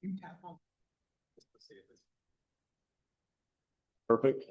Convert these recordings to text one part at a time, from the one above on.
You tap on. Let's see if it's. Perfect.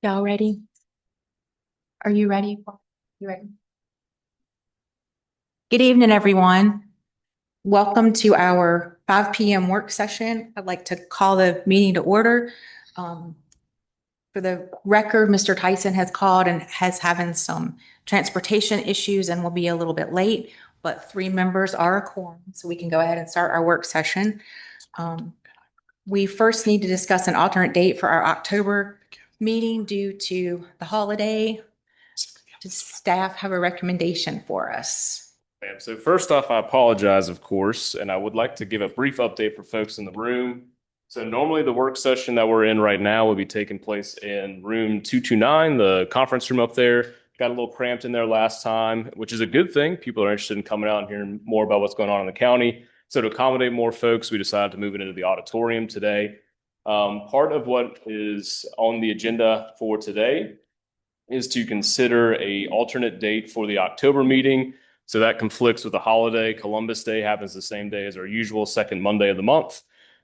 Y'all ready? Are you ready? You ready? Good evening, everyone. Welcome to our 5 p.m. work session. I'd like to call the meeting to order. For the record, Mr. Tyson has called and has having some transportation issues and will be a little bit late, but 3 members are a quorum, so we can go ahead and start our work session. We first need to discuss an alternate date for our October meeting due to the holiday. Does staff have a recommendation for us? So first off, I apologize, of course, and I would like to give a brief update for folks in the room. So normally the work session that we're in right now will be taking place in room 229, the conference room up there. Got a little cramped in there last time, which is a good thing. People are interested in coming out and hearing more about what's going on in the county. So to accommodate more folks, we decided to move it into the auditorium today. Part of what is on the agenda for today is to consider a alternate date for the October meeting. So that conflicts with the holiday. Columbus Day happens the same day as our usual second Monday of the month.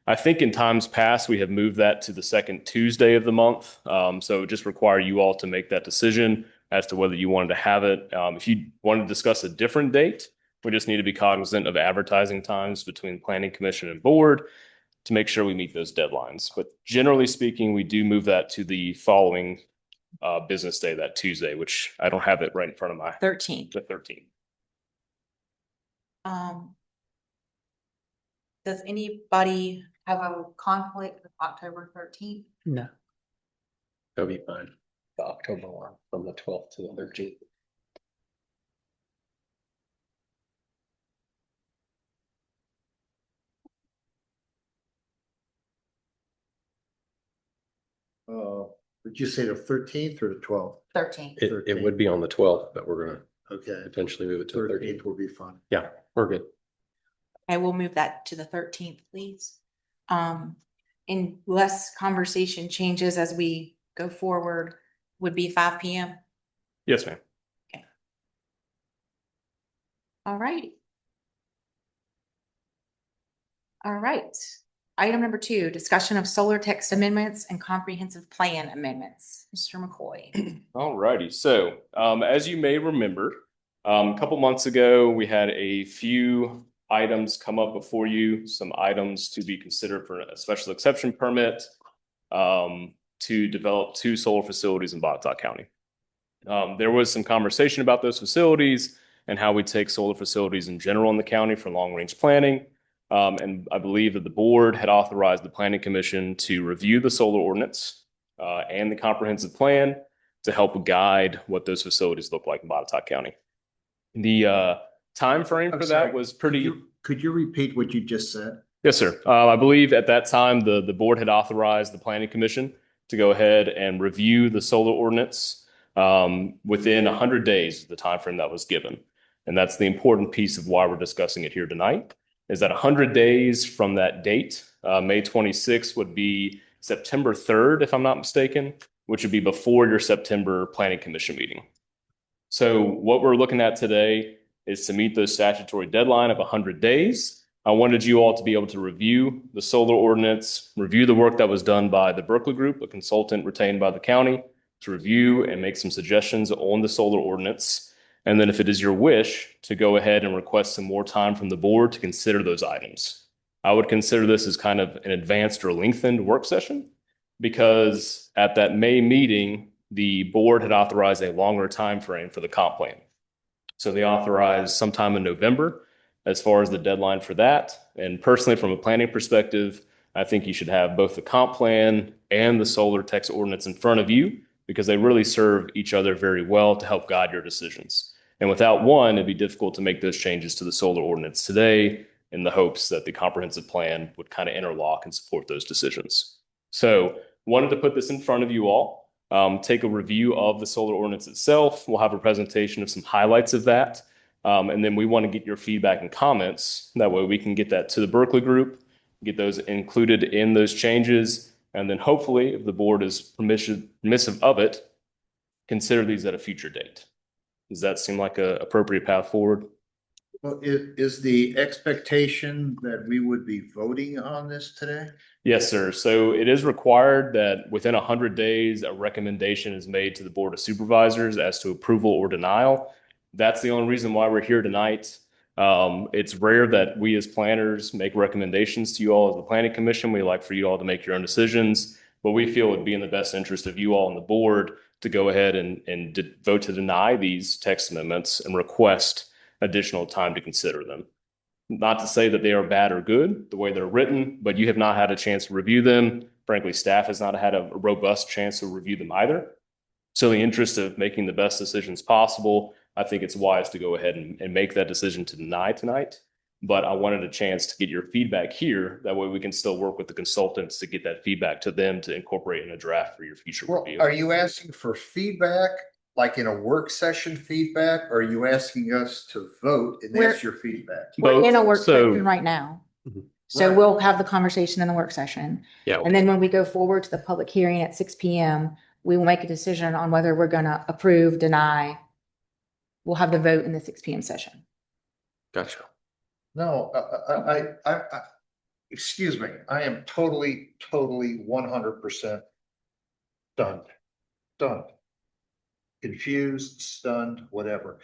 I think in times past, we have moved that to the second Tuesday of the month. So it just require you all to make that decision as to whether you wanted to have it. If you want to discuss a different date, we just need to be cognizant of advertising times between planning commission and board to make sure we meet those deadlines. But generally speaking, we do move that to the following business day, that Tuesday, which I don't have it right in front of my 13th. the 13th. Does anybody have a conflict with October 13th? No. That'll be fine. The October one from the 12th to the 13th. Did you say the 13th or the 12th? 13th. It would be on the 12th, but we're gonna Okay, potentially move it to the 13th 13th. will be fun. Yeah, we're good. I will move that to the 13th, please. Unless conversation changes as we go forward, would be 5 p.m. Yes, ma'am. All right. All right. Item number 2, discussion of solar text amendments and comprehensive plan amendments. Mr. McCoy. All righty. So as you may remember, a couple months ago, we had a few items come up before you, some items to be considered for a special exception permit to develop 2 solar facilities in Botetourt County. There was some conversation about those facilities and how we take solar facilities in general in the county for long-range planning. And I believe that the board had authorized the planning commission to review the solar ordinance and the comprehensive plan to help guide what those facilities look like in Botetourt County. The time frame for that was pretty. Could you repeat what you just said? Yes, sir. I believe at that time the board had authorized the planning commission to go ahead and review the solar ordinance within 100 days, the time frame that was given. And that's the important piece of why we're discussing it here tonight, is that 100 days from that date, May 26th would be September 3rd, if I'm not mistaken, which would be before your September planning commission meeting. So what we're looking at today is to meet the statutory deadline of 100 days. I wanted you all to be able to review the solar ordinance, review the work that was done by the Berkeley Group, a consultant retained by the county, to review and make some suggestions on the solar ordinance. And then if it is your wish, to go ahead and request some more time from the board to consider those items. I would consider this as kind of an advanced or lengthened work session, because at that May meeting, the board had authorized a longer time frame for the comp plan. So they authorized sometime in November as far as the deadline for that. And personally, from a planning perspective, I think you should have both the comp plan and the solar text ordinance in front of you, because they really serve each other very well to help guide your decisions. And without one, it'd be difficult to make those changes to the solar ordinance today in the hopes that the comprehensive plan would kind of interlock and support those decisions. So wanted to put this in front of you all, take a review of the solar ordinance itself. We'll have a presentation of some highlights of that. And then we want to get your feedback and comments. That way we can get that to the Berkeley Group, get those included in those changes. And then hopefully, if the board is permissive of it, consider these at a future date. Does that seem like an appropriate path forward? Well, is the expectation that we would be voting on this today? Yes, sir. So it is required that within 100 days, a recommendation is made to the Board of Supervisors as to approval or denial. That's the only reason why we're here tonight. It's rare that we as planners make recommendations to you all as the Planning Commission. We like for you all to make your own decisions, but we feel it would be in the best interest of you all on the board to go ahead and vote to deny these text amendments and request additional time to consider them. Not to say that they are bad or good the way they're written, but you have not had a chance to review them. Frankly, staff has not had a robust chance to review them either. So in the interest of making the best decisions possible, I think it's wise to go ahead and make that decision to deny tonight. But I wanted a chance to get your feedback here. That way we can still work with the consultants to get that feedback to them to incorporate in a draft for your future Well, review. are you asking for feedback, like in a work session feedback? Or are you asking us to vote and We're- that's your feedback? We're in a work So- session right now. Mhm. So Right. we'll have the conversation in the work session. Yeah. And then when we go forward to the public hearing at 6 p.m., we will make a decision on whether we're going to approve, deny. We'll have the vote in the 6 p.m. session. Gotcha. No, excuse me, I am totally 100% stunned. Confused, stunned, whatever.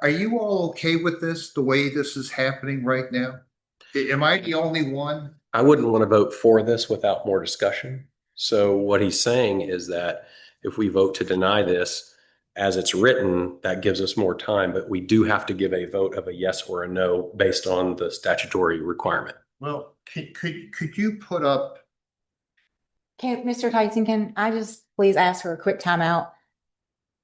Are you all okay with this, the way this is happening right now? Am I the only one? I wouldn't want to vote for this without more discussion. So what he's saying is that if we vote to deny this as it's written, that gives us more time, but we do have to give a vote of a yes or a no based on the statutory requirement. Well, could you put up, Mr. Tyson, can I just please ask for a quick timeout?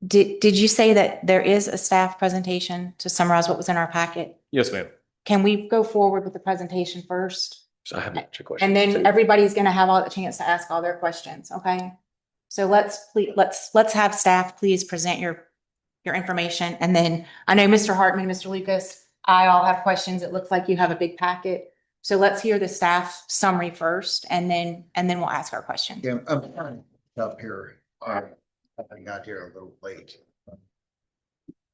Did you say that there is a staff presentation to summarize what was in our packet? Yes, ma'am. Can we go forward with the presentation first? So I have a bunch of questions. And then too. everybody's going to have all the chance to ask all their questions, okay? So let's have staff please present your information. And then I know Mr. Hartman, Mr. Lucas, I all have questions. It looks like you have a big packet. So let's hear the staff summary first and then we'll ask our questions. yeah, I'm up here. I got here a little late.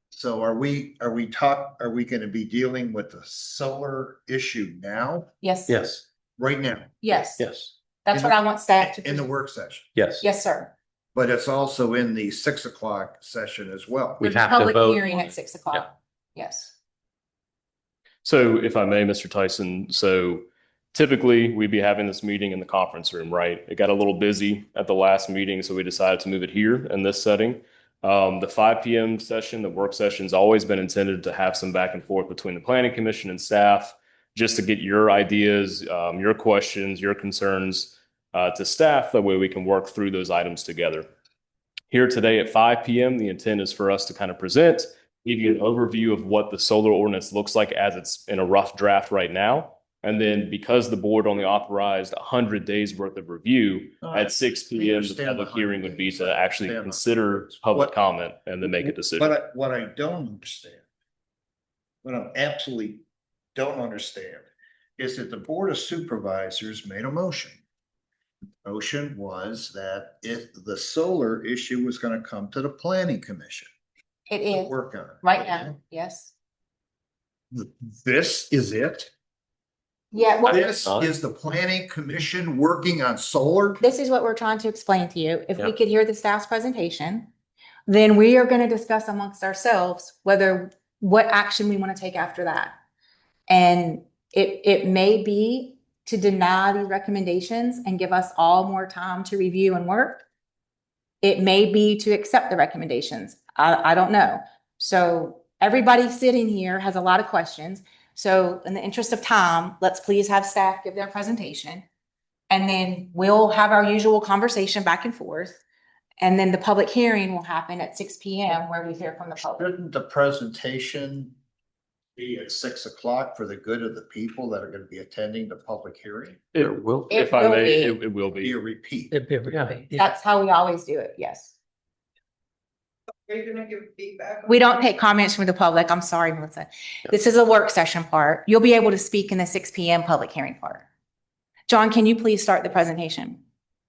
So are we gonna be dealing with the solar issue now, Yes. Yes, right now, Yes. yes, That's what I want staff to. in the present. work session? yes. Yes, sir. But it's also in the 6 o'clock session as well. We There's a have to public vote. hearing at 6 o'clock. Yes. So if I may, Mr. Tyson, so typically we'd be having this meeting in the conference room, right? It got a little busy at the last meeting, so we decided to move it here in this setting. The 5 p.m. session, the work session's always been intended to have some back and forth between the Planning Commission and staff, just to get your ideas, your questions, your concerns to staff. That way we can work through those items together. Here today at 5 p.m., the intent is for us to kind of present, give you an overview of what the solar ordinance looks like as it's in a rough draft right now. And then because the board only authorized 100 days worth of review, at 6 p.m., the public hearing would be to actually consider public comment and then make a decision. What I don't understand, what I absolutely don't understand is that the Board of Supervisors made a motion. The motion was that if the solar issue was gonna come to the Planning Commission It to is work on it. right now. Yes. This is it? Yeah. Well, This is the Planning Commission working on solar? this is what we're trying to explain to you. If we Yeah. could hear the staff's presentation, then we are going to discuss amongst ourselves what action we want to take after that. And it may be to deny these recommendations and give us all more time to review and work. It may be to accept the recommendations. I don't know. So everybody sitting here has a lot of questions. So in the interest of time, let's please have staff give their presentation. And then we'll have our usual conversation back and forth. And then the public hearing will happen at 6 p.m. where we hear from the public. Shouldn't the presentation be at 6 o'clock for the good of the people that are gonna be attending the public hearing? There will. It If I will may, be. it will Be be. a repeat. That's how we always do it. Yes. Are you gonna give feedback? We don't take comments from the public. I'm sorry, Melissa. This is a work session part. You'll be able to speak in the 6 p.m. public hearing part. John, can you please start the presentation?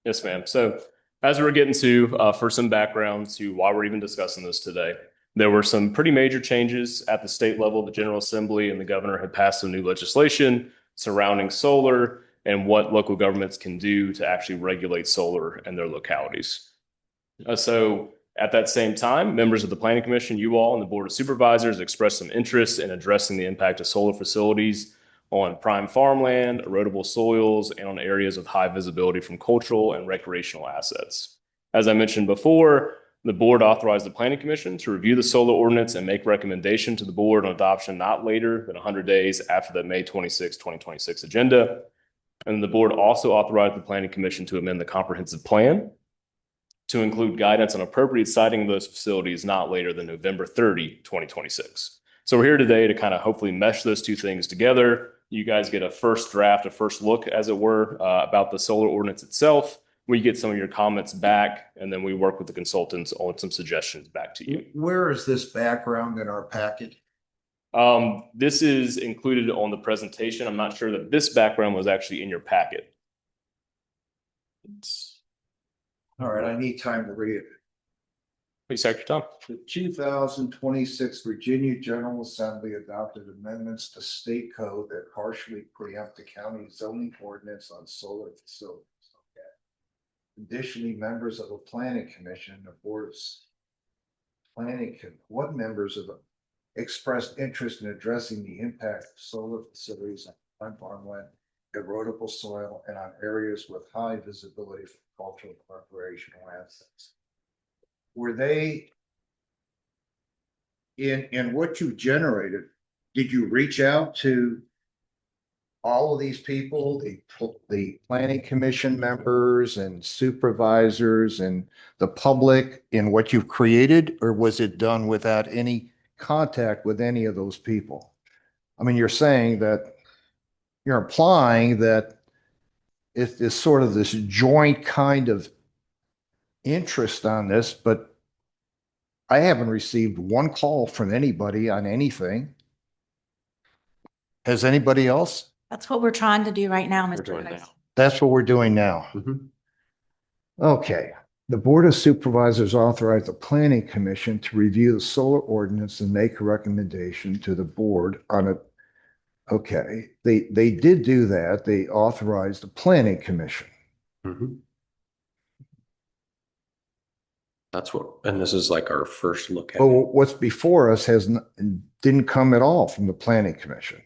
Yes, ma'am. So as we're getting to, for some background to why we're even discussing this today, There were some pretty major changes at the state level. The General Assembly and the governor had passed some new legislation surrounding solar and what local governments can do to actually regulate solar in their localities. So at that same time, members of the Planning Commission, you all, and the Board of Supervisors expressed some interest in addressing the impact of solar facilities on prime farmland, erodible soils, and on areas with high visibility from cultural and recreational assets. As I mentioned before, the board authorized the Planning Commission to review the solar ordinance and make recommendation to the board on adoption not later than 100 days after the May 26, 2026 agenda. And the board also authorized the Planning Commission to amend the comprehensive plan to include guidance on appropriate siting of those facilities not later than November 30, 2026. So we're here today to kind of hopefully mesh those two things together. You guys get a first draft, a first look, as it were, about the solar ordinance itself. We get some of your comments back, and then we work with the consultants on some suggestions back to you. Where is this background in our packet? This is included on the presentation. I'm not sure that this background was actually in your packet. All right, I need time to read it. Please take your time. The 2026 Virginia General Assembly adopted amendments to state code that partially preempt the county zoning ordinance on solar facilities. Additionally, members of the Planning Commission, the Board of what members of the expressed interest in addressing the impact of solar facilities on farmland, erodible soil, and on areas with high visibility for cultural and recreational assets. Were they in what you generated? Did you reach out to all of these people, the planning commission members and supervisors and the public in what you've created, or was it done without any contact with any of those people? I mean, you're saying that you're implying that it's sort of this joint kind of interest on this, but I haven't received one call from anybody on anything. Has anybody else? That's what we're trying to do right now, We're Mr. doing Tyson. now. That's what we're doing now. Mhm. Okay. The Board of Supervisors authorized the Planning Commission to review the solar ordinance and make a recommendation to the board on it. Okay, they did do that. They authorized the Planning Commission. Mhm. That's what, and this is like our first look at But it. what's before us didn't come at all from the Planning Commission.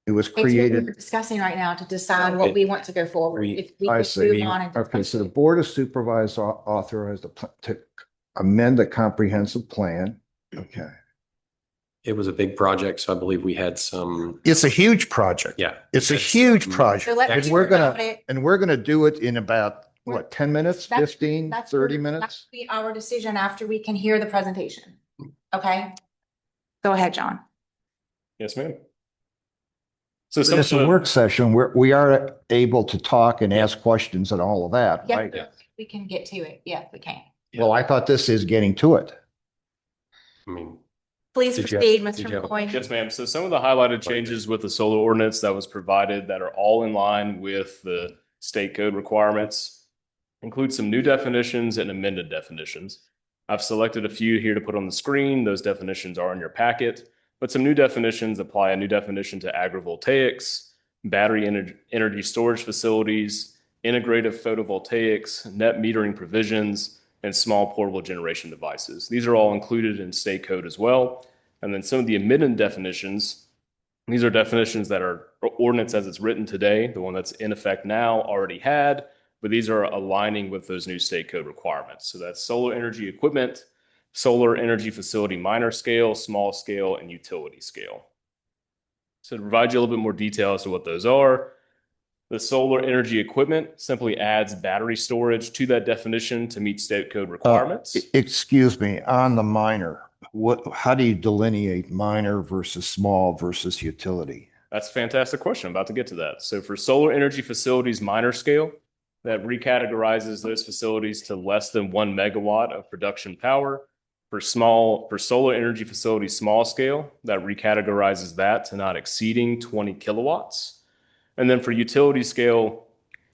It was It's what we're created. discussing right now to decide what we want to go forward. If we I could see. move on and Okay, discuss so the it. Board of Supervisors authorized to amend the comprehensive plan. Okay. It was a big project, so I believe we had some, It's a huge project. yeah. It's a That's- huge So project. let's And hear we're about gonna, it. and we're gonna do it in about, what, 10 minutes, That's- 15, That's 30 that minutes? will be our decision after we can hear the presentation. Okay? Go ahead, John. Yes, ma'am. So some It's of a the- work session where we are able to talk and ask questions and all of that, Yes, right? we can get to it. Yes, we can. Well, I thought this is getting to it. I mean, Please Did you have- proceed, did you Mr. have a- McCoy. Yes, ma'am. So some of the highlighted changes with the solar ordinance that was provided that are all in line with the state code requirements include some new definitions and amended definitions. I've selected a few here to put on the screen. Those definitions are in your packet, but some new definitions apply a new definition to agrivoltaics, battery energy storage facilities, integrative photovoltaics, net metering provisions, and small portable generation devices. These are all included in state code as well. And then some of the amended definitions, these are definitions that are ordinance as it's written today, the one that's in effect now already had, but these are aligning with those new state code requirements. So that's solar energy equipment, solar energy facility minor scale, small scale, and utility scale. So to provide you a little bit more detail as to what those are, the solar energy equipment simply adds battery storage to that definition to meet state code requirements. Excuse me, on the minor, how do you delineate minor versus small versus utility? That's a fantastic question. I'm about to get to that. So for solar energy facilities minor scale, that recategorizes those facilities to less than 1 megawatt of production power. For solar energy facilities small scale, that recategorizes that to not exceeding 20 kilowatts. And then for utility scale,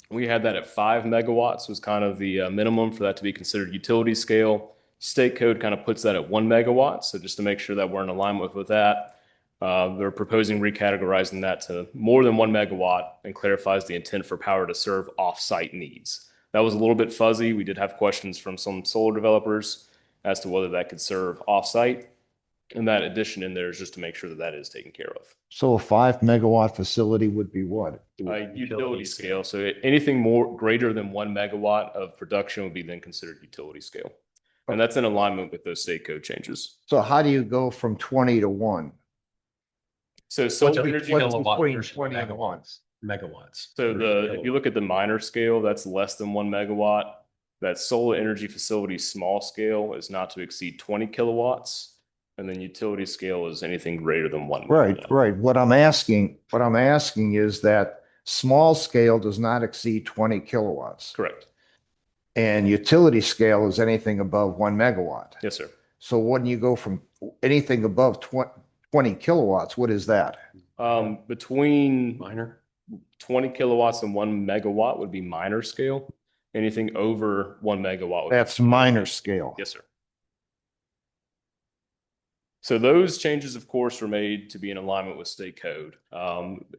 we had that at 5 megawatts was kind of the minimum for that to be considered utility scale. State code kind of puts that at 1 megawatt. So just to make sure that we're in alignment with that, they're proposing recategorizing that to more than 1 megawatt and clarifies the intent for power to serve off-site needs. That was a little bit fuzzy. We did have questions from some solar developers as to whether that could serve off-site. And that addition in there is just to make sure that that is taken care of. So a 5 megawatt facility would be what? Utility scale. So anything more greater than 1 megawatt of production would be then considered utility scale. And that's in alignment with those state code changes. So how do you go from 20 to 1? So solar energy. What's between 20 and 1? Megawatts. So if you look at the minor scale, that's less than 1 megawatt. That solar energy facility small scale is not to exceed 20 kilowatts. And then utility scale is anything greater than 1 Right, megawatt. right. What I'm asking is that small scale does not exceed 20 kilowatts. Correct. And utility scale is anything above 1 megawatt. Yes, sir. So when you go from anything above 20 kilowatts, what is that? Between Minor? 20 kilowatts and 1 megawatt would be minor scale. Anything over 1 megawatt. Would That's minor scale. Yes, sir. So those changes, of course, were made to be in alignment with state code.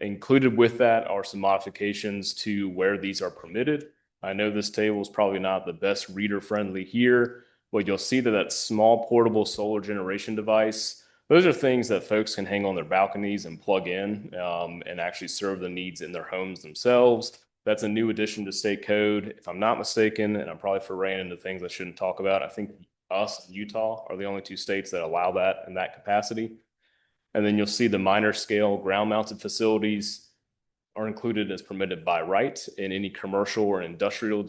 Included with that are some modifications to where these are permitted. I know this table is probably not the best reader friendly here, but you'll see that that small portable solar generation device, those are things that folks can hang on their balconies and plug in and actually serve the needs in their homes themselves. That's a new addition to state code. If I'm not mistaken, and I'm probably foraying into things I shouldn't talk about, I think us and Utah are the only two states that allow that in that capacity. And then you'll see the minor scale ground mounted facilities are included as permitted by right in any commercial or industrial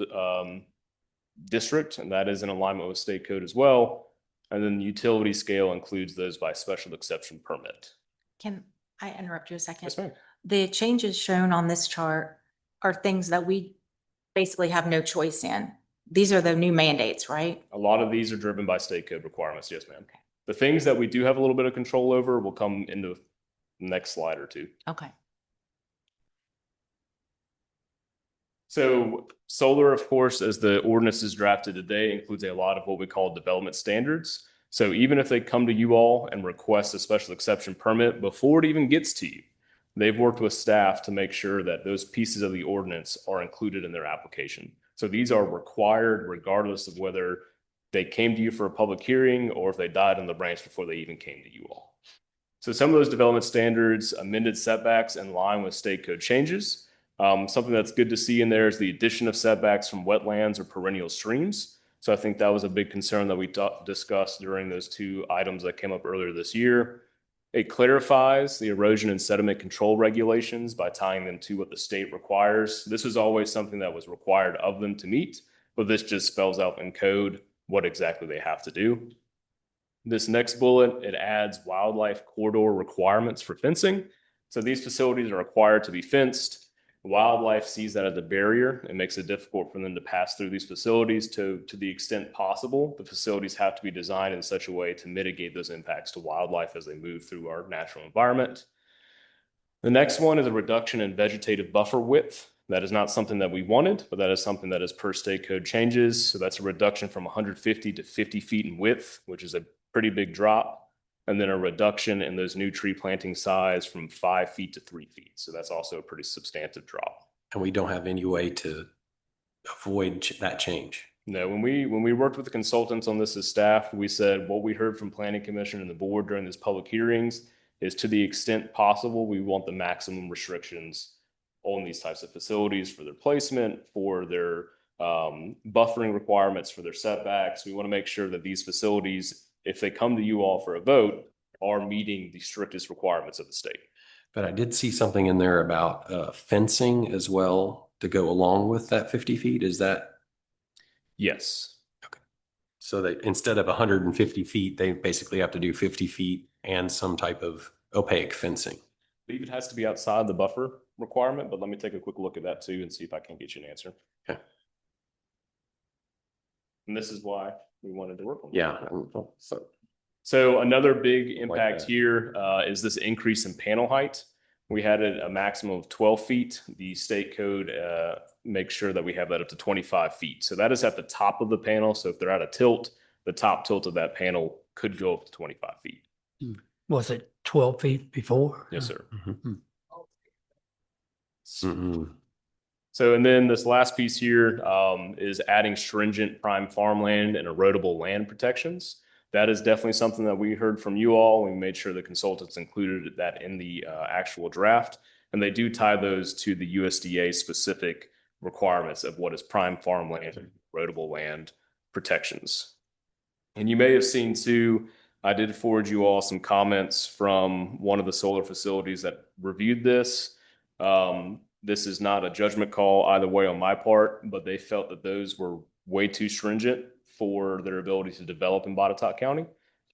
district. And that is in alignment with state code as well. And then the utility scale includes those by special exception permit. Can I interrupt you a second? Yes, ma'am. The changes shown on this chart are things that we basically have no choice in. These are the new mandates, right? A lot of these are driven by state code requirements. Yes, ma'am. Okay. The things that we do have a little bit of control over will come into the next slide or two. Okay. So solar, of course, as the ordinance is drafted today, includes a lot of what we call development standards. So even if they come to you all and request a special exception permit before it even gets to you, they've worked with staff to make sure that those pieces of the ordinance are included in their application. So these are required regardless of whether they came to you for a public hearing or if they died on the branch before they even came to you all. So some of those development standards amended setbacks in line with state code changes. Something that's good to see in there is the addition of setbacks from wetlands or perennial streams. So I think that was a big concern that we discussed during those two items that came up earlier this year. It clarifies the erosion and sediment control regulations by tying them to what the state requires. This was always something that was required of them to meet, but this just spells out in code what exactly they have to do. This next bullet, it adds wildlife corridor requirements for fencing. So these facilities are required to be fenced. Wildlife sees that as a barrier. It makes it difficult for them to pass through these facilities. To the extent possible, the facilities have to be designed in such a way to mitigate those impacts to wildlife as they move through our natural environment. The next one is a reduction in vegetative buffer width. That is not something that we wanted, but that is something that is per state code changes. So that's a reduction from 150 to 50 feet in width, which is a pretty big drop. And then a reduction in those new tree planting size from 5 feet to 3 feet. So that's also a pretty substantive drop. And we don't have any way to avoid that change. No, when we worked with the consultants on this as staff, we said what we heard from Planning Commission and the board during these public hearings is to the extent possible, we want the maximum restrictions on these types of facilities for their placement, for their buffering requirements, for their setbacks. We want to make sure that these facilities, if they come to you all for a vote, are meeting the strictest requirements of the state. But I did see something in there about fencing as well to go along with that 50 feet. Is that? Yes. Okay. So that instead of 150 feet, they basically have to do 50 feet and some type of opaque fencing. I believe it has to be outside the buffer requirement, but let me take a quick look at that too and see if I can get you an answer. Okay. And this is why we wanted to work on that. Yeah. So another big impact that. here is this increase in panel height. We had it a maximum of 12 feet. The state code makes sure that we have that up to 25 feet. So that is at the top of the panel. So if they're at a tilt, the top tilt of that panel could go up to 25 feet. Was it 12 feet before? Yes, sir. Mm-mm. So, and then this last piece here is adding stringent prime farmland and erodible land protections. That is definitely something that we heard from you all. We made sure the consultants included that in the actual draft, and they do tie those to the USDA specific requirements of what is prime farmland and erodible land protections. And you may have seen too, I did forward you all some comments from one of the solar facilities that reviewed this. This is not a judgment call either way on my part, but they felt that those were way too stringent for their ability to develop in Botetourt County.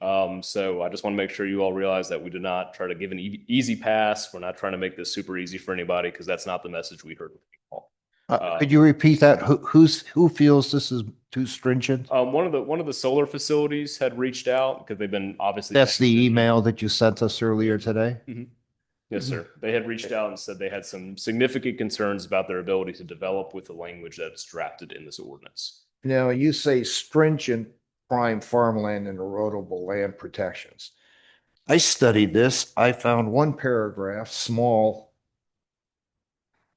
So I just want to make sure you all realize that we did not try to give an easy pass. We're not trying to make this super easy for anybody because that's not the message we heard from people. Could you repeat that? Who feels this is too stringent? One of the solar facilities had reached out because they've been obviously. That's the email that you sent us earlier today? Yes, sir. They had reached out and said they had some significant concerns about their ability to develop with the language that is drafted in this ordinance. Now, you say stringent prime farmland and erodible land protections. I studied this. I found one paragraph, small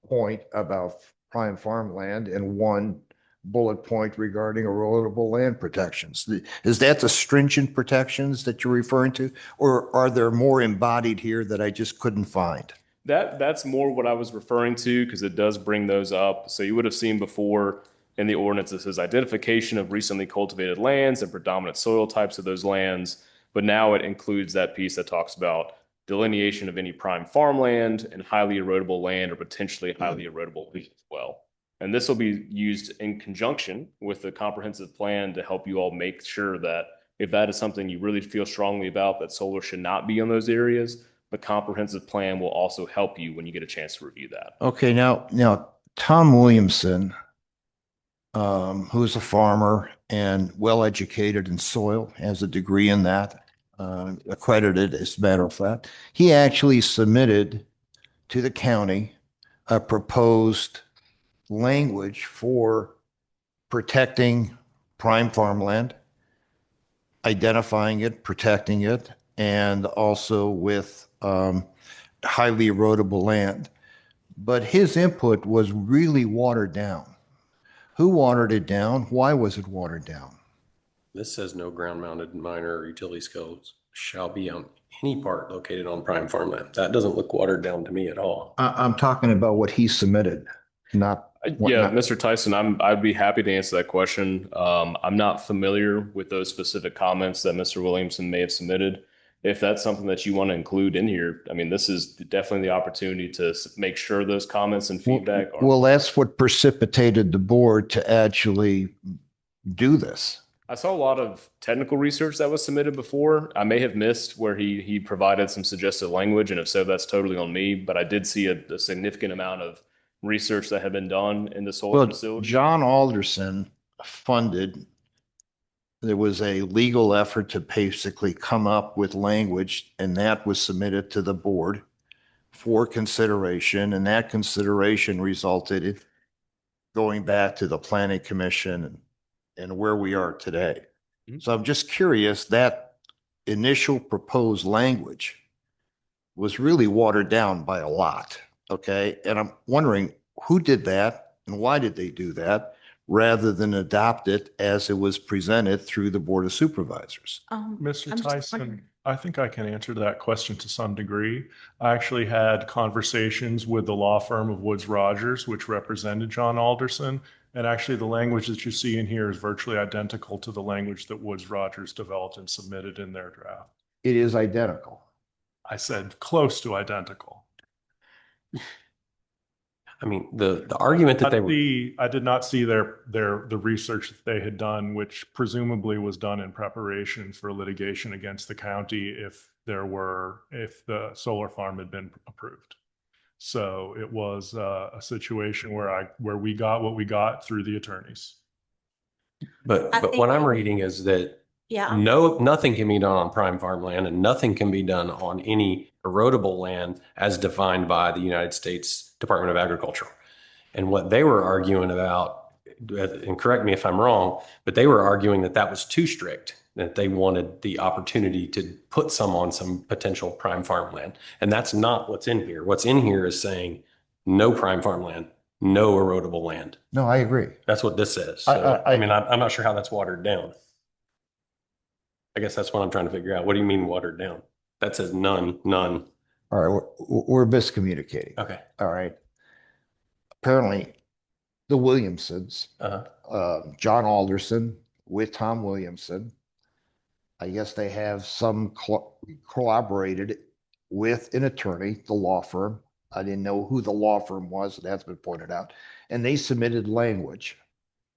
point about prime farmland and one bullet point regarding erodible land protections. Is that the stringent protections that you're referring to? Or are there more embodied here that I just couldn't find? That's more what I was referring to because it does bring those up. So you would have seen before in the ordinance, it says identification of recently cultivated lands and predominant soil types of those lands. But now it includes that piece that talks about delineation of any prime farmland and highly erodible land or potentially highly erodible as well. And this will be used in conjunction with the comprehensive plan to help you all make sure that if that is something you really feel strongly about, that solar should not be in those areas, the comprehensive plan will also help you when you get a chance to review that. Okay, now Tom Williamson, who's a farmer and well-educated in soil, has a degree in that, accredited as a matter of fact. He actually submitted to the county a proposed language for protecting prime farmland, identifying it, protecting it, and also with highly erodible land. But his input was really watered down. Who watered it down? Why was it watered down? This says no ground-mounted minor or utility scales shall be on any part located on prime farmland. That doesn't look watered down to me at all. I'm talking about what he submitted, not. Yeah, Mr. Tyson, I'd be happy to answer that question. I'm not familiar with those specific comments that Mr. Williamson may have submitted. If that's something that you want to include in here, I mean, this is definitely the opportunity to make sure those comments and feedback are. Well, that's what precipitated the board to actually do this. I saw a lot of technical research that was submitted before. I may have missed where he provided some suggested language, and if so, that's totally on me. But I did see a significant amount of research that had been done in the solar facility. John Alderson funded, there was a legal effort to basically come up with language, and that was submitted to the board for consideration, and that consideration resulted in going back to the planning commission and where we are today. So I'm just curious, that initial proposed language was really watered down by a lot. Okay. And I'm wondering who did that and why did they do that rather than adopt it as it was presented through the Board of Supervisors? Mr. I'm just Tyson, wondering. I think I can answer that question to some degree. I actually had conversations with the law firm of Woods Rogers, which represented John Alderson. And actually the language that you see in here is virtually identical to the language that Woods Rogers developed and submitted in their draft. It is identical. I said close to identical. I mean, the argument that they were. I did not see the research that they had done, which presumably was done in preparation for litigation against the county if the solar farm had been approved. So it was a situation where we got what we got through the attorneys. But what I'm reading is that nothing can be done on prime farmland and nothing can be done on any erodible land as defined by the United States Department of Agriculture. And what they were arguing about and correct me if I'm wrong, but they were arguing that that was too strict, that they wanted the opportunity to put some on some potential prime farmland. And that's not what's in here. What's in here is saying no prime farmland, no erodible land. No, I agree. That's what this says. So, I mean, I'm not sure how that's watered down. I guess that's what I'm trying to figure out. What do you mean watered down? That says none, none. All right, we're miscommunicating. Okay. All right. Apparently, the Williamsons, John Alderson with Tom Williamson, I guess they have some collaborated with an attorney, the law firm. I didn't know who the law firm was. That's been pointed out. And they submitted language.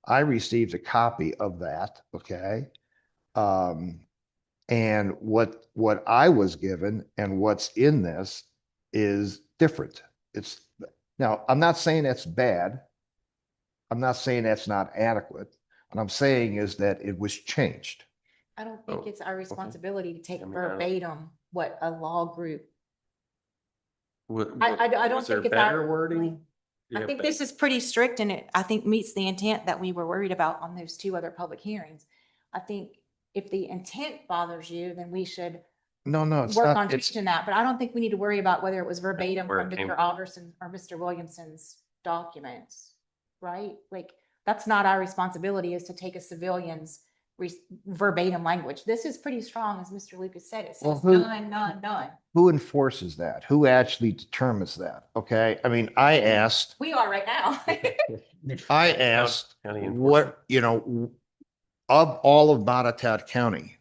I received a copy of that. Okay. And what I was given and what's in this is different. It's now, I'm not saying that's bad. I'm not saying that's not adequate. What I'm saying is that it was changed. I don't think it's our responsibility to take I mean, I don't- verbatim what a law group. What, I don't was there think it's our. better wording? I Yeah, think but- this is pretty strict and it, I think meets the intent that we were worried about on those two other public hearings. I think if the intent bothers you, then we should No, it's work not. on It's changing that, but I don't think we need to worry about whether it was verbatim Where from it came Mr. from. Alderson or Mr. Williamson's documents, right? Like, that's not our responsibility, is to take a civilian's verbatim language. This is pretty strong, as Mr. Lucas said. It Well, says who- none. who enforces that? Who actually determines that? Okay. I mean, I asked, We are right now. I asked County enforcement. what, of all of Botetourt County,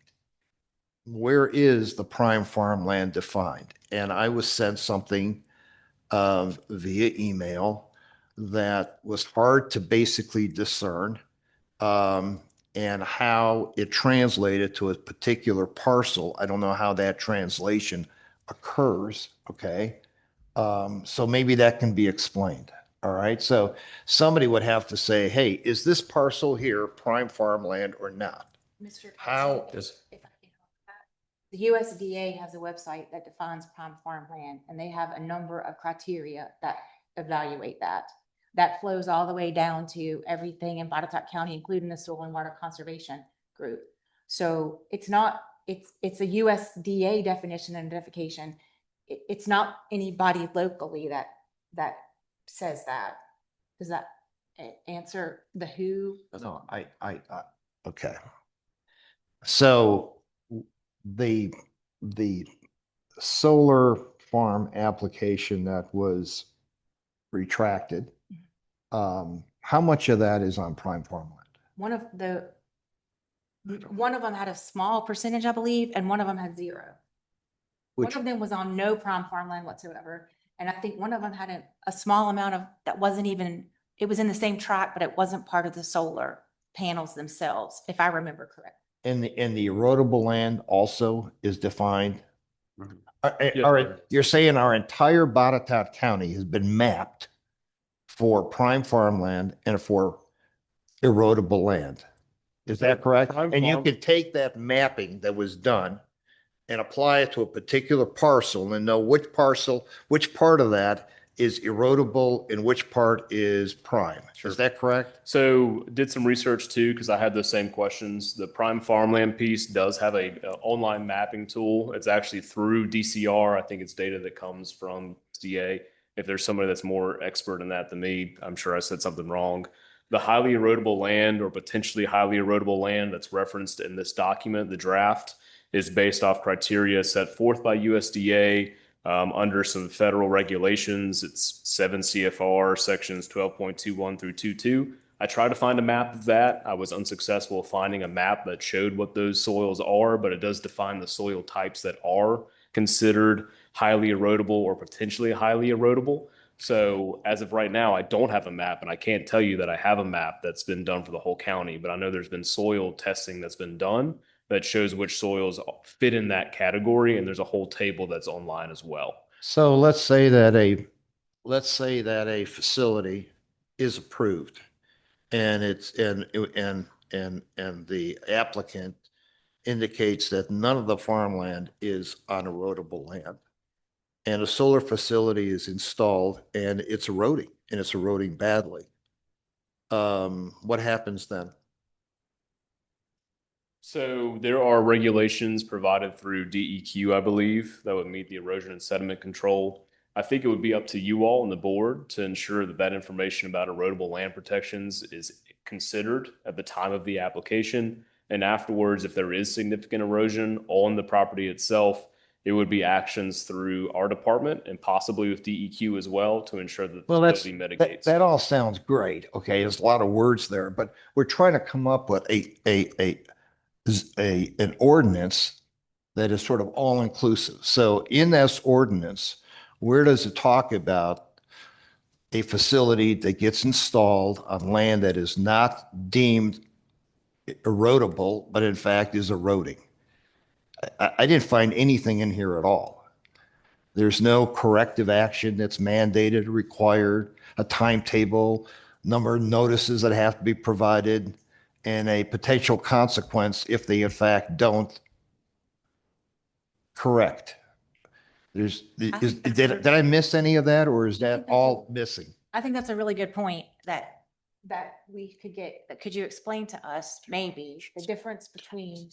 where is the prime farmland defined? And I was sent something via email that was hard to basically discern, and how it translated to a particular parcel. I don't know how that translation occurs. Okay. So maybe that can be explained. All right. So somebody would have to say, hey, is this parcel here prime farmland or not? Mr. How Tyson, is- if I can help with that. The USDA has a website that defines prime farmland, and they have a number of criteria that evaluate that. That flows all the way down to everything in Botetourt County, including the Soil and Water Conservation Group. So it's not, it's a USDA definition and identification. It's not anybody locally that says that. Does that answer the who? No, okay. So the solar farm application that was retracted, how much of that is on prime farmland? One of them had a small percentage, I believe, and one of them had zero. One Which, of them was on no prime farmland whatsoever. And I think one of them had a small amount of, that wasn't even, it was in the same tract, but it wasn't part of the solar panels themselves, if I remember correct. and the erodible land also is defined? Mhm. Yes, All right, sir. you're saying our entire Botetourt County has been mapped for prime farmland and for erodible land. Is that correct? Prime And you farm- could take that mapping that was done and apply it to a particular parcel and know which parcel, which part of that is erodible and which part is prime. Sure. Is that correct? So did some research too, because I had those same questions. The prime farmland piece does have a online mapping tool. It's actually through DCR. I think it's data that comes from DA. If there's somebody that's more expert in that than me, I'm sure I said something wrong. The highly erodible land or potentially highly erodible land that's referenced in this document, the draft, is based off criteria set forth by USDA under some federal regulations. It's 7 CFR sections 12.21 through 22. I tried to find a map of that. I was unsuccessful finding a map that showed what those soils are, but it does define the soil types that are considered highly erodible or potentially highly erodible. So as of right now, I don't have a map, and I can't tell you that I have a map that's been done for the whole county, but I know there's been soil testing that's been done that shows which soils fit in that category, and there's a whole table that's online as well. So let's say that a facility is approved and and the applicant indicates that none of the farmland is on erodible land. And a solar facility is installed and it's eroding badly. what happens then? So there are regulations provided through DEQ, I believe, that would meet the erosion and sediment control. I think it would be up to you all and the board to ensure that that information about erodible land protections is considered at the time of the application. And afterwards, if there is significant erosion on the property itself, it would be actions through our department and possibly with DEQ as well to ensure that the Well, facility that, mitigates. that all sounds great. Okay, there's a lot of words there, but we're trying to come up with an ordinance that is sort of all inclusive. So in this ordinance, where does it talk about a facility that gets installed on land that is not deemed erodible, but in fact is eroding? I didn't find anything in here at all. There's no corrective action that's mandated, required, a timetable, number of notices that have to be provided, and a potential consequence if they in fact don't correct. Did I miss any of that, or is that all missing? I think that's a really good point that we could get, could you explain to us maybe the difference between,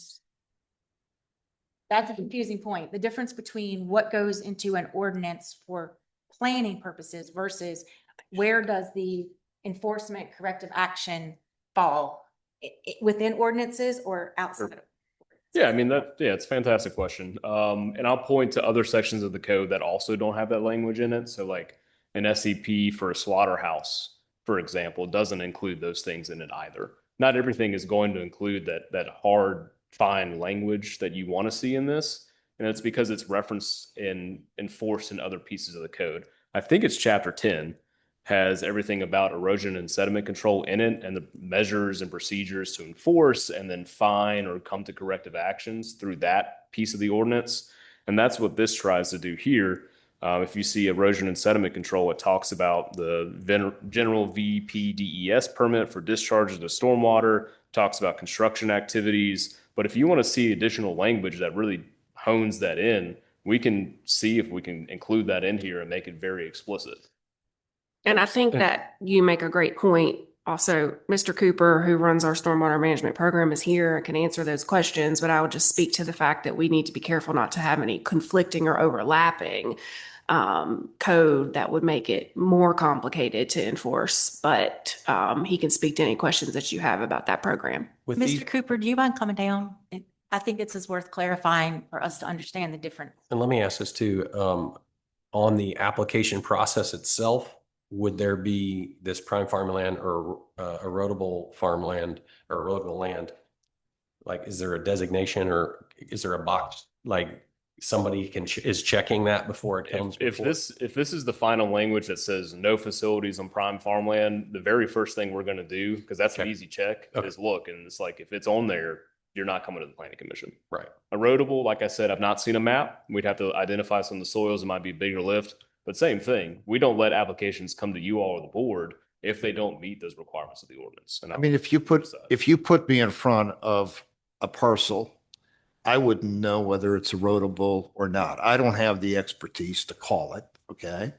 that's a confusing point, the difference between what goes into an ordinance for planning purposes versus where does the enforcement corrective action fall? Within ordinances or outside of? Yeah, I mean, it's a fantastic question. And I'll point to other sections of the code that also don't have that language in it. So like an SCP for a slaughterhouse, for example, doesn't include those things in it either. Not everything is going to include that hard, fine language that you want to see in this. And it's because it's referenced and enforced in other pieces of the code. I think it's chapter 10 has everything about erosion and sediment control in it and the measures and procedures to enforce and then fine or come to corrective actions through that piece of the ordinance. And that's what this tries to do here. If you see erosion and sediment control, it talks about the general VPDES permit for discharges to stormwater, talks about construction activities. But if you want to see additional language that really hones that in, we can see if we can include that in here and make it very explicit. And I think that you make a great point. Also, Mr. Cooper, who runs our stormwater management program, is here and can answer those questions. But I would just speak to the fact that we need to be careful not to have any conflicting or overlapping code that would make it more complicated to enforce. But he can speak to any questions that you have about that program. Mr. Cooper, do you mind coming down? I think this is worth clarifying for us to understand the difference. And let me ask this too, on the application process itself, would there be this prime farmland or erodible farmland or erodible land? Like, is there a designation or is there a box, like somebody is checking that before it comes? If this is the final language that says no facilities on prime farmland, the very first thing we're going to do, because that's an easy check, is look, and it's like, if it's on there, you're not coming to the planning commission. Right. Erodible, like I said, I've not seen a map. We'd have to identify some of the soils. It might be a bigger lift. But same thing, we don't let applications come to you all or the board if they don't meet those requirements of the ordinance. And I mean, if you put me in front of a parcel, I wouldn't know whether it's erodible or not. I don't have the expertise to call it, okay?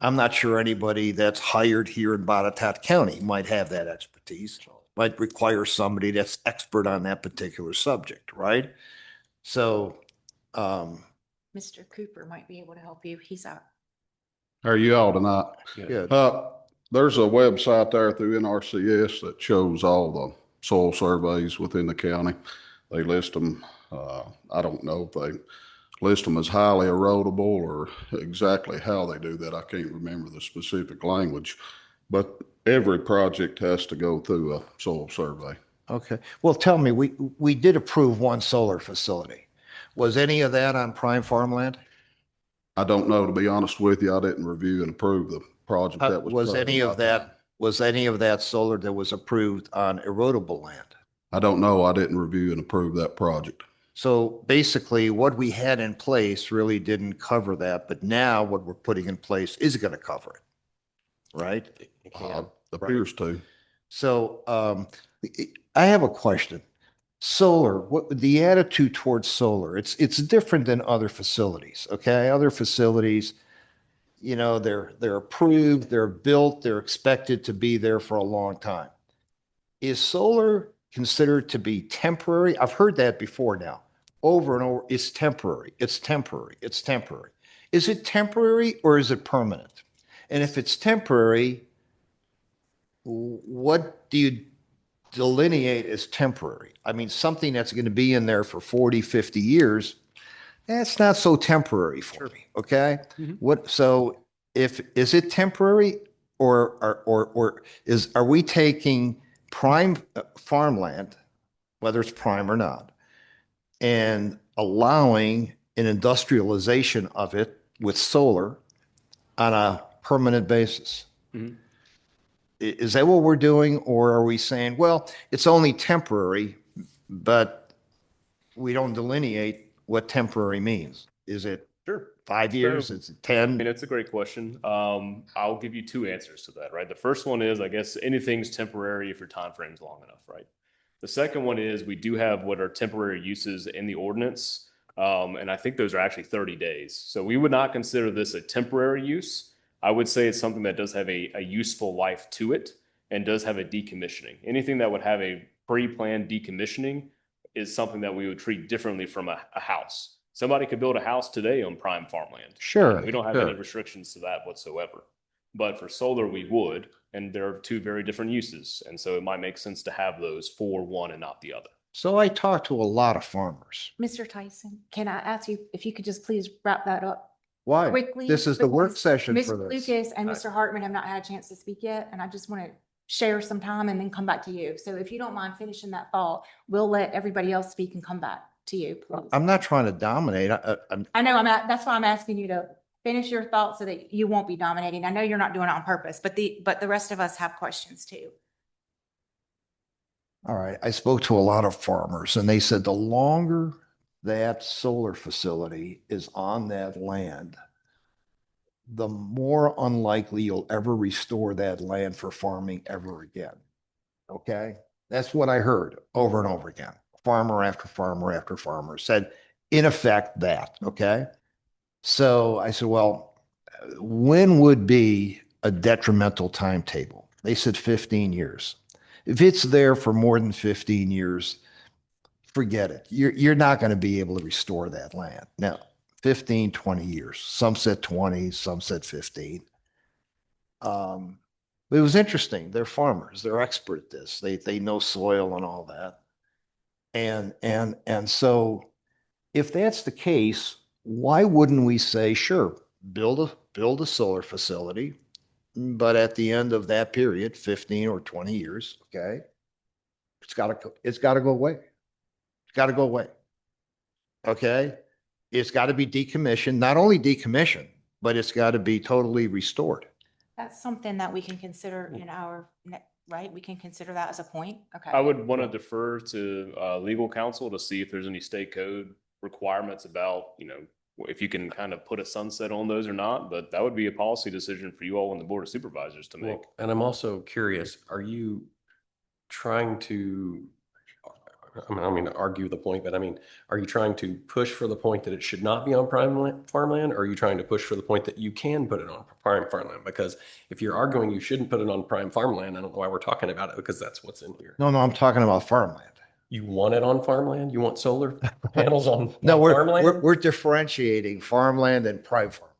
I'm not sure anybody that's hired here in Botetourt County might have that expertise. Might require somebody that's expert on that particular subject, right? So, Mr. Cooper might be able to help you. He's out. How are you all tonight? good. There's a website there through NRCS that shows all the soil surveys within the county. They list them. I don't know if they list them as highly erodible or exactly how they do that. I can't remember the specific language, but every project has to go through a soil survey. Okay. Well, tell me, we did approve one solar facility. Was any of that on prime farmland? I don't know, to be honest with you. I didn't review and approve the project that was. Was any of that solar that was approved on erodible land? I don't know. I didn't review and approve that project. So basically what we had in place really didn't cover that, but now what we're putting in place is going to cover it, right? Appears to. So I have a question. Solar, the attitude towards solar, it's different than other facilities, okay? Other facilities, you know, they're approved, they're built, they're expected to be there for a long time. Is solar considered to be temporary? I've heard that before now, over and over. It's temporary, it's temporary, it's temporary. Is it temporary or is it permanent? And if it's temporary, what do you delineate as temporary? I mean, something that's going to be in there for 40, 50 years, that's not so temporary for me, okay? So is it temporary or are we taking prime farmland, whether it's prime or not, and allowing an industrialization of it with solar on a permanent basis? Is that what we're doing? Or are we saying, well, it's only temporary, but we don't delineate what temporary means? Is it Sure. 5 years? So- Is it I 10? mean, it's a great question. I'll give you two answers to that, right? The first one is, I guess anything's temporary if your time frame's long enough, right? The second one is we do have what are temporary uses in the ordinance. And I think those are actually 30 days. So we would not consider this a temporary use. I would say it's something that does have a useful life to it and does have a decommissioning. Anything that would have a pre-planned decommissioning is something that we would treat differently from a house. Somebody could build a house today on prime farmland. Sure, And we don't have any sure. restrictions to that whatsoever. But for solar, we would, and there are two very different uses. And so it might make sense to have those for one and not the other. So I talked to a lot of farmers. Mr. Tyson, can I ask you if you could just please wrap that up Why? quickly? This is the work Because session Ms. for this. Lucas and Mr. Hartman have not had a chance to speak yet, and I just want to share some time and then come back to you. So if you don't mind finishing that thought, we'll let everybody else speak and come back to you, please. I'm not trying to dominate. I know that's why I'm asking you to finish your thoughts so that you won't be dominating. I know you're not doing it on purpose, but the rest of us have questions too. All right. I spoke to a lot of farmers and they said the longer that solar facility is on that land, the more unlikely you'll ever restore that land for farming ever again. Okay. That's what I heard over and over again. Farmer after farmer after farmer said, in effect, that. Okay. So I said, well, when would be a detrimental timetable? They said 15 years. If it's there for more than 15 years, forget it. You're not going to be able to restore that land. Now, 15, 20 years. Some said 20, some said 15. But it was interesting. They're farmers. They're expert at this. They know soil and all that. And so if that's the case, why wouldn't we say, sure, build a solar facility, but at the end of that period, 15 or 20 years, okay, it's got to go away. It's got to go away. Okay. It's got to be decommissioned, not only decommissioned, but it's got to be totally restored. That's something that we can consider in our, right? We can consider that as a point. Okay. I would want to defer to legal counsel to see if there's any state code requirements about, if you can kind of put a sunset on those or not, but that would be a policy decision for you all and the Board of Supervisors to make. Well, and I'm also curious, are you trying to, I mean, argue the point, but I mean, are you trying to push for the point that it should not be on prime farmland? Or are you trying to push for the point that you can put it on prime farmland? Because if you're arguing you shouldn't put it on prime farmland, I don't know why we're talking about it, because that's what's in here. No, I'm talking about farmland. You want it on farmland? You want solar panels on No, farmland? we're differentiating farmland and prime farmland,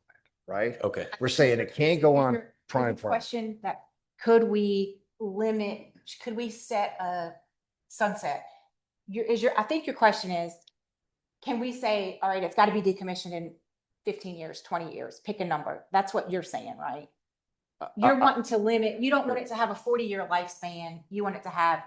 right? Okay. We're saying it can't go on There's a prime farm. question that could we set a sunset? I think your question is, can we say, all right, it's got to be decommissioned in 15 years, 20 years, pick a number. That's what you're saying, right? You're wanting to limit, you don't want it to have a 40-year lifespan. You want it to have.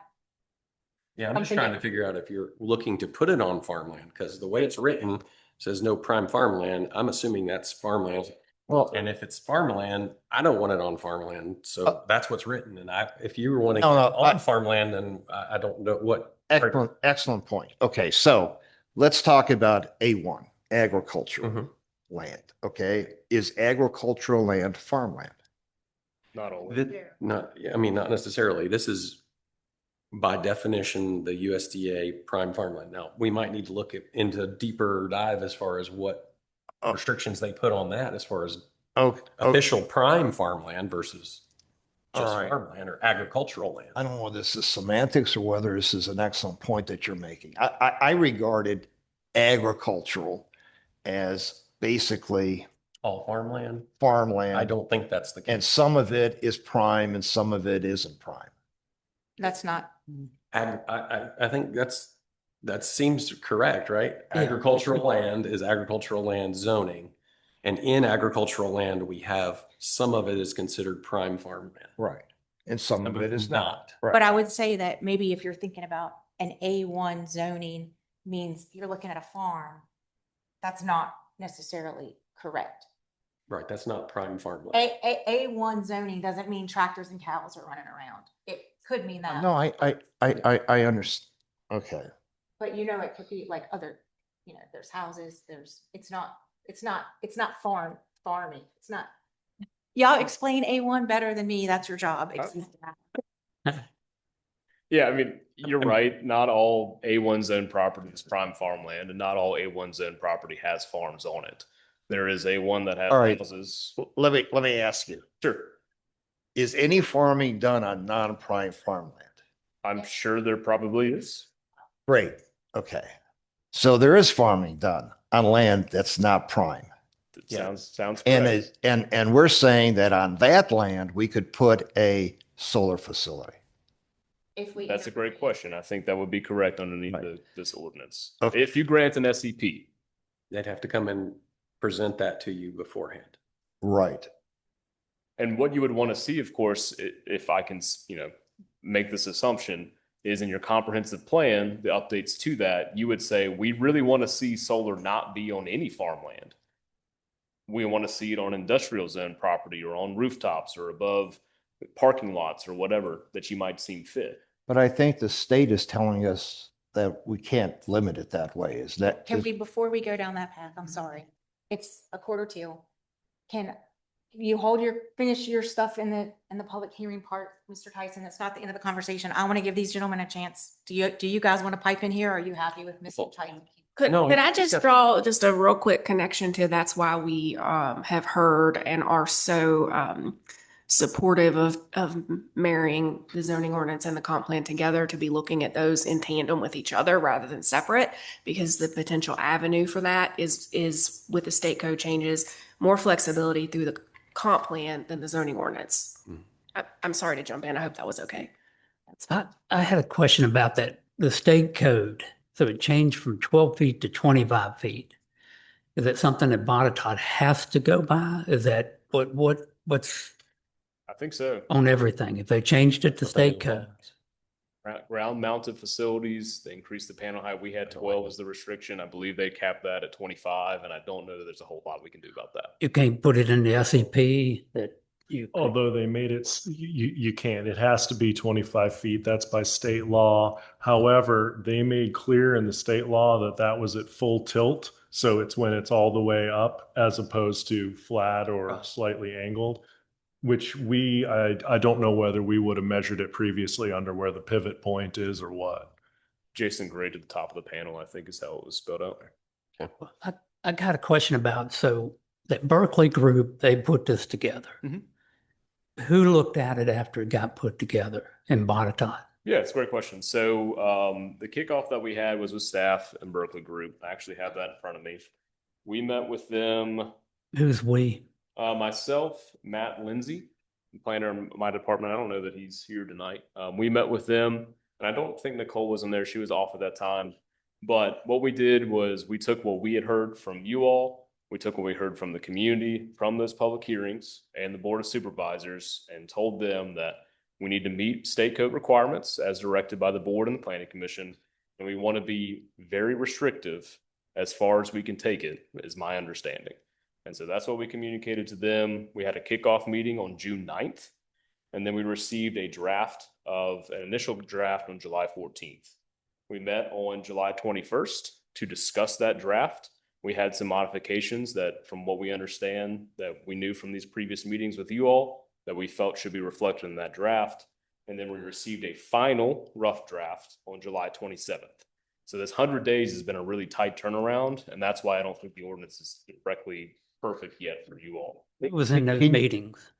Yeah, I'm just trying to figure out if you're looking to put it on farmland, because the way it's written says no prime farmland. I'm assuming that's farmland. Well, And if it's farmland, I don't want it on farmland. So that's what's written. And if you were wanting No, no, it on farmland, then I don't know what. excellent point. Okay, so let's talk about A1, agricultural land. Okay, is agricultural land farmland? Not all. Not necessarily. This is by definition, the USDA prime farmland. Now, we might need to look into deeper dive as far as what restrictions they put on that as far as Okay. official prime farmland versus just All right. farmland or agricultural land. I don't know whether this is semantics or whether this is an excellent point that you're making. I regarded agricultural as basically All farmland? farmland. I don't think that's the And case. some of it is prime and some of it isn't prime. That's not, I think that seems correct, right? Agricultural land is agricultural land zoning. And in agricultural land, we have, some of it is considered prime farmland. Right. And some of it is not. but I would say that maybe if you're thinking about an A1 zoning means you're looking at a farm, that's not necessarily correct. Right, that's not prime farmland. A1 zoning doesn't mean tractors and cows are running around. It could mean that. No, I understand. Okay. But you know, it could be like other, you know, there's houses, it's not farming. It's not. Y'all explain A1 better than me. That's your job. Yeah, I mean, you're right. Not all A1 zone property is prime farmland, and not all A1 zone property has farms on it. There is A1 that has All right. houses. Let me ask you, Sure. is any farming done on non-prime farmland? I'm sure there probably is. Great. Okay. So there is farming done on land that's not prime. That Yeah. sounds And correct. and we're saying that on that land, we could put a solar facility. If we. That's a great question. I think that would be correct underneath this ordinance. Okay. If you grant an SEP, They'd have to come and present that to you beforehand. Right. and what you would want to see, of course, if I can, make this assumption, is in your comprehensive plan, the updates to that, you would say, we really want to see solar not be on any farmland. We want to see it on industrial zone property or on rooftops or above parking lots or whatever that you might seem fit. But I think the state is telling us that we can't limit it that way. Is that? Can we, before we go down that path, I'm sorry, it's 1:45. Can you finish your stuff in the public hearing part, Mr. Tyson? It's not the end of the conversation. I want to give these gentlemen a chance. Do you guys want to pipe in here? Or are you happy with Mr. Tyson? Could No, I it's just got- draw just a real quick connection to that's why we have heard and are so supportive of marrying the zoning ordinance and the comp plan together, to be looking at those in tandem with each other rather than separate, because the potential avenue for that is with the state code changes, more flexibility through the comp plan than the zoning ordinance. I'm sorry to jump in. I hope that was okay. I had a question about that. The state code, so it changed from 12 feet to 25 feet. Is that something that Botetourt has to go by? Is that what's I think so. on everything? If they changed it to state code? Ground mounted facilities, they increased the panel height. We had 12 as the restriction. I believe they capped that at 25, and I don't know that there's a whole lot we can do about that. You can't put it in the SEP that you. Although they made it, you can't, it has to be 25 feet. That's by state law. However, they made clear in the state law that that was at full tilt. So it's when it's all the way up as opposed to flat or slightly angled, which I don't know whether we would have measured it previously under where the pivot point is or what. Jason graded the top of the panel, I think is how it was spelled out. I got a question about, so that Berkeley group, they put this together. Mhm. Who looked at it after it got put together in Botetourt? Yeah, it's a great question. So the kickoff that we had was with staff and Berkeley Group. I actually have that in front of me. We met with them, Who's we? myself, Matt Lindsay, the planner in my department. I don't know that he's here tonight. We met with them, and I don't think Nicole was in there. She was off at that time. But what we did was we took what we had heard from you all, we took what we heard from the community, from those public hearings and the Board of Supervisors, and told them that we need to meet state code requirements as directed by the board and the planning commission. And we want to be very restrictive as far as we can take it, is my understanding. And so that's what we communicated to them. We had a kickoff meeting on June 9th, and then we received an initial draft on July 14th. We met on July 21st to discuss that draft. We had some modifications that, from what we understand, that we knew from these previous meetings with you all, that we felt should be reflected in that draft. And then we received a final rough draft on July 27th. So this 100 days has been a really tight turnaround, and that's why I don't think the ordinance is directly perfect yet for you all. It was in those Can you- meetings.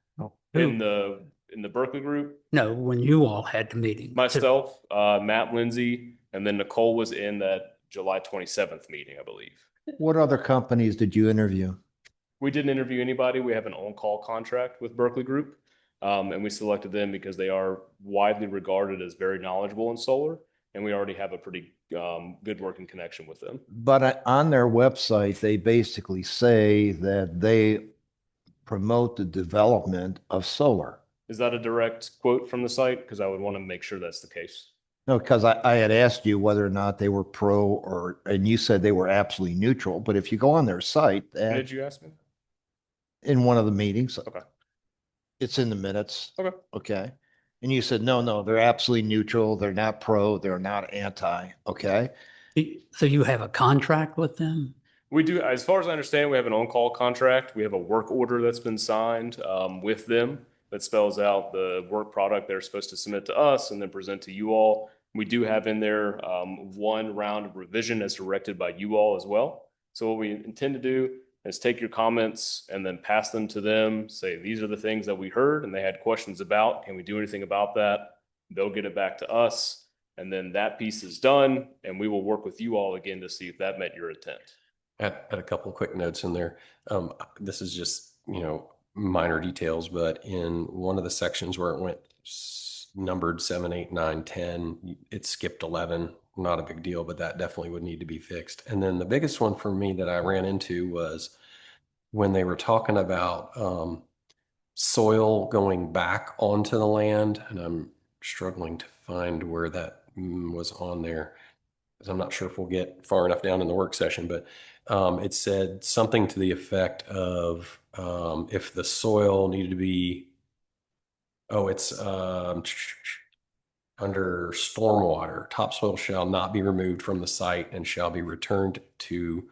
In the Berkeley group, No, when you all had the meeting. myself, Matt Lindsay, and then Nicole was in that July 27th meeting, I believe. What other companies did you interview? We didn't interview anybody. We have an on-call contract with Berkeley Group. And we selected them because they are widely regarded as very knowledgeable in solar. And we already have a pretty good working connection with them. But on their website, they basically say that they promote the development of solar. Is that a direct quote from the site? Because I would want to make sure that's the case. No, because I had asked you whether or not they were pro or, and you said they were absolutely neutral. But if you go on their site, When did you ask me? in one of the meetings, Okay. it's in the minutes. Okay. Okay. And you said, no, they're absolutely neutral. They're not pro. They're not anti. Okay. So you have a contract with them? We do, as far as I understand, we have an on-call contract. We have a work order that's been signed with them that spells out the work product they're supposed to submit to us and then present to you all. We do have in there one round of revision as directed by you all as well. So what we intend to do is take your comments and then pass them to them, say, these are the things that we heard and they had questions about. Can we do anything about that? They'll get it back to us. And then that piece is done and we will work with you all again to see if that met your intent. Add a couple of quick notes in there. This is just, minor details, but in one of the sections where it went numbered 7, 8, 9, 10, it skipped 11. Not a big deal, but that definitely would need to be fixed. And then the biggest one for me that I ran into was when they were talking about soil going back onto the land, and I'm struggling to find where that was on there, because I'm not sure if we'll get far enough down in the work session, but it said something to the effect of if the soil needed to be, it's under stormwater, topsoil shall not be removed from the site and shall be returned to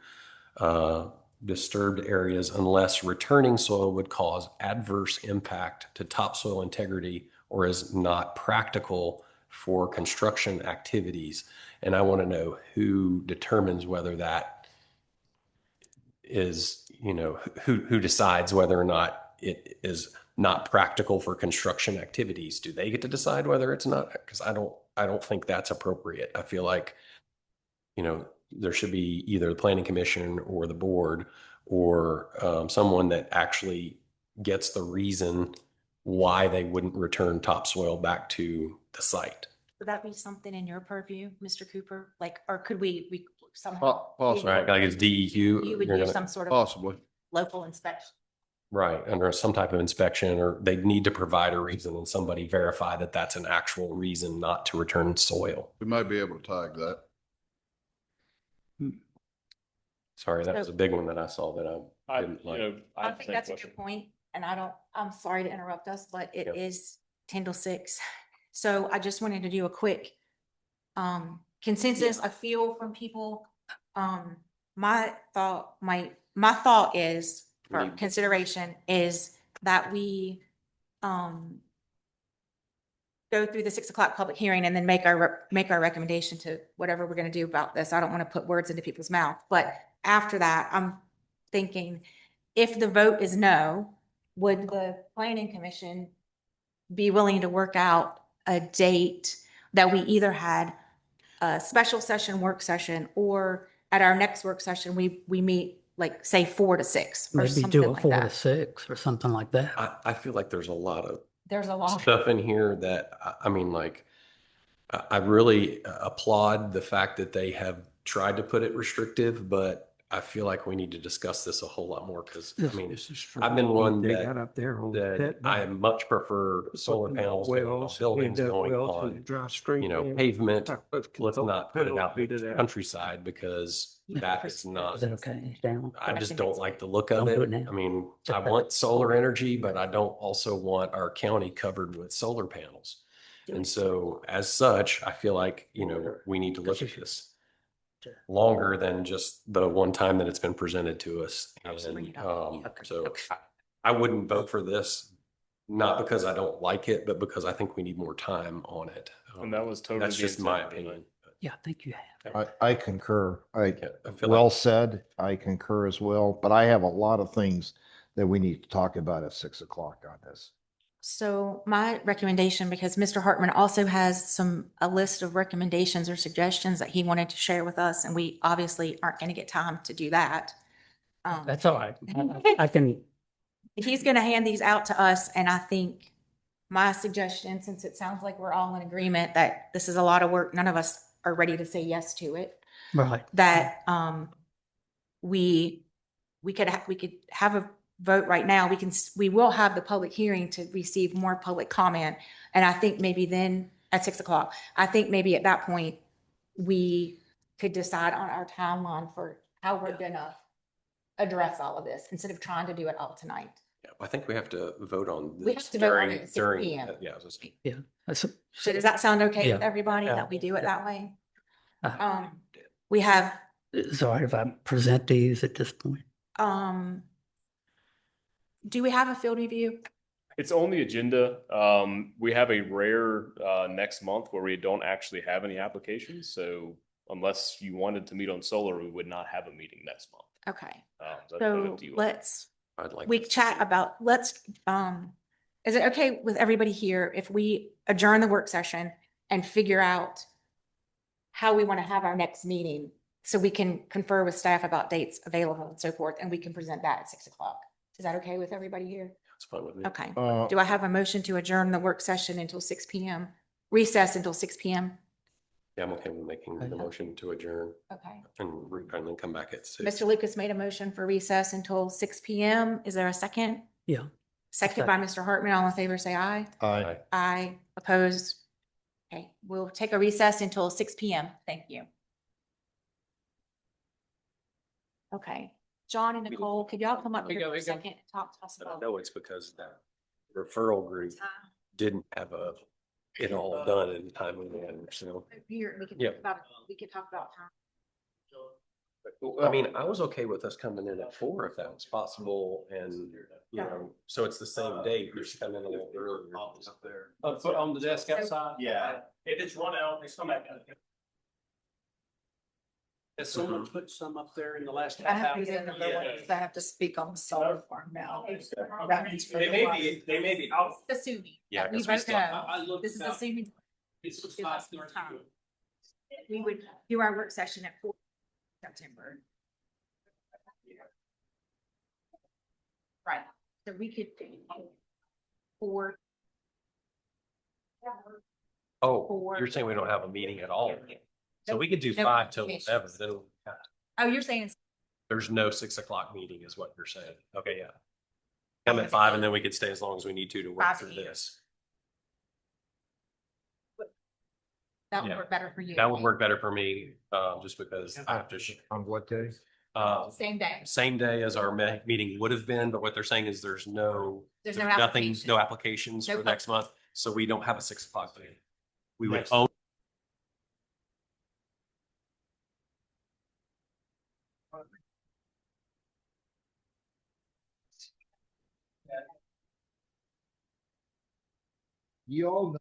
disturbed areas unless returning soil would cause adverse impact to topsoil integrity or is not practical for construction activities. And I want to know who determines whether that is, who decides whether or not it is not practical for construction activities. Do they get to decide whether it's not? Because I don't think that's appropriate. I feel like, there should be either the planning commission or the board or someone that actually gets the reason why they wouldn't return topsoil back to the site. Would that be something in your purview, Mr. Cooper? Like, or could we somehow? Possibly. Right, like it's DEQ. You would you're do gonna- some sort of Possibly. local inspection. Right, under some type of inspection, or they need to provide a reason and somebody verify that that's an actual reason not to return soil. We might be able to tag that. Sorry, that was a big one that I saw that I didn't like. I think that's a good point, and I'm sorry to interrupt us, but it is 10 till 6. So I just wanted to do a quick consensus. I feel from people. My thought is, for consideration, is that we go through the 6 o'clock public hearing and then make our recommendation to whatever we're going to do about this. I don't want to put words into people's mouth, but after that, I'm thinking, if the vote is no, would the planning commission be willing to work out a date that we either had a special session, work session, or at our next work session, we meet like, say, 4 to 6 or Maybe something do a like 4 to that. 6 or something like that. I feel like there's a lot of There's a lot. stuff in here that, I really applaud the fact that they have tried to put it restrictive, but I feel like we need to discuss this a whole lot more because, I've been one that I much prefer solar panels going on buildings going on, pavement. Let's not put it out in the countryside because that is not, Is that okay? Down? I just don't like the look of Don't do it. it now. I want solar energy, but I don't also want our county covered with solar panels. And so as such, I feel like, we need to look at this longer than just the one time that it's been presented to us. And, so I wouldn't vote for this, not because I don't like it, but because I think we need more time on it. And that was totally. That's the just intent my of the opinion. Yeah, I think you have. I concur. I feel Well like, said. I concur as well, but I have a lot of things that we need to talk about at 6 o'clock on this. So my recommendation, because Mr. Hartman also has a list of recommendations or suggestions that he wanted to share with us, and we obviously aren't going to get time to do that. That's all right. I can, He's going to hand these out to us, and I think my suggestion, since it sounds like we're all in agreement that this is a lot of work, none of us are ready to say yes to it, right. that we could have a vote right now. We will have the public hearing to receive more public comment. And I think maybe then at 6 o'clock, I think maybe at that point, we could decide on our timeline for how we're gonna address all of this instead of trying to do it all tonight. yeah, I think we have to vote on We this have to vote on during, it at 6 during, p.m. yeah, I was gonna say, Yeah. That's So does that sound okay with Yeah. everybody Yeah. that we do it that way? uh, We have, it's all right if I present these at this point. do we have a field review? It's on the agenda. We have a rare next month where we don't actually have any applications. So unless you wanted to meet on solar, we would not have a meeting next month. Okay, So that's so up to you. I'd like. we to- chat about, is it okay with everybody here if we adjourn the work session and figure out how we want to have our next meeting so we can confer with staff about dates available and so forth, and we can present that at 6 o'clock? Is that okay with everybody here? It's fine with me. Okay. Do I have a motion to adjourn the work session until 6 p.m., recess until 6 p.m.? Yeah, I'm okay with making the motion to adjourn Okay. and then come back at 6. Mr. Lucas made a motion for recess until 6 p.m. Is there a second? Yeah. Second by Mr. Hartman. All in favor, say aye. Aye. Aye. Opposed? Okay, we'll take a recess until 6 p.m. Thank you. Okay, John and Nicole, could y'all come up here for a second and talk to us I about? know it's because that referral group didn't have it all done in time in the end, so. Here, we can Yeah. talk about, time. I mean, I was okay with us coming in at 4 if that was possible, and, so it's the same date, you're just coming in a little earlier. Up there. Put on the desk outside. Yeah. If it's run out, they come back. Has someone put some up there in the last I half have hour? to get another one because I have to speak on the solar farm now. They may be out. Assuming. Yeah, that we 'cause we vote still- no. I looked This is up. assuming It's give us more time. We would do our work session at 4 September. Right, so we could do 4. Oh, you're saying we don't have a meeting at all? So we could do No 5 till applications. 11, Oh, you're saying it's there's no 6 o'clock meeting is what you're saying. Okay, yeah. Come at 5 and then we could stay as long as we need to work 5 through p.m. this. that would Yeah. work better for you. That would work better for me, just because I have to, On what day? Same day. same day as our meeting would have been, but what they're saying is there's no nothing, application. no applications No for next month. So we don't have a 6 o'clock meeting. We would Next. own. You all know.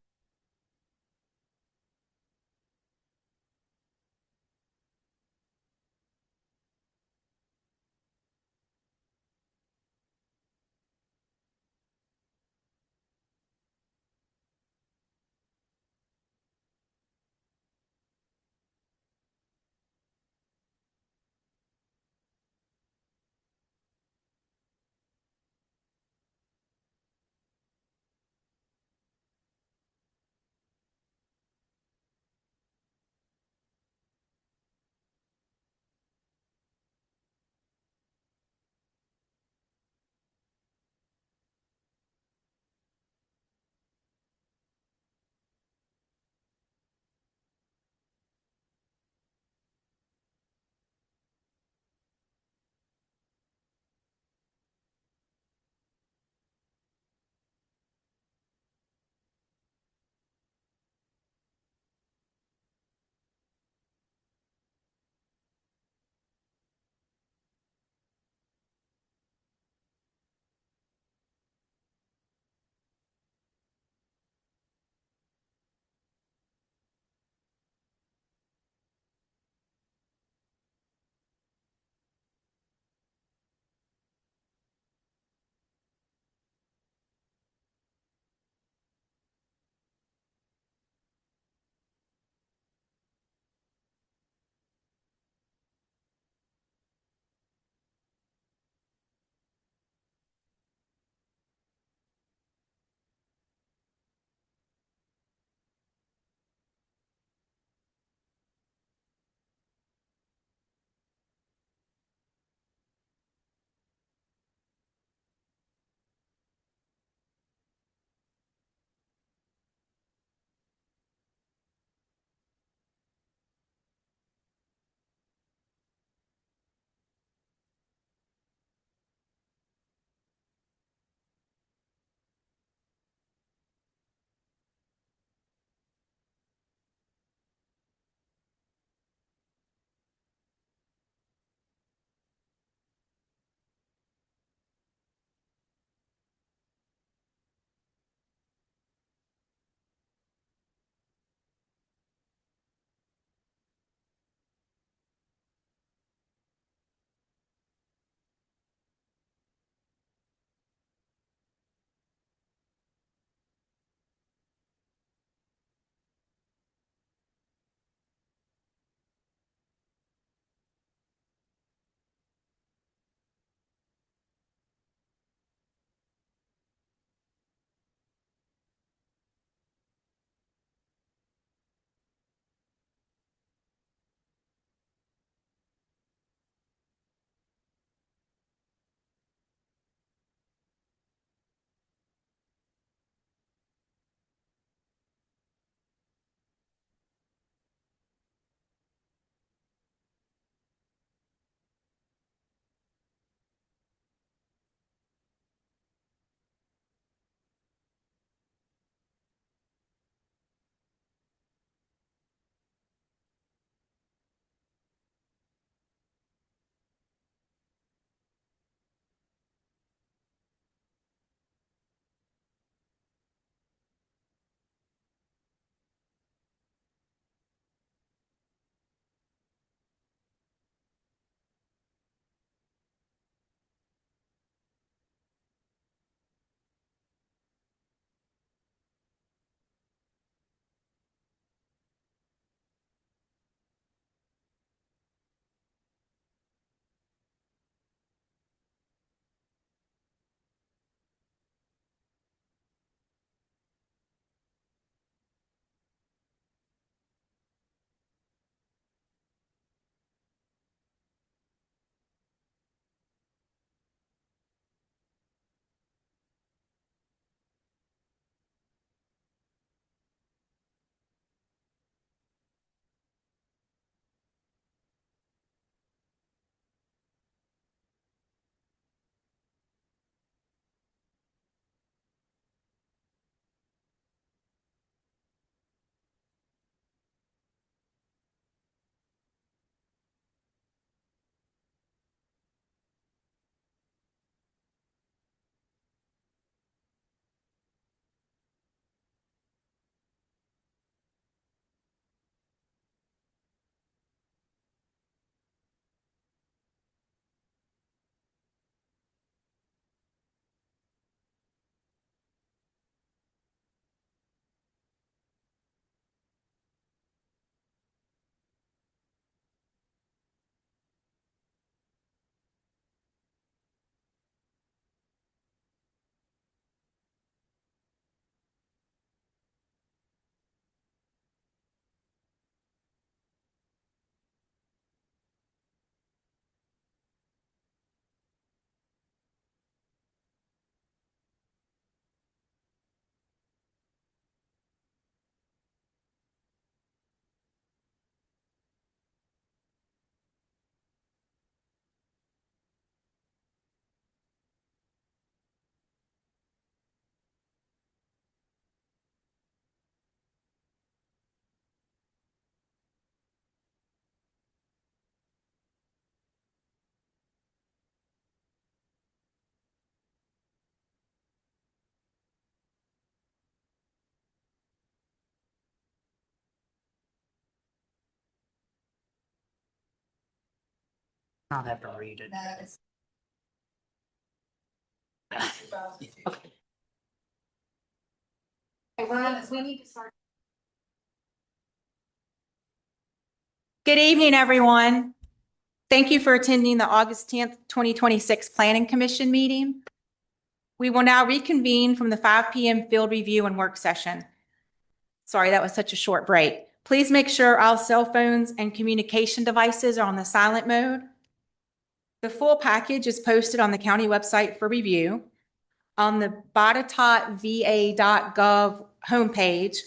I'll have to read it. Okay. Good evening, everyone. Thank you for attending the August 10th, 2026 Planning Commission meeting. We will now reconvene from the 5 p.m. field review and work session. Sorry, that was such a short break. Please make sure all cell phones and communication devices are on the silent mode. The full package is posted on the county website for review. On the botetourtva.gov homepage,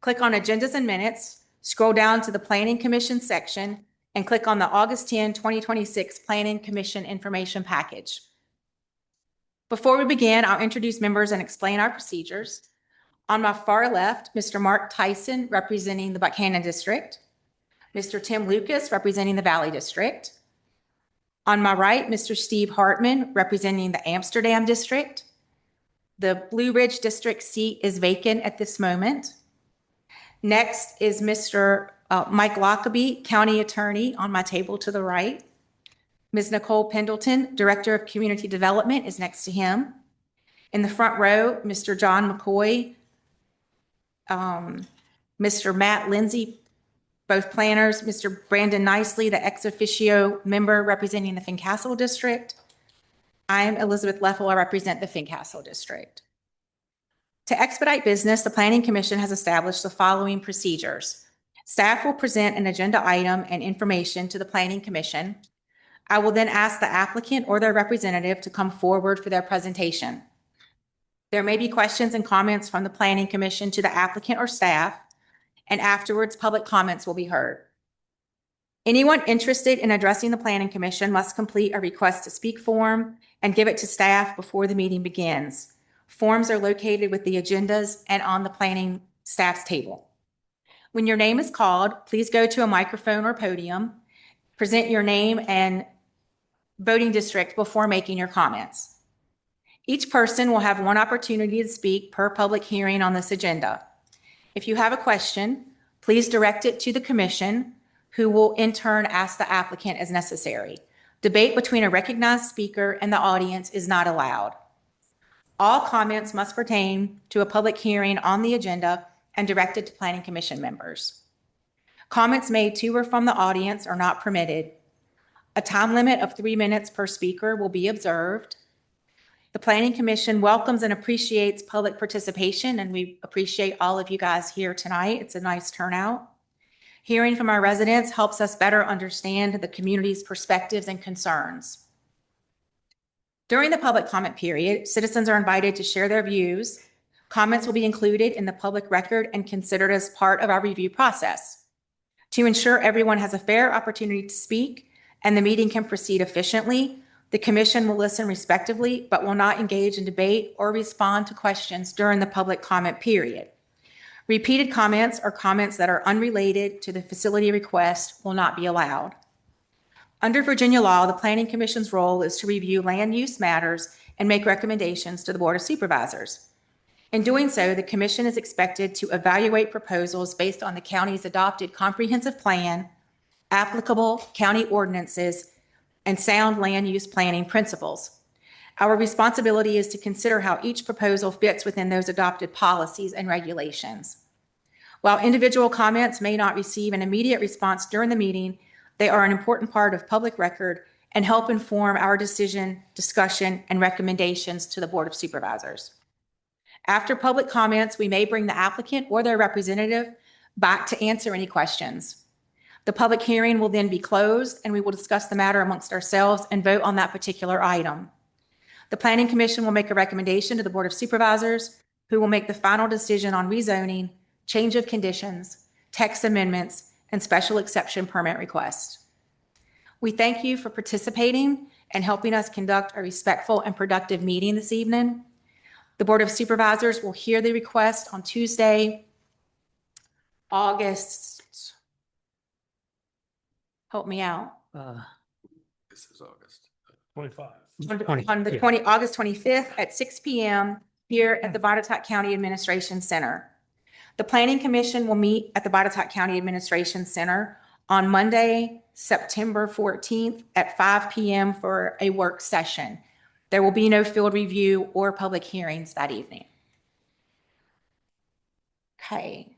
click on Agendas and Minutes, scroll down to the Planning Commission section, and click on the August 10, 2026 Planning Commission Information Package. Before we begin, I'll introduce members and explain our procedures. On my far left, Mr. Mark Tyson, representing the Buchanan District. Mr. Tim Lucas, representing the Valley District. On my right, Mr. Steve Hartman, representing the Amsterdam District. The Blue Ridge District seat is vacant at this moment. Next is Mr. Mike Lockaby, County Attorney, on my table to the right. Ms. Nicole Pendleton, Director of Community Development, is next to him. In the front row, Mr. John McCoy, Mr. Matt Lindsay, both planners, Mr. Brandon Nicely, the ex officio member representing the Fincastle District. I am Elizabeth Leffel. I represent the Fincastle District. To expedite business, the Planning Commission has established the following procedures. Staff will present an agenda item and information to the Planning Commission. I will then ask the applicant or their representative to come forward for their presentation. There may be questions and comments from the Planning Commission to the applicant or staff, and afterwards, public comments will be heard. Anyone interested in addressing the Planning Commission must complete a request to speak form and give it to staff before the meeting begins. Forms are located with the agendas and on the planning staff's table. When your name is called, please go to a microphone or podium, present your name and voting district before making your comments. Each person will have one opportunity to speak per public hearing on this agenda. If you have a question, please direct it to the commission, who will in turn ask the applicant as necessary. Debate between a recognized speaker and the audience is not allowed. All comments must pertain to a public hearing on the agenda and directed to Planning Commission members. Comments made to or from the audience are not permitted. A time limit of 3 minutes per speaker will be observed. The Planning Commission welcomes and appreciates public participation, and we appreciate all of you guys here tonight. It's a nice turnout. Hearing from our residents helps us better understand the community's perspectives and concerns. During the public comment period, citizens are invited to share their views. Comments will be included in the public record and considered as part of our review process. To ensure everyone has a fair opportunity to speak and the meeting can proceed efficiently, the Commission will listen respectively, but will not engage in debate or respond to questions during the public comment period. Repeated comments or comments that are unrelated to the facility request will not be allowed. Under Virginia law, the Planning Commission's role is to review land use matters and make recommendations to the Board of Supervisors. In doing so, the Commission is expected to evaluate proposals based on the county's adopted comprehensive plan, applicable county ordinances, and sound land use planning principles. Our responsibility is to consider how each proposal fits within those adopted policies and regulations. While individual comments may not receive an immediate response during the meeting, they are an important part of public record and help inform our decision, discussion, and recommendations to the Board of Supervisors. After public comments, we may bring the applicant or their representative back to answer any questions. The public hearing will then be closed, and we will discuss the matter amongst ourselves and vote on that particular item. The Planning Commission will make a recommendation to the Board of Supervisors, who will make the final decision on rezoning, change of conditions, text amendments, and special exception permit requests. We thank you for participating and helping us conduct a respectful and productive meeting this evening. The Board of Supervisors will hear the request on Tuesday, help me out. This is August. 25. August 25th at 6 p.m. here at the Botetourt County Administration Center. The Planning Commission will meet at the Botetourt County Administration Center on Monday, September 14th at 5 p.m. for a work session. There will be no field review or public hearings that evening. Okay.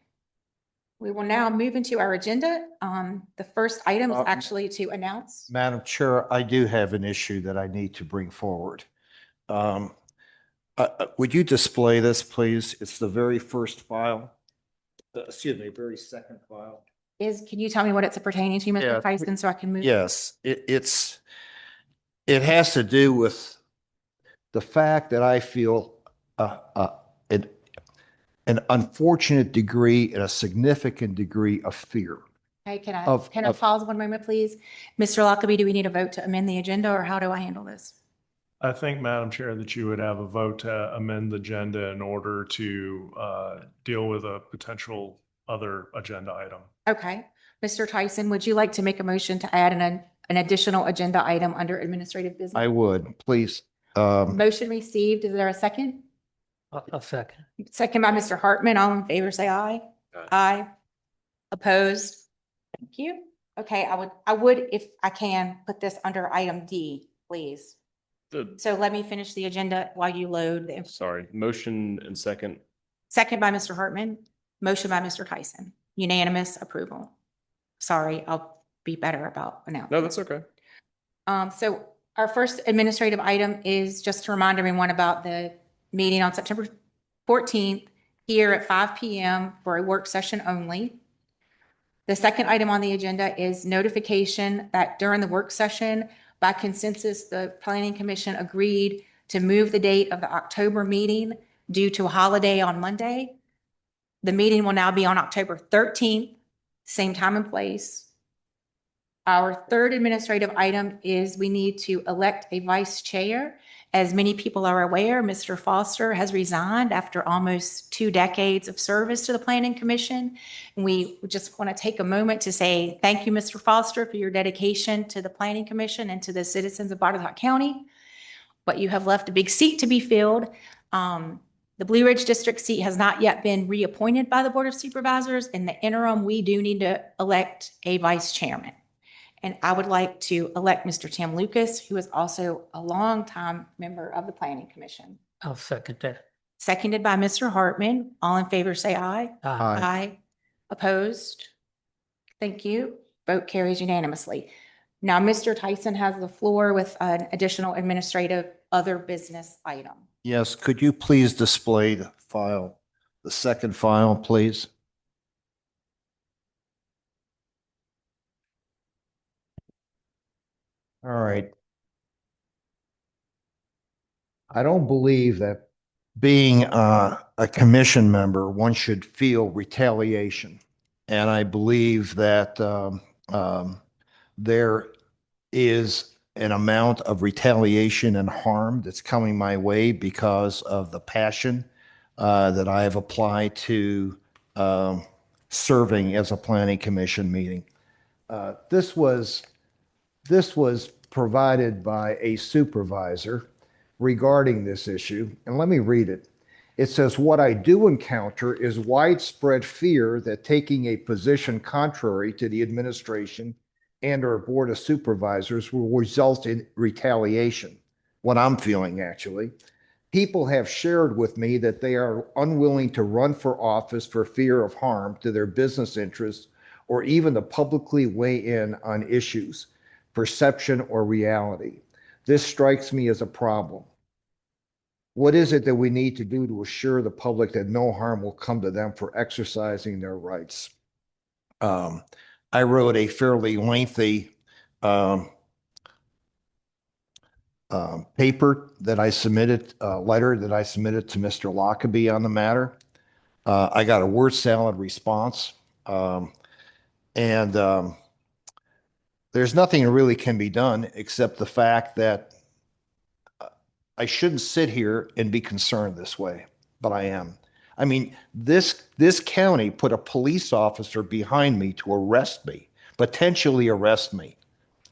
We will now move into our agenda. The first item is actually to announce. Madam Chair, I do have an issue that I need to bring forward. Would you display this, please? It's the very first file. Excuse me, very second file. Can you tell me what it's pertaining to, Mr. Yeah. Tyson, so I can move? Yes, it has to do with the fact that I feel an unfortunate degree and a significant degree of fear. Okay, can I Of- pause one moment, please? Mr. Lockaby, do we need a vote to amend the agenda, or how do I handle this? I think, Madam Chair, that you would have a vote to amend the agenda in order to deal with a potential other agenda item. Okay. Mr. Tyson, would you like to make a motion to add an additional agenda item under administrative business? I would, please. Motion received. Is there a second? A second. Second by Mr. Hartman. All in favor, say aye. Aye. Aye. Opposed? Thank you. Okay, I would, if I can, put this under item D, please. So let me finish the agenda while you load the Sorry, motion and second. second by Mr. Hartman, motion by Mr. Tyson. Unanimous approval. Sorry, I'll be better about announcing. No, that's okay. So our first administrative item is just to remind everyone about the meeting on September 14th here at 5 p.m. for a work session only. The second item on the agenda is notification that during the work session, by consensus, the Planning Commission agreed to move the date of the October meeting due to a holiday on Monday. The meeting will now be on October 13th, same time and place. Our third administrative item is we need to elect a vice chair. As many people are aware, Mr. Foster has resigned after almost 2 decades of service to the Planning Commission. And we just want to take a moment to say thank you, Mr. Foster, for your dedication to the Planning Commission and to the citizens of Botetourt County. But you have left a big seat to be filled. The Blue Ridge District seat has not yet been reappointed by the Board of Supervisors. In the interim, we do need to elect a vice chairman. And I would like to elect Mr. Tim Lucas, who is also a longtime member of the Planning Commission. I'll second that. Seconded by Mr. Hartman. All in favor, say aye. Aye. Aye. Opposed? Thank you. Vote carries unanimously. Now, Mr. Tyson has the floor with an additional administrative other business item. Yes, could you please display the file, the second file, please? All right. I don't believe that being a commission member, one should feel retaliation. And I believe that there is an amount of retaliation and harm that's coming my way because of the passion that I have applied to serving as a planning commission meeting. This was provided by a supervisor regarding this issue, and let me read it. It says, "What I do encounter is widespread fear that taking a position contrary to the administration and our board of supervisors will result in retaliation." What I'm feeling, actually. People have shared with me that they are unwilling to run for office for fear of harm to their business interests or even to publicly weigh in on issues, perception, or reality. This strikes me as a problem. What is it that we need to do to assure the public that no harm will come to them for exercising their rights? I wrote a fairly lengthy paper that I submitted, a letter that I submitted to Mr. Lockaby on the matter. I got a word salad response. And there's nothing that really can be done except the fact that I shouldn't sit here and be concerned this way, but I am. I mean, this county put a police officer behind me to arrest me, potentially arrest me,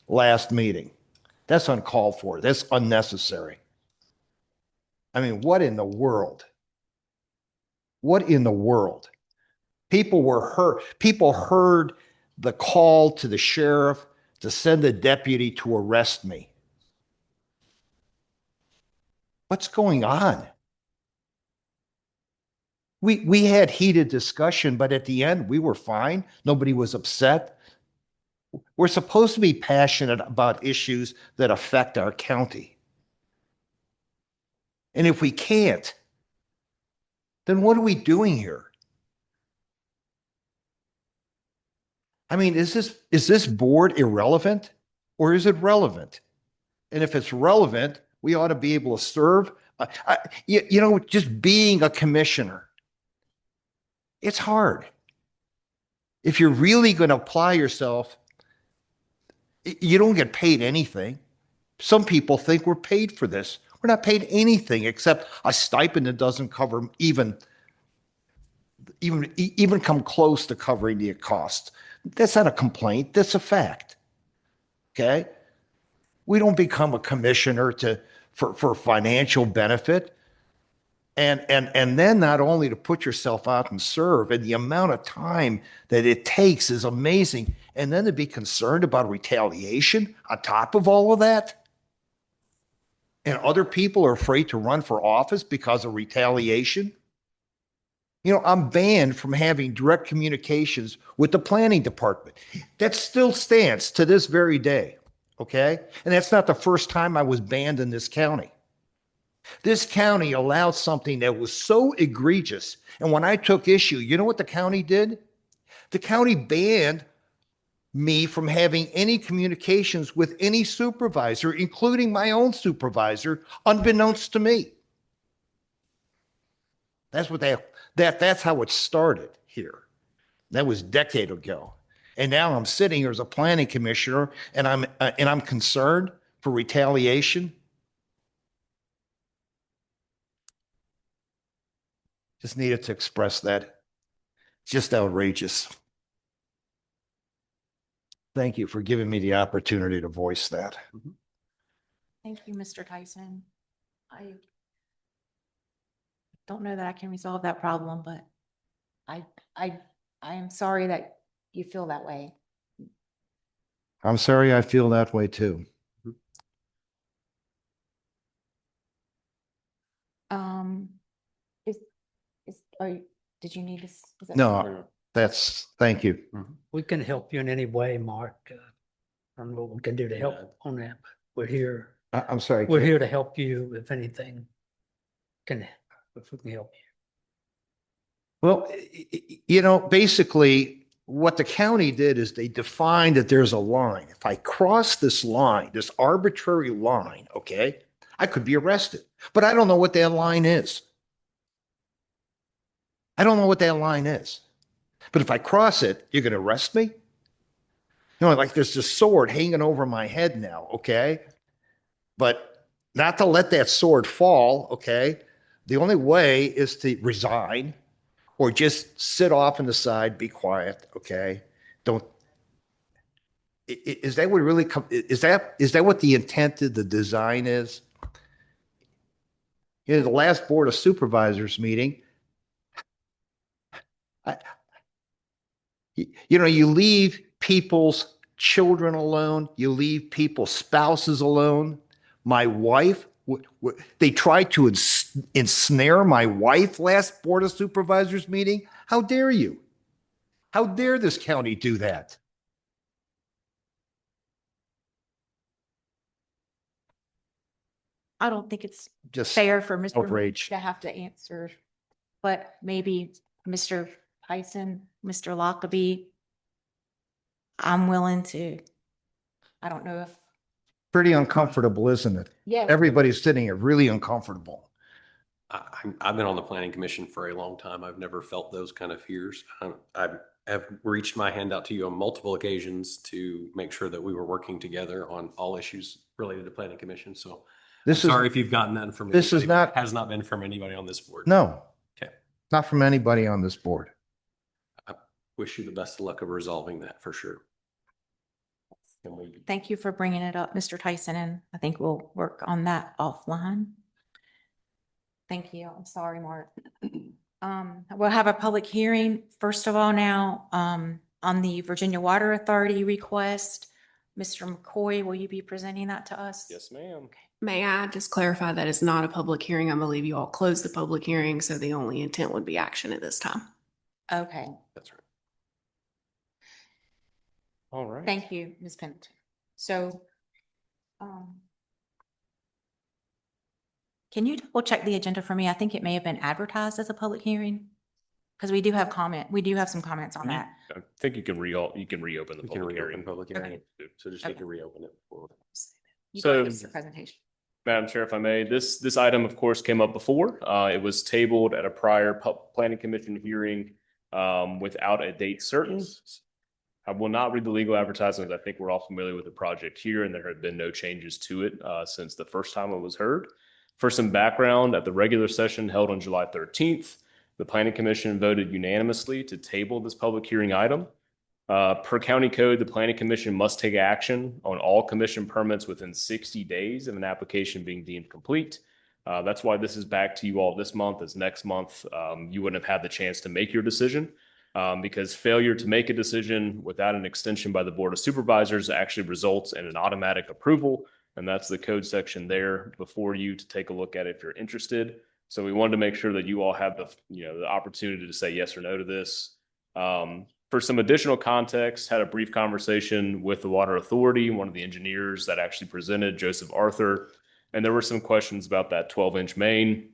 last meeting. That's uncalled for. That's unnecessary. I mean, what in the world? What in the world? People were hurt. People heard the call to the sheriff to send a deputy to arrest me. What's going on? We had heated discussion, but at the end, we were fine. Nobody was upset. We're supposed to be passionate about issues that affect our county. And if we can't, then what are we doing here? I mean, is this board irrelevant or is it relevant? And if it's relevant, we ought to be able to serve. Just being a commissioner, it's hard. If you're really going to apply yourself, you don't get paid anything. Some people think we're paid for this. We're not paid anything except a stipend that doesn't cover even come close to covering the cost. That's not a complaint. That's a fact. Okay. We don't become a commissioner for financial benefit. And then not only to put yourself out and serve, and the amount of time that it takes is amazing. And then to be concerned about retaliation on top of all of that. And other people are afraid to run for office because of retaliation. I'm banned from having direct communications with the planning department. That still stands to this very day. Okay. And that's not the first time I was banned in this county. This county allowed something that was so egregious. And when I took issue, you know what the county did? The county banned me from having any communications with any supervisor, including my own supervisor, unbeknownst to me. That's how it started here. That was a decade ago. And now I'm sitting here as a planning commissioner and I'm concerned for retaliation. Just needed to express that. Just outrageous. Thank you for giving me the opportunity to voice that. Thank you, Mr. Tyson. I don't know that I can resolve that problem, but I am sorry that you feel that way. I'm sorry I feel that way too. Did you need this? No, thank you. We can help you in any way, Mark. I don't know what we can do to help on that. We're here. I'm sorry. We're here to help you if anything if we can help you. Well, basically what the county did is they defined that there's a line. If I cross this line, this arbitrary line, okay, I could be arrested, but I don't know what that line is. I don't know what that line is. But if I cross it, you're going to arrest me? Like there's this sword hanging over my head now, okay? But not to let that sword fall, okay? The only way is to resign or just sit off on the side, be quiet, okay? Is that what really is that what the intent of the design is? The last Board of Supervisors meeting, you leave people's children alone. You leave people's spouses alone. My wife, they tried to ensnare my wife last Board of Supervisors meeting. How dare you? How dare this county do that? I don't think it's Just fair for Mr. outrage. to have to answer, but maybe Mr. Tyson, Mr. Lockaby, I'm willing to, I don't know if. Pretty uncomfortable, isn't it? Yeah. Everybody's sitting here really uncomfortable. I've been on the planning commission for a long time. I've never felt those kind of fears. I have reached my hand out to you on multiple occasions to make sure that we were working together on all issues related to planning commission. So sorry if you've gotten that from this anybody. Has not been from anybody on this board. No. Okay. Not from anybody on this board. I wish you the best of luck of resolving that for sure. Thank you for bringing it up, Mr. Tyson, and I think we'll work on that offline. Thank you. I'm sorry, Mark. We'll have a public hearing, first of all, now, on the Virginia Water Authority request. Mr. McCoy, will you be presenting that to us? Yes, ma'am. May I just clarify that it's not a public hearing? I believe you all closed the public hearing, so the only intent would be action at this time. Okay, That's right. All right. thank you, Ms. Pendleton. So, can you double check the agenda for me? I think it may have been advertised as a public hearing. Because we do have some comments on that. I think you can reopen the You can public reopen hearing. public hearing, so just need Okay. to reopen it. before- You So- can give us your presentation. Madam Chair, if I may, this item, of course, came up before. It was tabled at a prior planning commission hearing without a date certain. I will not read the legal advertisements. I think we're all familiar with the project here, and there have been no changes to it since the first time it was heard. For some background, at the regular session held on July 13th, the planning commission voted unanimously to table this public hearing item. Per county code, the planning commission must take action on all commission permits within 60 days of an application being deemed complete. That's why this is back to you all this month, as next month you wouldn't have had the chance to make your decision, because failure to make a decision without an extension by the Board of Supervisors actually results in an automatic approval. And that's the code section there before you to take a look at if you're interested. So we wanted to make sure that you all have the opportunity to say yes or no to this. For some additional context, had a brief conversation with the Water Authority, one of the engineers that actually presented, Joseph Arthur, and there were some questions about that 12-inch main.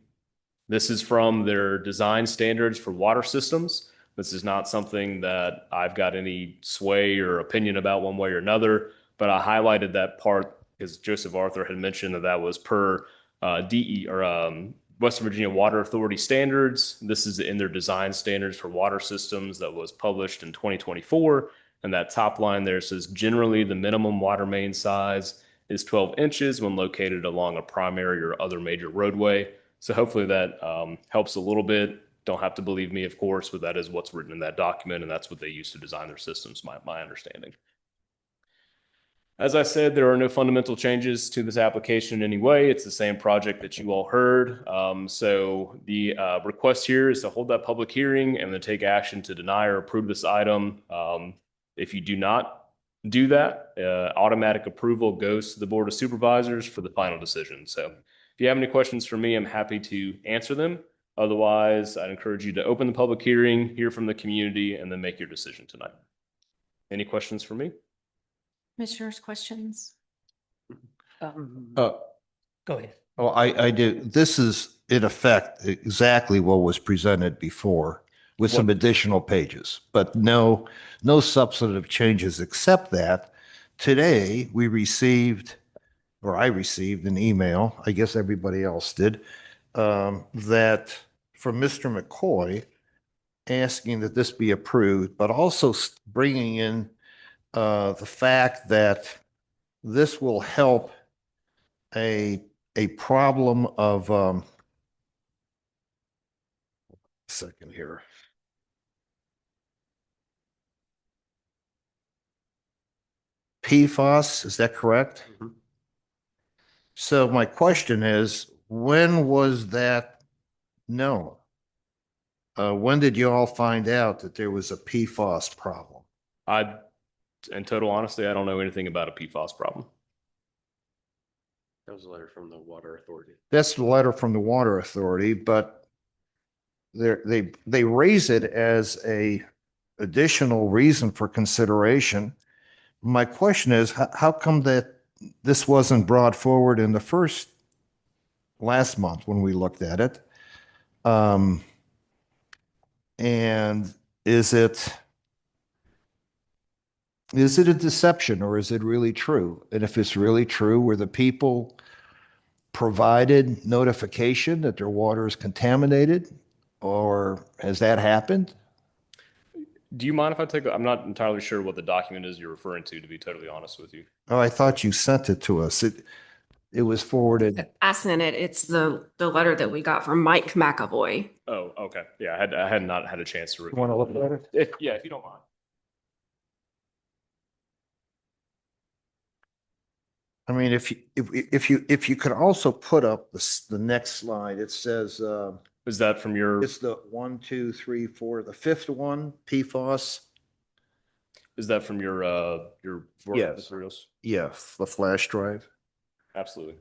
This is from their design standards for water systems. This is not something that I've got any sway or opinion about one way or another, but I highlighted that part because Joseph Arthur had mentioned that was per West Virginia Water Authority standards. This is in their design standards for water systems that was published in 2024. And that top line there says, generally, the minimum water main size is 12 inches when located along a primary or other major roadway. So hopefully that helps a little bit. Don't have to believe me, of course, but that is what's written in that document, and that's what they use to design their systems, my understanding. As I said, there are no fundamental changes to this application in any way. It's the same project that you all heard. So the request here is to hold that public hearing and then take action to deny or approve this item. If you do not do that, automatic approval goes to the Board of Supervisors for the final decision. So if you have any questions for me, I'm happy to answer them. Otherwise, I'd encourage you to open the public hearing, hear from the community, and then make your decision tonight. Any questions for me? Commissioners, questions? Go ahead. Well, I do. This is in effect exactly what was presented before with some additional pages, but no substantive changes except that today we received, or I received an email, I guess everybody else did, that from Mr. McCoy asking that this be approved, but also bringing in the fact that this will help a problem of second here. PFAS, is that correct? Mhm. So my question is, when was that known? When did you all find out that there was a PFAS problem? In total honesty, I don't know anything about a PFAS problem. That was a letter from the Water Authority. That's the letter from the Water Authority, but they raise it as a additional reason for consideration. My question is, how come that this wasn't brought forward in the last month when we looked at it? And is it a deception or is it really true? And if it's really true, were the people provided notification that their water is contaminated, or has that happened? Do you mind if I'm not entirely sure what the document is you're referring to be totally honest with you. Oh, I thought you sent it to us. It was forwarded. I sent it. It's the letter that we got from Mike McAvoy. Oh, okay. Yeah, I had not had a chance to You review. want to look at it? If you don't mind. I mean, if you could also put up the next slide, it says, Is that from your? it's the 1, 2, 3, 4, the fifth one, PFAS. Is that from your work Yes. materials? Yeah, the flash drive. Absolutely.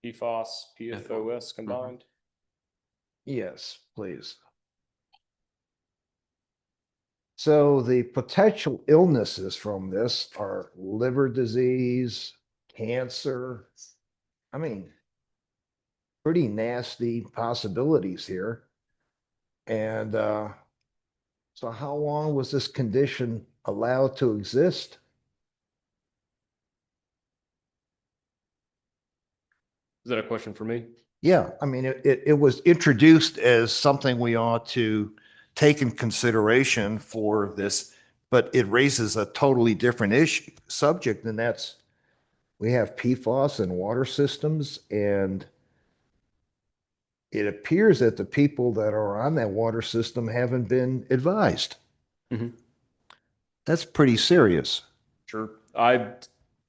PFOS, PFOS combined? Yes, please. So the potential illnesses from this are liver disease, cancer. I mean, pretty nasty possibilities here. And so how long was this condition allowed to exist? Is that a question for me? Yeah, I mean, it was introduced as something we ought to take in consideration for this, but it raises a totally different issue, subject, and that's we have PFAS in water systems, and it appears that the people that are on that water system haven't been advised. Mhm. That's pretty serious. Sure.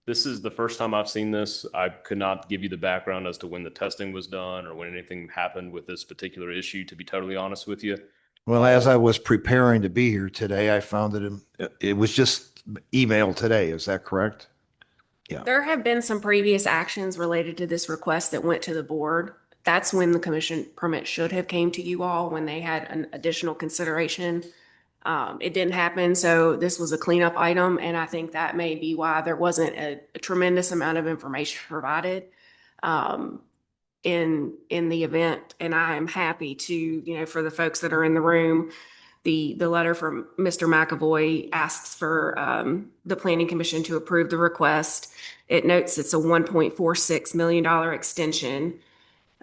This is the first time I've seen this. I could not give you the background as to when the testing was done or when anything happened with this particular issue, to be totally honest with you. Well, as I was preparing to be here today, I found it was just emailed today. Is that correct? Yeah. There have been some previous actions related to this request that went to the board. That's when the commission permit should have came to you all when they had an additional consideration. It didn't happen, so this was a cleanup item, and I think that may be why there wasn't a tremendous amount of information provided in the event. And I am happy to, for the folks that are in the room, the letter from Mr. McAvoy asks for the Planning Commission to approve the request. It notes it's a $1.46 million extension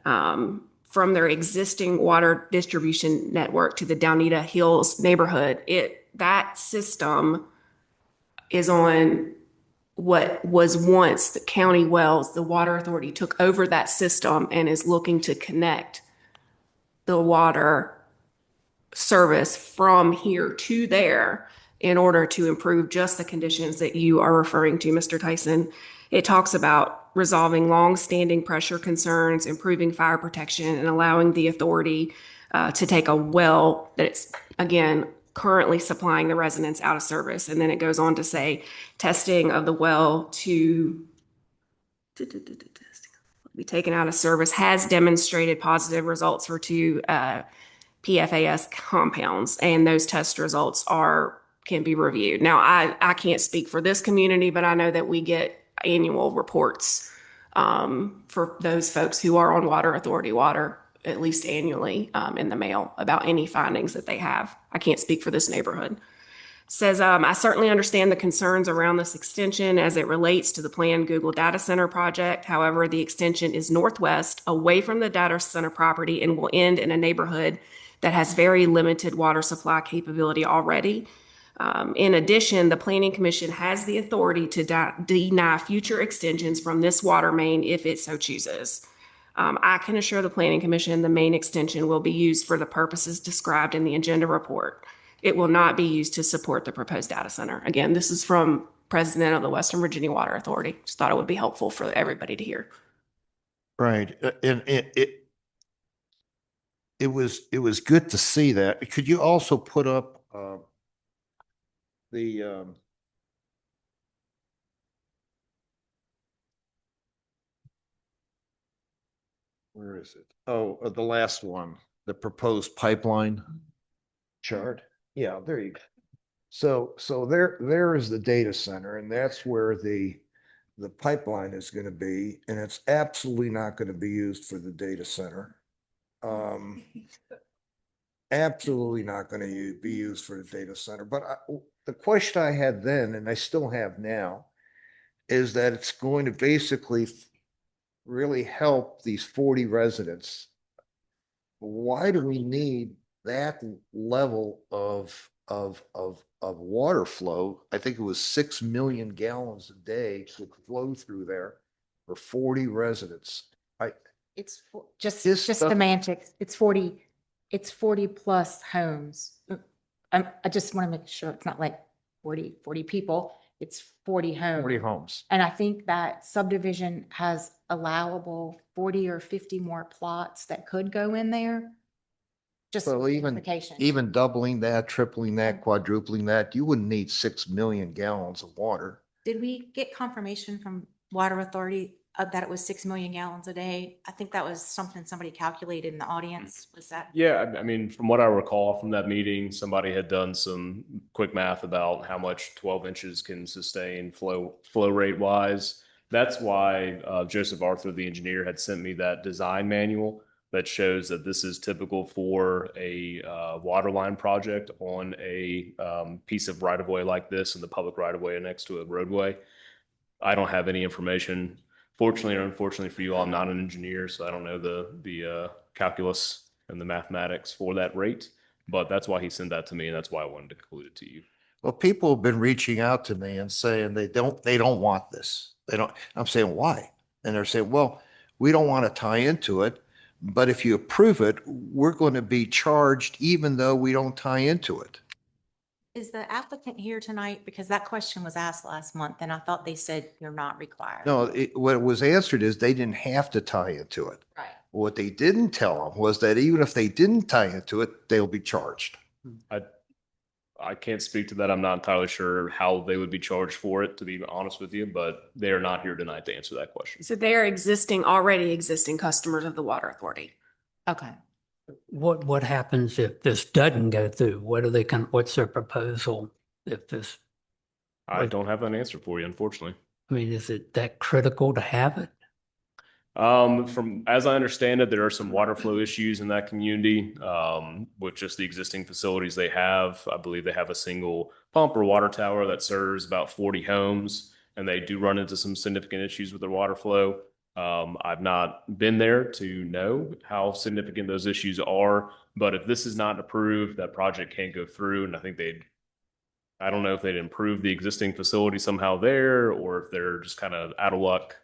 from their existing water distribution network to the Downita Hills neighborhood. That system is on what was once the county wells. The water authority took over that system and is looking to connect the water service from here to there in order to improve just the conditions that you are referring to, Mr. Tyson. It talks about resolving long-standing pressure concerns, improving fire protection, and allowing the authority to take a well that's, again, currently supplying the residents out of service. And then it goes on to say testing of the well to be taken out of service has demonstrated positive results for two PFAS compounds, and those test results can be reviewed. Now, I can't speak for this community, but I know that we get annual reports for those folks who are on water authority water, at least annually, in the mail about any findings that they have. I can't speak for this neighborhood. Says, I certainly understand the concerns around this extension as it relates to the planned Google data center project. However, the extension is northwest, away from the data center property, and will end in a neighborhood that has very limited water supply capability already. In addition, the Planning Commission has the authority to deny future extensions from this water main if it so chooses. I can assure the Planning Commission the main extension will be used for the purposes described in the agenda report. It will not be used to support the proposed data center. Again, this is from President of the Western Virginia Water Authority. Just thought it would be helpful for everybody to hear. Right. And it was good to see that. Could you also put up the where is it? Oh, the last one, the proposed pipeline chart. Yeah, there you go. So there is the data center, and that's where the pipeline is going to be, and it's absolutely not going to be used for the data center. Absolutely not going to be used for the data center. But the question I had then, and I still have now, is that it's going to basically really help these 40 residents. Why do we need that level of water flow? I think it was 6 million gallons a day would flow through there for 40 residents. It's just This stuff- semantics. It's 40 plus homes. I just want to make sure it's not like 40 people. It's 40 homes. 40 homes. And I think that subdivision has allowable 40 or 50 more plots that could go in there. Just So even, clarification. even doubling that, tripling that, quadrupling that, you wouldn't need 6 million gallons of water. Did we get confirmation from Water Authority that it was 6 million gallons a day? I think that was something somebody calculated in the audience. Was that? Yeah, I mean, from what I recall from that meeting, somebody had done some quick math about how much 12 inches can sustain flow rate wise. That's why Joseph Arthur, the engineer, had sent me that design manual that shows that this is typical for a water line project on a piece of right of way like this in the public right of way next to a roadway. I don't have any information. Fortunately or unfortunately for you all, I'm not an engineer, so I don't know the calculus and the mathematics for that rate. But that's why he sent that to me, and that's why I wanted to include it to you. Well, people have been reaching out to me and saying they don't want this. They don't, I'm saying, why? And they're saying, well, we don't want to tie into it, but if you approve it, we're going to be charged even though we don't tie into it. Is the applicant here tonight? Because that question was asked last month and I thought they said you're not required. No, what was answered is they didn't have to tie into it. Right. What they didn't tell them was that even if they didn't tie into it, they'll be charged. I can't speak to that. I'm not entirely sure how they would be charged for it, to be honest with you, but they are not here tonight to answer that question. So they are already existing customers of the Water Authority. Okay. What happens if this doesn't go through? What's their proposal if this, I don't have an answer for you, unfortunately. I mean, is it that critical to have it? From as I understand it, there are some water flow issues in that community with just the existing facilities they have. I believe they have a single pump or water tower that serves about 40 homes, and they do run into some significant issues with their water flow. I've not been there to know how significant those issues are, but if this is not approved, that project can't go through. And I don't know if they'd improve the existing facility somehow there, or if they're just kind of out of luck.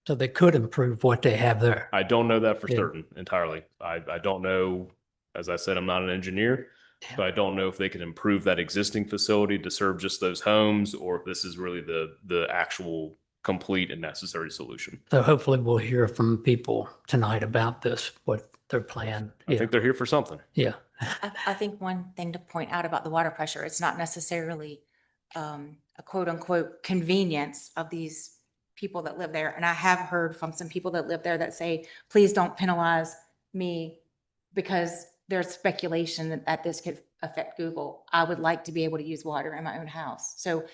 So they could improve what they have there. I don't know that for Yeah. certain entirely. I don't know. As I said, I'm not an engineer, so I don't know if they can improve that existing facility to serve just those homes, or if this is really the actual complete and necessary solution. So hopefully we'll hear from people tonight about this, what their plan. I think they're here for something. Yeah. I think one thing to point out about the water pressure, it's not necessarily a quote unquote convenience of these people that live there. And I have heard from some people that live there that say, please don't penalize me because there's speculation that this could affect Google. I would like to be able to use water in my own house. So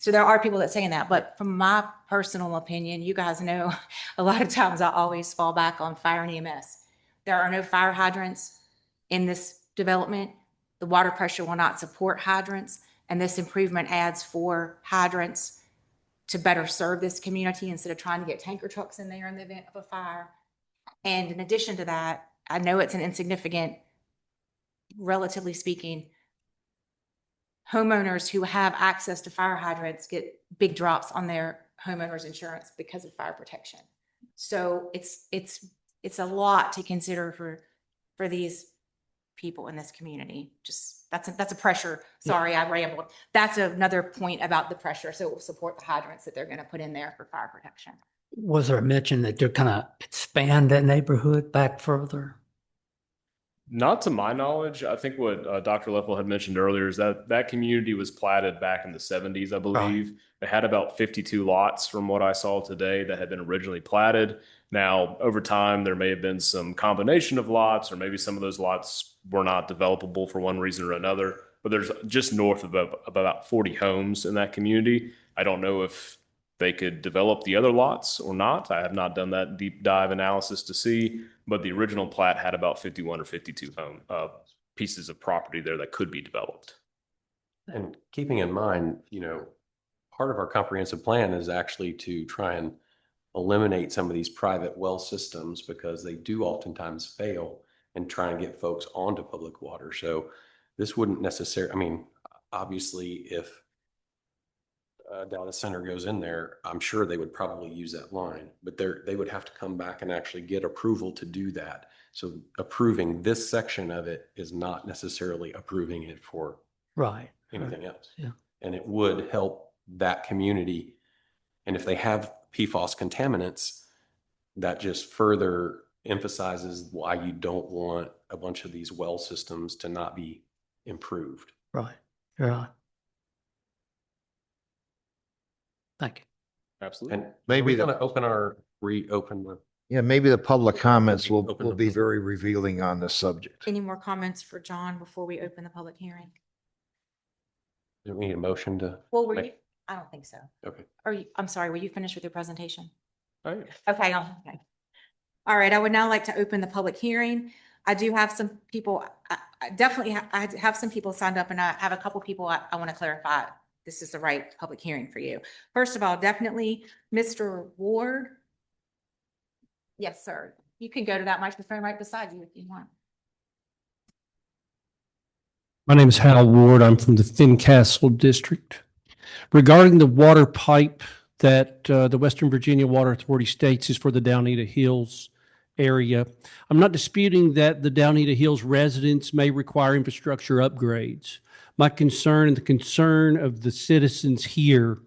there are people that saying that, but from my personal opinion, you guys know, a lot of times I always fall back on fire and EMS. There are no fire hydrants in this development. The water pressure will not support hydrants, and this improvement adds 4 hydrants to better serve this community instead of trying to get tanker trucks in there in the event of a fire. And in addition to that, I know it's an insignificant, relatively speaking, homeowners who have access to fire hydrants get big drops on their homeowners insurance because of fire protection. So it's a lot to consider for these people in this community. Just that's a pressure. Sorry, I rambled. That's another point about the pressure. So it will support the hydrants that they're going to put in there for fire protection. Was there a mention that they're kind of expand that neighborhood back further? Not to my knowledge. I think what Dr. Leffel had mentioned earlier is that community was platted back in the 70s, I believe. Right. It had about 52 lots from what I saw today that had been originally platted. Now, over time, there may have been some combination of lots, or maybe some of those lots were not developable for one reason or another. But there's just north of about 40 homes in that community. I don't know if they could develop the other lots or not. I have not done that deep dive analysis to see, but the original plat had about 51 or 52 pieces of property there that could be developed. And keeping in mind, part of our comprehensive plan is actually to try and eliminate some of these private well systems because they do oftentimes fail in trying to get folks onto public water. So this wouldn't necessarily, obviously if a data center goes in there, I'm sure they would probably use that line, but they would have to come back and actually get approval to do that. So approving this section of it is not necessarily approving it for anything else. Yeah. And it would help that community. And if they have PFAS contaminants, that just further emphasizes why you don't want a bunch of these well systems to not be improved. Right, right. Thank you. Absolutely. And Maybe maybe the- gonna reopen the. Yeah, maybe the public comments will Open the- be very revealing on this subject. Any more comments for John before we open the public hearing? Do we need a motion to? Well, were you, make- I don't think so. Okay. Are you, I'm sorry, were you finished with your presentation? All right. Okay, okay. All right, I would now like to open the public hearing. I do have some people, I definitely, I have some people signed up and I have a couple people I want to clarify. This is the right public hearing for you. First of all, definitely Mr. Ward. Yes, sir. You can go to that microphone right beside you if you want. My name is Hal Ward. I'm from the Fincastle District. Regarding the water pipe that the Western Virginia Water Authority states is for the Downita Hills area, I'm not disputing that the Downita Hills residents may require infrastructure upgrades. My concern and the concern of the citizens here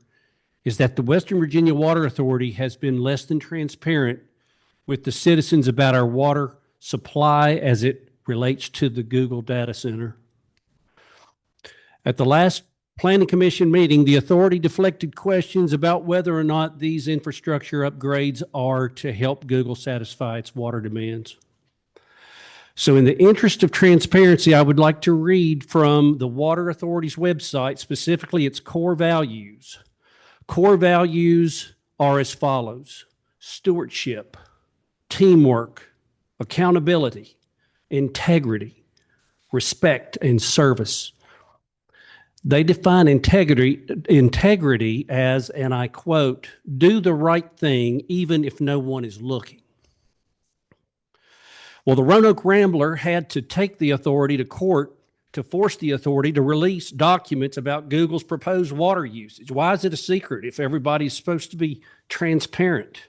is that the Western Virginia Water Authority has been less than transparent with the citizens about our water supply as it relates to the Google data center. At the last Planning Commission meeting, the authority deflected questions about whether or not these infrastructure upgrades are to help Google satisfy its water demands. So in the interest of transparency, I would like to read from the Water Authority's website, specifically its core values. Core values are as follows: stewardship, teamwork, accountability, integrity, respect, and service. They define integrity as, and I quote, do the right thing even if no one is looking. Well, the Roanoke Rambler had to take the authority to court to force the authority to release documents about Google's proposed water usage. Why is it a secret if everybody's supposed to be transparent?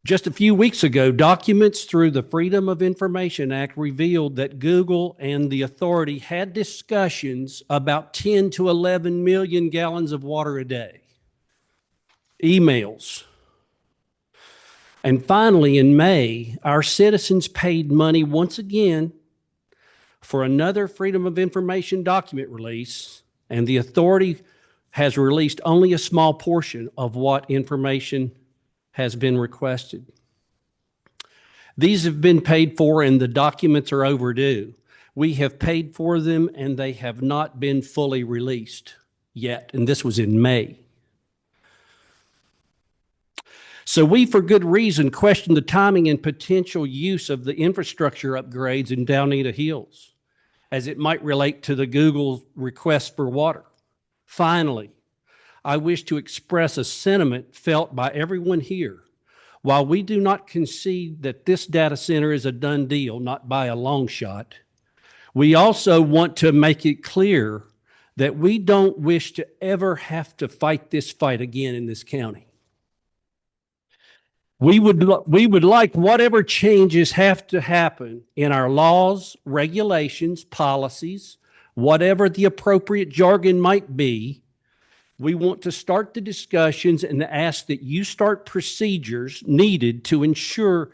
Just a few weeks ago, documents through the Freedom of Information Act revealed that Google and the authority had discussions about 10 to 11 million gallons of water a day. Emails. And finally, in May, our citizens paid money once again for another Freedom of Information document release, and the authority has released only a small portion of what information has been requested. These have been paid for and the documents are overdue. We have paid for them and they have not been fully released yet, and this was in May. So we, for good reason, question the timing and potential use of the infrastructure upgrades in Downita Hills as it might relate to the Google request for water. Finally, I wish to express a sentiment felt by everyone here. While we do not concede that this data center is a done deal, not by a long shot, we also want to make it clear that we don't wish to ever have to fight this fight again in this county. We would like whatever changes have to happen in our laws, regulations, policies, whatever the appropriate jargon might be. We want to start the discussions and ask that you start procedures needed to ensure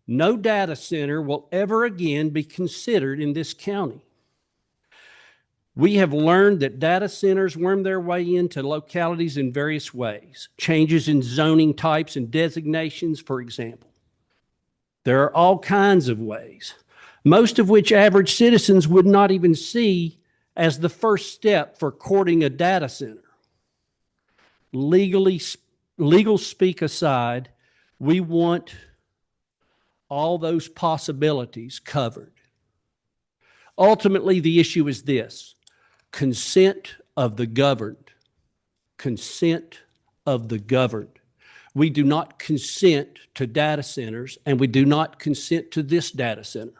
no data center will ever again be considered in this county. We have learned that data centers worm their way into localities in various ways. Changes in zoning types and designations, for example. There are all kinds of ways, most of which average citizens would not even see as the first step for courting a data center. Legal speak aside, we want all those possibilities covered. Ultimately, the issue is this: consent of the governed. Consent of the governed. We do not consent to data centers, and we do not consent to this data center.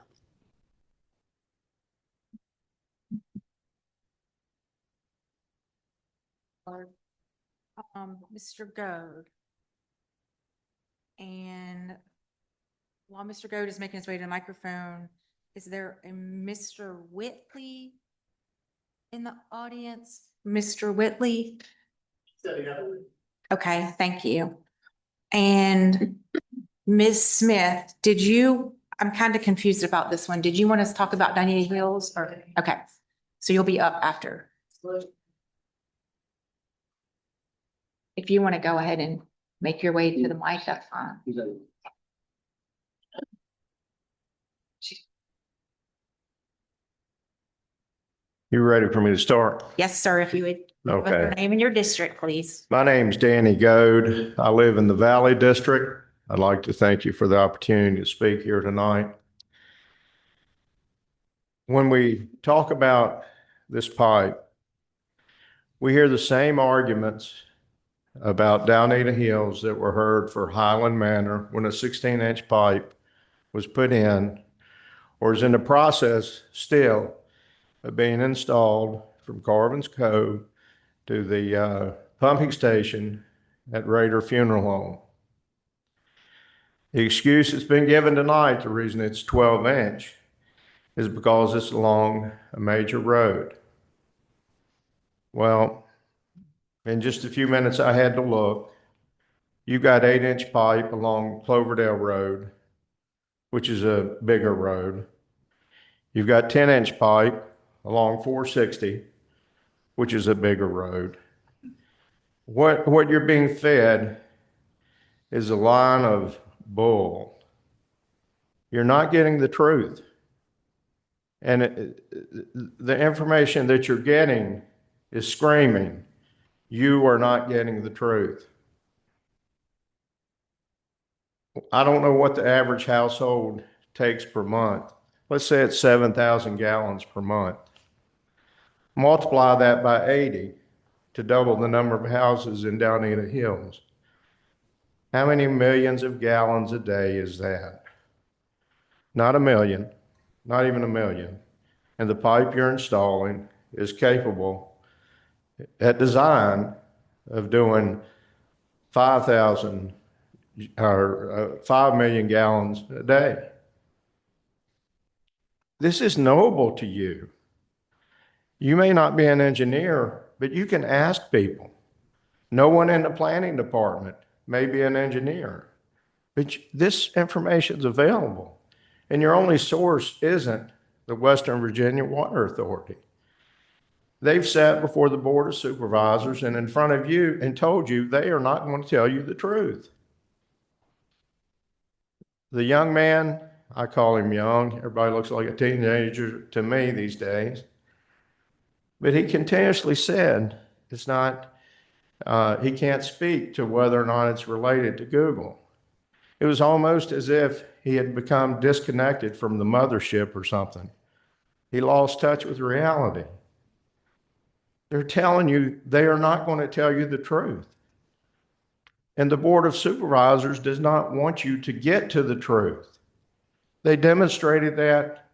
Mr. Goad. And while Mr. Goad is making his way to the microphone, is there a Mr. Whitley in the audience? Mr. Whitley? Okay, thank you. And Ms. Smith, I'm kind of confused about this one. Did you want us to talk about Dunedin Hills or, okay. So you'll be up after. If you want to go ahead and make your way to the mic, that's fine. You ready for me to start? Yes, sir, if you would. Give us your Okay. name and your district, please. My name's Danny Goad. I live in the Valley District. I'd like to thank you for the opportunity to speak here tonight. When we talk about this pipe, we hear the same arguments about Downeda Hills that were heard for Highland Manor when a 16-inch pipe was put in or is in the process still of being installed from Carvin's Cove to the pumping station at Raider Funeral Home. The excuse that's been given tonight, the reason it's 12-inch, is because it's along a major road. Well, in just a few minutes I had to look. You've got 8-inch pipe along Cloverdale Road, which is a bigger road. You've got 10-inch pipe along 460, which is a bigger road. What you're being fed is a line of bull. You're not getting the truth. And the information that you're getting is screaming, you are not getting the truth. I don't know what the average household takes per month. Let's say it's 7,000 gallons per month. Multiply that by 80 to double the number of houses in Downeda Hills. How many millions of gallons a day is that? Not a million, not even a million. And the pipe you're installing is capable at design of doing 5,000 or 5 million gallons a day. This is knowable to you. You may not be an engineer, but you can ask people. No one in the planning department may be an engineer, but this information is available. And your only source isn't the Western Virginia Water Authority. They've sat before the Board of Supervisors and in front of you and told you they are not going to tell you the truth. The young man, I call him young, everybody looks like a teenager to me these days, but he continuously said it's not, he can't speak to whether or not it's related to Google. It was almost as if he had become disconnected from the mothership or something. He lost touch with reality. They're telling you they are not going to tell you the truth. And the Board of Supervisors does not want you to get to the truth. They demonstrated that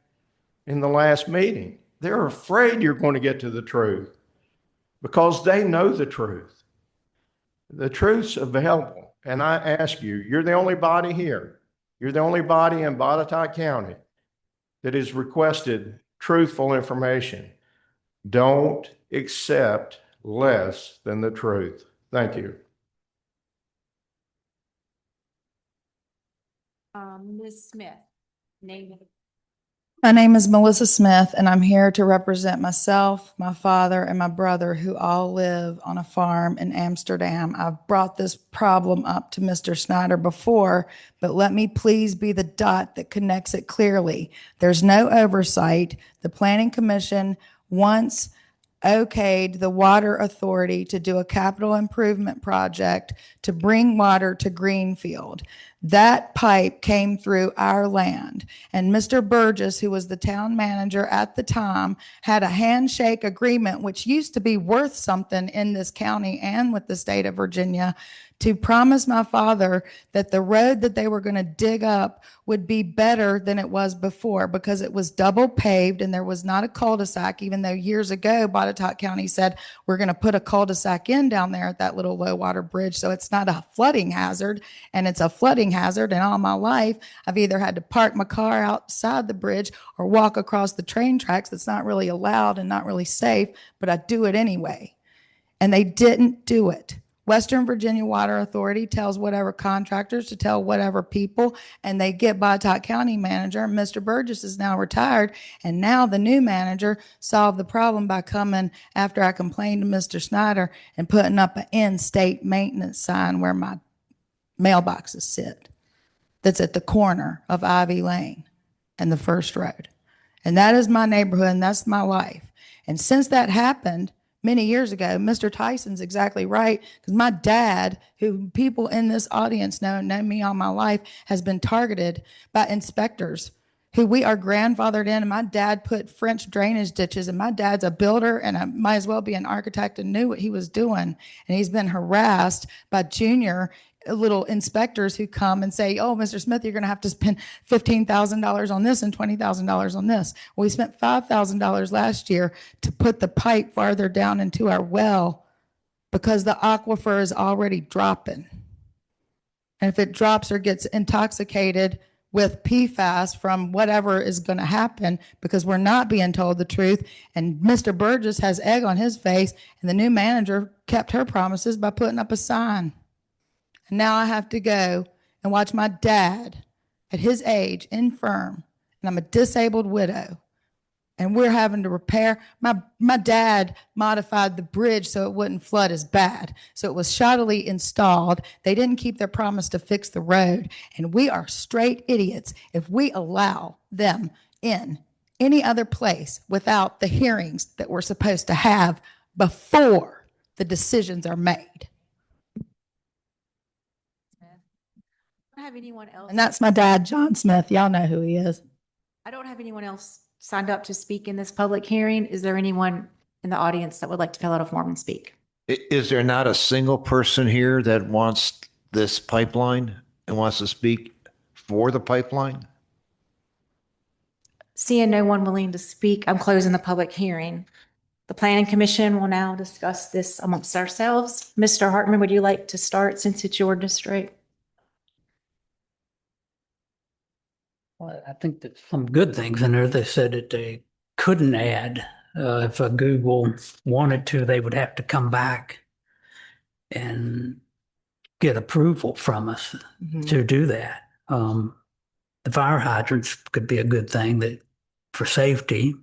in the last meeting. They're afraid you're going to get to the truth because they know the truth. The truth's available. And I ask you, you're the only body here. You're the only body in Botetourt County that has requested truthful information. Don't accept less than the truth. Thank you. Ms. Smith, name. My name is Melissa Smith, and I'm here to represent myself, my father, and my brother, who all live on a farm in Amsterdam. I've brought this problem up to Mr. Snyder before, but let me please be the dot that connects it clearly. There's no oversight. The Planning Commission once okayed the Water Authority to do a capital improvement project to bring water to Greenfield. That pipe came through our land, and Mr. Burgess, who was the town manager at the time, had a handshake agreement, which used to be worth something in this county and with the state of Virginia, to promise my father that the road that they were going to dig up would be better than it was before because it was double paved and there was not a cul-de-sac, even though years ago Botetourt County said we're going to put a cul-de-sac in down there at that little low water bridge so it's not a flooding hazard, and it's a flooding hazard. And all my life I've either had to park my car outside the bridge or walk across the train tracks. That's not really allowed and not really safe, but I do it anyway. And they didn't do it. Western Virginia Water Authority tells whatever contractors to tell whatever people, and they get Botetourt County manager. Mr. Burgess is now retired, and now the new manager solved the problem by coming after I complained to Mr. Snyder and putting up an in-state maintenance sign where my mailboxes sit. That's at the corner of Ivy Lane and the First Road. And that is my neighborhood, and that's my life. And since that happened many years ago, Mr. Tyson's exactly right, because my dad, who people in this audience know and know me all my life, has been targeted by inspectors who we are grandfathered in. And my dad put French drainage ditches, and my dad's a builder and might as well be an architect and knew what he was doing. And he's been harassed by junior little inspectors who come and say, oh, Mr. Smith, you're going to have to spend $15,000 on this and $20,000 on this. Well, we spent $5,000 last year to put the pipe farther down into our well because the aquifer is already dropping. And if it drops or gets intoxicated with PFAS from whatever is going to happen, because we're not being told the truth, and Mr. Burgess has egg on his face, and the new manager kept her promises by putting up a sign. And now I have to go and watch my dad at his age, infirm, and I'm a disabled widow. And we're having to repair. My dad modified the bridge so it wouldn't flood as bad. So it was shoddily installed. They didn't keep their promise to fix the road. And we are straight idiots if we allow them in any other place without the hearings that we're supposed to have before the decisions are made. I don't have anyone else. And that's my dad, John Smith. Y'all know who he is. I don't have anyone else signed up to speak in this public hearing. Is there anyone in the audience that would like to fill out a form and speak? Is there not a single person here that wants this pipeline and wants to speak for the pipeline? Seeing no one willing to speak, I'm closing the public hearing. The Planning Commission will now discuss this amongst ourselves. Mr. Hartman, would you like to start since it's your district? Well, I think that some good things in there. They said that they couldn't add. If a Google wanted to, they would have to come back and get approval from us to do that. The fire hydrants could be a good thing that for safety.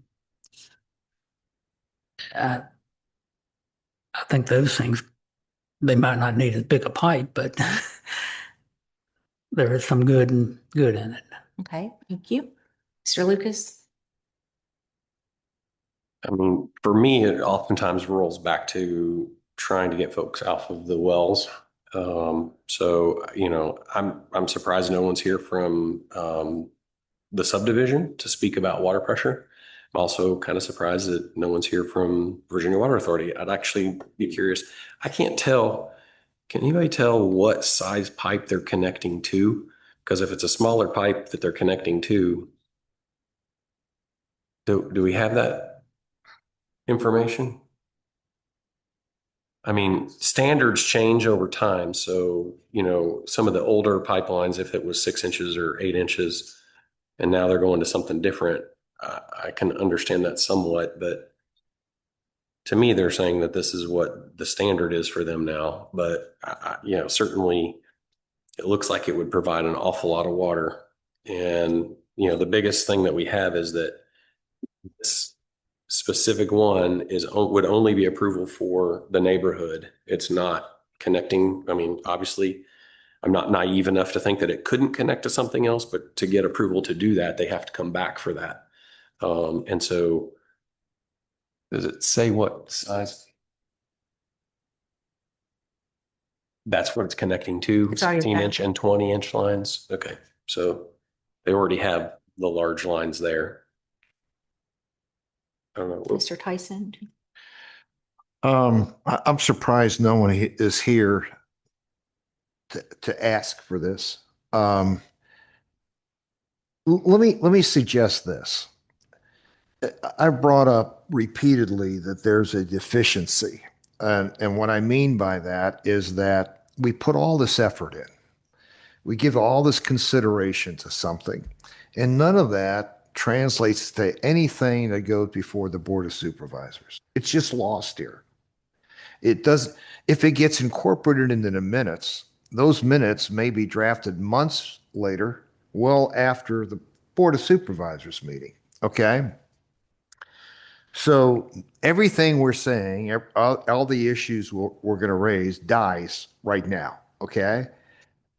I think those things, they might not need as big a pipe, but there is some good in it. Okay, thank you. Mr. Lucas? I mean, for me, it oftentimes rolls back to trying to get folks off of the wells. So, you know, I'm surprised no one's here from the subdivision to speak about water pressure. I'm also kind of surprised that no one's here from Virginia Water Authority. I'd actually be curious. I can't tell. Can anybody tell what size pipe they're connecting to? Because if it's a smaller pipe that they're connecting to, do we have that information? I mean, standards change over time. So, you know, some of the older pipelines, if it was 6 inches or 8 inches, and now they're going to something different, I can understand that somewhat. But to me, they're saying that this is what the standard is for them now. But, you know, certainly it looks like it would provide an awful lot of water. And, you know, the biggest thing that we have is that this specific one would only be approval for the neighborhood. It's not connecting. I mean, obviously, I'm not naive enough to think that it couldn't connect to something else, but to get approval to do that, they have to come back for that. And so does it say what size? That's what it's connecting to, 16-inch and 20-inch lines. Okay, so they already have the large lines there. I don't know. Mr. Tyson? I'm surprised no one is here to ask for this. Let me suggest this. I brought up repeatedly that there's a deficiency. And what I mean by that is that we put all this effort in. We give all this consideration to something, and none of that translates to anything that goes before the Board of Supervisors. It's just lost here. It does, if it gets incorporated into the minutes, those minutes may be drafted months later, well after the Board of Supervisors meeting, okay? So everything we're saying, all the issues we're going to raise dies right now, okay?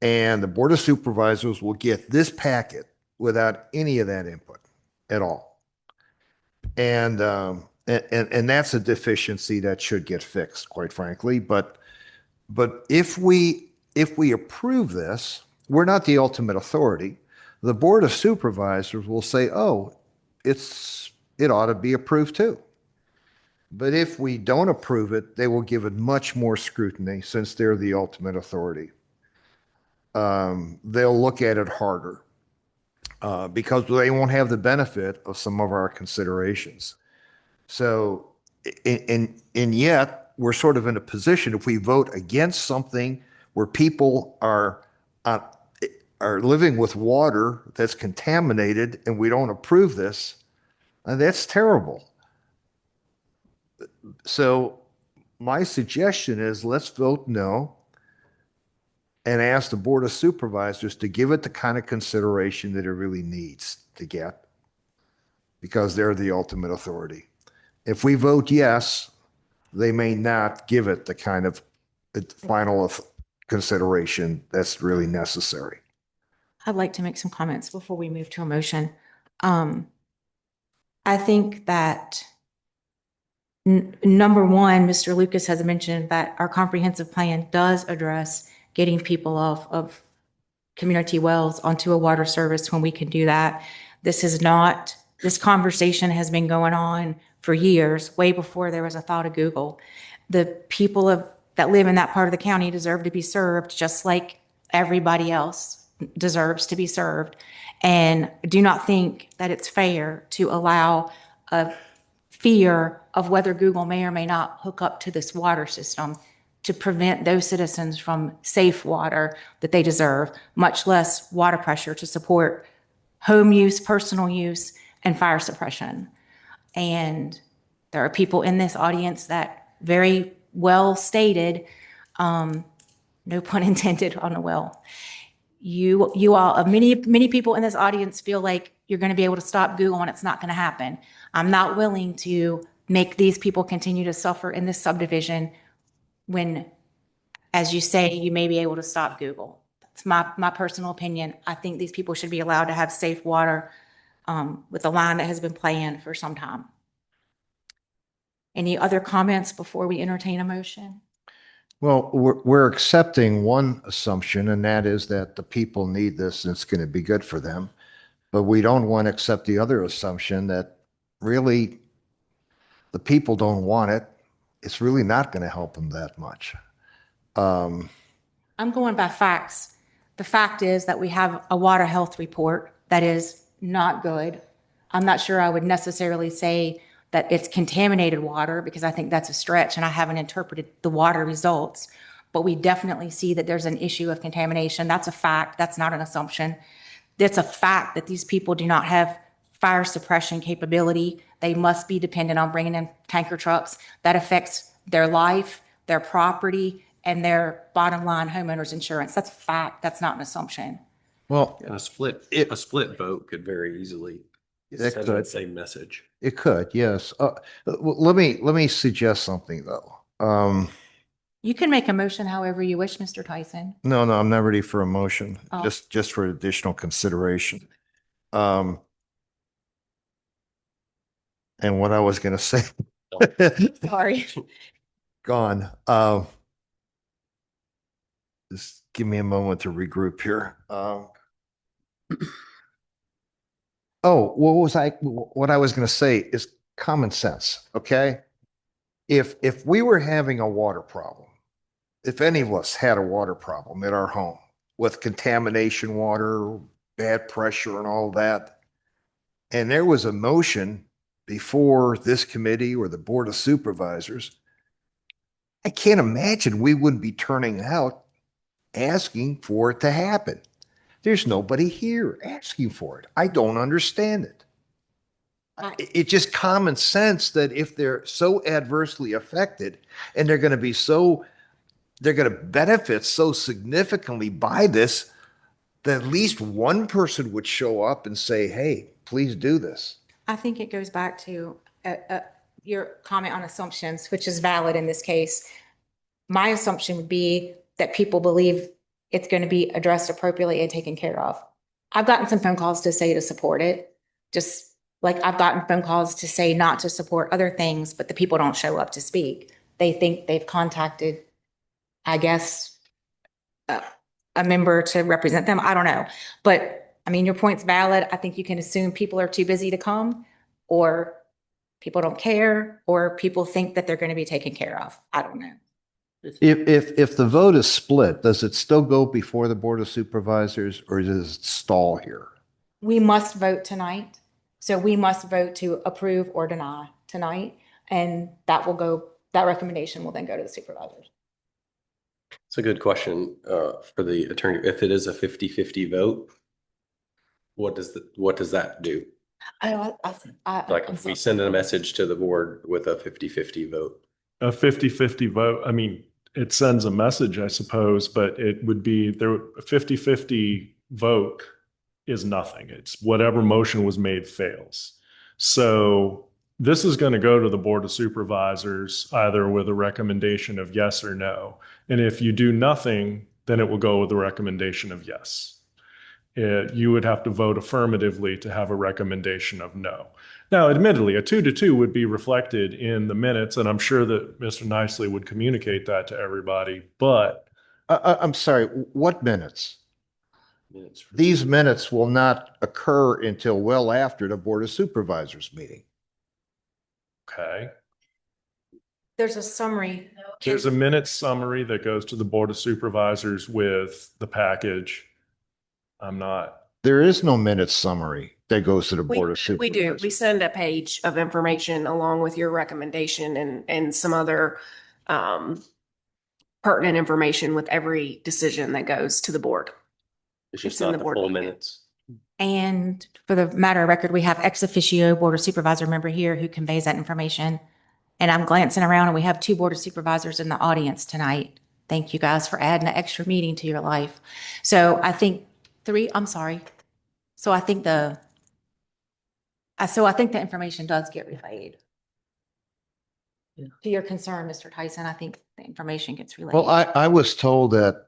And the Board of Supervisors will get this packet without any of that input at all. And that's a deficiency that should get fixed, quite frankly. But if we approve this, we're not the ultimate authority. The Board of Supervisors will say, oh, it ought to be approved too. But if we don't approve it, they will give it much more scrutiny since they're the ultimate authority. They'll look at it harder because they won't have the benefit of some of our considerations. So, and yet we're sort of in a position, if we vote against something where people are living with water that's contaminated and we don't approve this, that's terrible. So my suggestion is let's vote no and ask the Board of Supervisors to give it the kind of consideration that it really needs to get because they're the ultimate authority. If we vote yes, they may not give it the kind of final consideration that's really necessary. I'd like to make some comments before we move to a motion. I think that number one, Mr. Lucas has mentioned that our comprehensive plan does address getting people off of community wells onto a water service when we can do that. This conversation has been going on for years, way before there was a thought of Google. The people that live in that part of the county deserve to be served just like everybody else deserves to be served. And do not think that it's fair to allow a fear of whether Google may or may not hook up to this water system to prevent those citizens from safe water that they deserve, much less water pressure to support home use, personal use, and fire suppression. And there are people in this audience that very well stated, no pun intended on the well. You all, many people in this audience feel like you're going to be able to stop Google and it's not going to happen. I'm not willing to make these people continue to suffer in this subdivision when, as you say, you may be able to stop Google. That's my personal opinion. I think these people should be allowed to have safe water with a line that has been planned for some time. Any other comments before we entertain a motion? Well, we're accepting one assumption, and that is that the people need this and it's going to be good for them. But we don't want to accept the other assumption that really the people don't want it. It's really not going to help them that much. I'm going by facts. The fact is that we have a water health report that is not good. I'm not sure I would necessarily say that it's contaminated water because I think that's a stretch and I haven't interpreted the water results. But we definitely see that there's an issue of contamination. That's a fact. That's not an assumption. It's a fact that these people do not have fire suppression capability. They must be dependent on bringing in tanker trucks. That affects their life, their property, and their bottom line homeowners insurance. That's a fact. That's not an assumption. Well, And a split vote could very easily send that same message. It could, yes. Let me suggest something though. You can make a motion however you wish, Mr. Tyson. No, I'm not ready for a motion. Oh. Just for additional consideration. And what I was going to say. Sorry. Gone. Just give me a moment to regroup here. What I was going to say is common sense. Okay. If we were having a water problem, if any of us had a water problem at our home with contamination water, bad pressure and all that, and there was a motion before this committee or the Board of Supervisors, I can't imagine we wouldn't be turning out asking for it to happen. There's nobody here asking for it. I don't understand it. It's just common sense that if they're so adversely affected and they're going to be so, they're going to benefit so significantly by this, that at least one person would show up and say, hey, please do this. I think it goes back to your comment on assumptions, which is valid in this case. My assumption would be that people believe it's going to be addressed appropriately and taken care of. I've gotten some phone calls to say to support it, just like I've gotten phone calls to say not to support other things, but the people don't show up to speak. They think they've contacted, I guess, a member to represent them. I don't know. But I mean, your point's valid. I think you can assume people are too busy to come, or people don't care, or people think that they're going to be taken care of. I don't know. If the vote is split, does it still go before the Board of Supervisors or does it stall here? We must vote tonight. So we must vote to approve or deny tonight. And that recommendation will then go to the supervisors. It's a good question for the attorney. If it is a 50-50 vote, what does that do? Like if we send a message to the board with a 50-50 vote. A 50-50 vote, I mean, it sends a message, I suppose, but it would be a 50-50 vote is nothing. It's whatever motion was made fails. So this is going to go to the Board of Supervisors either with a recommendation of yes or no. And if you do nothing, then it will go with the recommendation of yes. You would have to vote affirmatively to have a recommendation of no. Now, admittedly, a 2-2 would be reflected in the minutes, and I'm sure that Mr. Nicely would communicate that to everybody, but I'm sorry, what minutes? These minutes will not occur until well after the Board of Supervisors meeting. okay. There's a summary. There's a minute summary that goes to the Board of Supervisors with the package. There is no minutes summary that goes to the Board of We Supervisors. do. We send a page of information along with your recommendation and some other pertinent information with every decision that goes to the board. It's just It's in not the the board full document. minutes. And for the matter of record, we have ex officio Board of Supervisor member here who conveys that information. And I'm glancing around and we have 2 Board of Supervisors in the audience tonight. Thank you guys for adding an extra meeting to your life. So I think 3, I'm sorry. So I think the information does get relayed. Yeah. To your concern, Mr. Tyson, I think the information gets relayed. Well, I was told that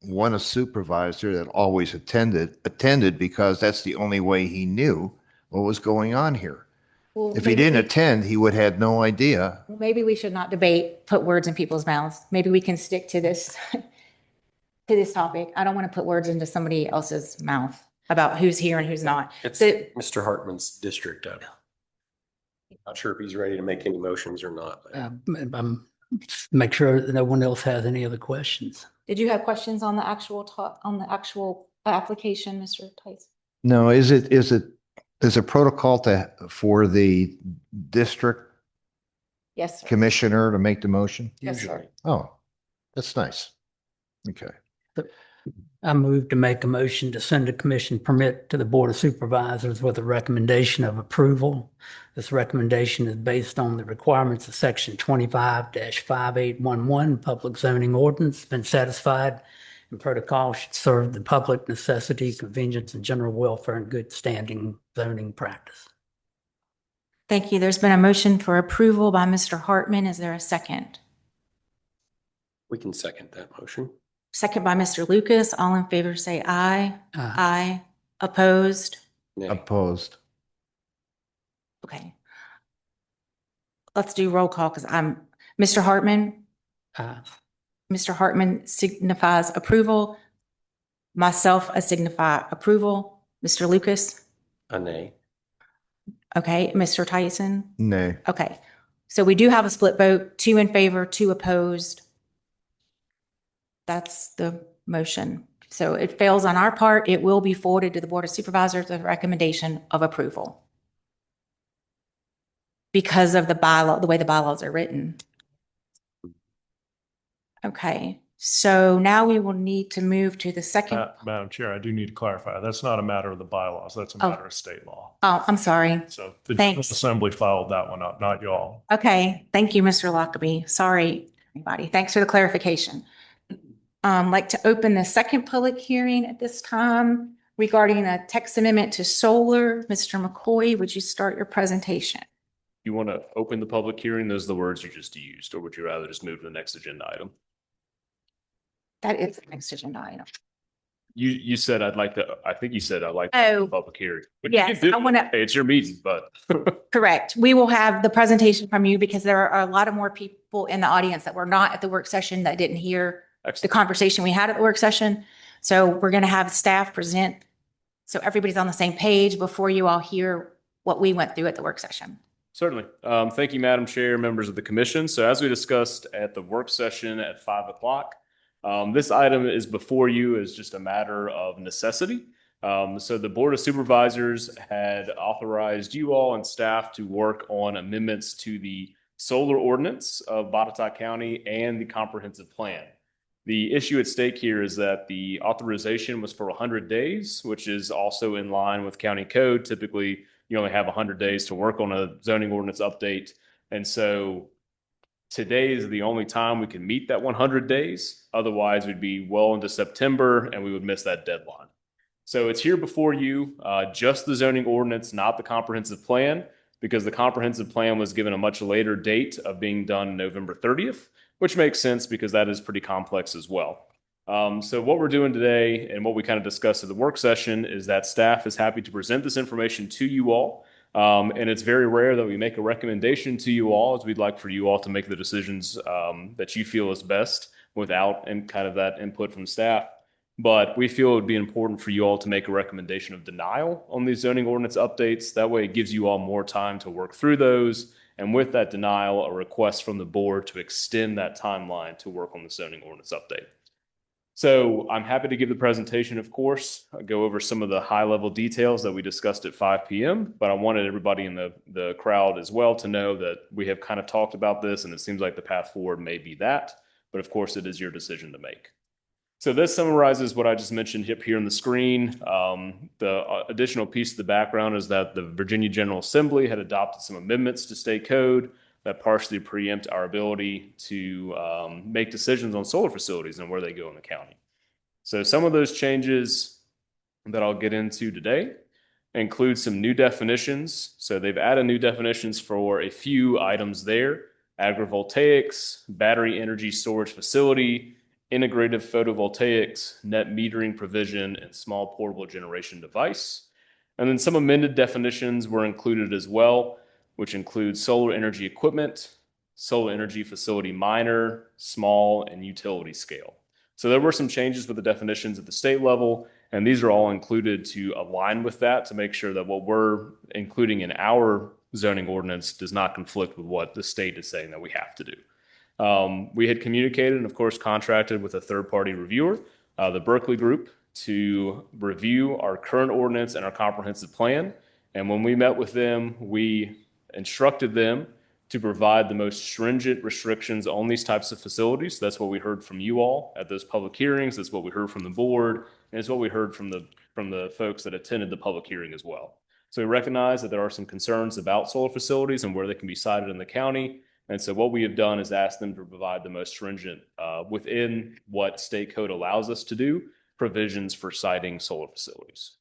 one supervisor that always attended because that's the only way he knew what was going on here. Well, If he maybe didn't attend, he would have no idea. maybe we should not put words in people's mouths. Maybe we can stick to this, to this topic. I don't want to put words into somebody else's mouth about who's here and who's not. It's So- Mr. Hartman's district. I'm not sure if he's ready to make any motions or not. but- Make sure that no one else has any other questions. Did you have questions on the actual application, Mr. Tyson? No, is a protocol for the district Yes, sir. commissioner to make the motion? Yes, sir. Oh, that's nice. Okay. I move to make a motion to send a commission permit to the Board of Supervisors with a recommendation of approval. This recommendation is based on the requirements of Section 25-5811 Public Zoning Ordinance, been satisfied, and protocol should serve the public necessity, convenience, and general welfare and good standing zoning practice. Thank you. There's been a motion for approval by Mr. Hartman. Is there a second? We can second that motion. Second by Mr. Lucas. All in favor say aye. Aye. Opposed? Nay. Opposed. Okay. Let's do roll call because Mr. Hartman. Mr. Hartman signifies approval. Myself, I signify approval. Mr. Lucas? A nay. Okay. Mr. Tyson? Nay. Okay. So we do have a split vote, 2 in favor, 2 opposed. That's the motion. So it fails on our part. It will be forwarded to the Board of Supervisors with a recommendation of approval. Because of the bylaw, the way the bylaws are written. Okay, So now we will need to move to the second. Madam Chair, I do need to clarify. That's not a matter of the bylaws. That's a Oh. matter of state law. Oh, I'm sorry. So the General Thanks. Assembly filed that one up, not y'all. Okay, thank you, Mr. Lockaby. Sorry, everybody. Thanks for the clarification. Like to open the second public hearing at this time regarding a text amendment to solar. Mr. McCoy, would you start your presentation? You want to open the public hearing? Those are the words you just used, or would you rather just move to the next agenda item? That is the next agenda item. You said I think you said I'd like to Oh. open the public hearing. But you Yes, can do I it. want to. Hey, it's your meeting, but Correct. We will have the presentation from you because there are a lot of more people in the audience that were not at the work session that didn't hear the excellent. conversation we had at the work session. So we're going to have staff present so everybody's on the same page before you all hear what we went through at the work session. Certainly. Thank you, Madam Chair, members of the commission. So as we discussed at the work session at 5 o'clock, this item is before you as just a matter of necessity. So the Board of Supervisors had authorized you all and staff to work on amendments to the solar ordinance of Botetourt County and the comprehensive plan. The issue at stake here is that the authorization was for 100 days, which is also in line with county code. Typically, you only have 100 days to work on a zoning ordinance update. And so today is the only time we can meet that 100 days. Otherwise, we'd be well into September and we would miss that deadline. So it's here before you, just the zoning ordinance, not the comprehensive plan, because the comprehensive plan was given a much later date of being done November 30th, which makes sense because that is pretty complex as well. So what we're doing today and what we kind of discussed at the work session is that staff is happy to present this information to you all. And it's very rare that we make a recommendation to you all, as we'd like for you all to make the decisions that you feel is best without and kind of that input from staff. But we feel it would be important for you all to make a recommendation of denial on these zoning ordinance updates. That way it gives you all more time to work through those. And with that denial, a request from the board to extend that timeline to work on the zoning ordinance update. So I'm happy to give the presentation, of course. I'll go over some of the high-level details that we discussed at 5 p.m., but I wanted everybody in the crowd as well to know that we have kind of talked about this, and it seems like the path forward may be that, but of course it is your decision to make. So this summarizes what I just mentioned up here on the screen. The additional piece of the background is that the Virginia General Assembly had adopted some amendments to state code that partially preempt our ability to make decisions on solar facilities and where they go in the county. So some of those changes that I'll get into today include some new definitions. So they've added new definitions for a few items there: agrivoltaics, battery energy storage facility, integrated photovoltaics, net metering provision, and small portable generation device. And then some amended definitions were included as well, which include solar energy equipment, solar energy facility minor, small, and utility scale. So there were some changes with the definitions at the state level, and these are all included to align with that to make sure that what we're including in our zoning ordinance does not conflict with what the state is saying that we have to do. We had communicated and, of course, contracted with a third-party reviewer, the Berkeley Group, to review our current ordinance and our comprehensive plan. And when we met with them, we instructed them to provide the most stringent restrictions on these types of facilities. That's what we heard from you all at those public hearings. That's what we heard from the board. And it's what we heard from the folks that attended the public hearing as well. So we recognize that there are some concerns about solar facilities and where they can be sited in the county. And so what we have done is ask them to provide the most stringent, within what state code allows us to do, provisions for siting solar facilities.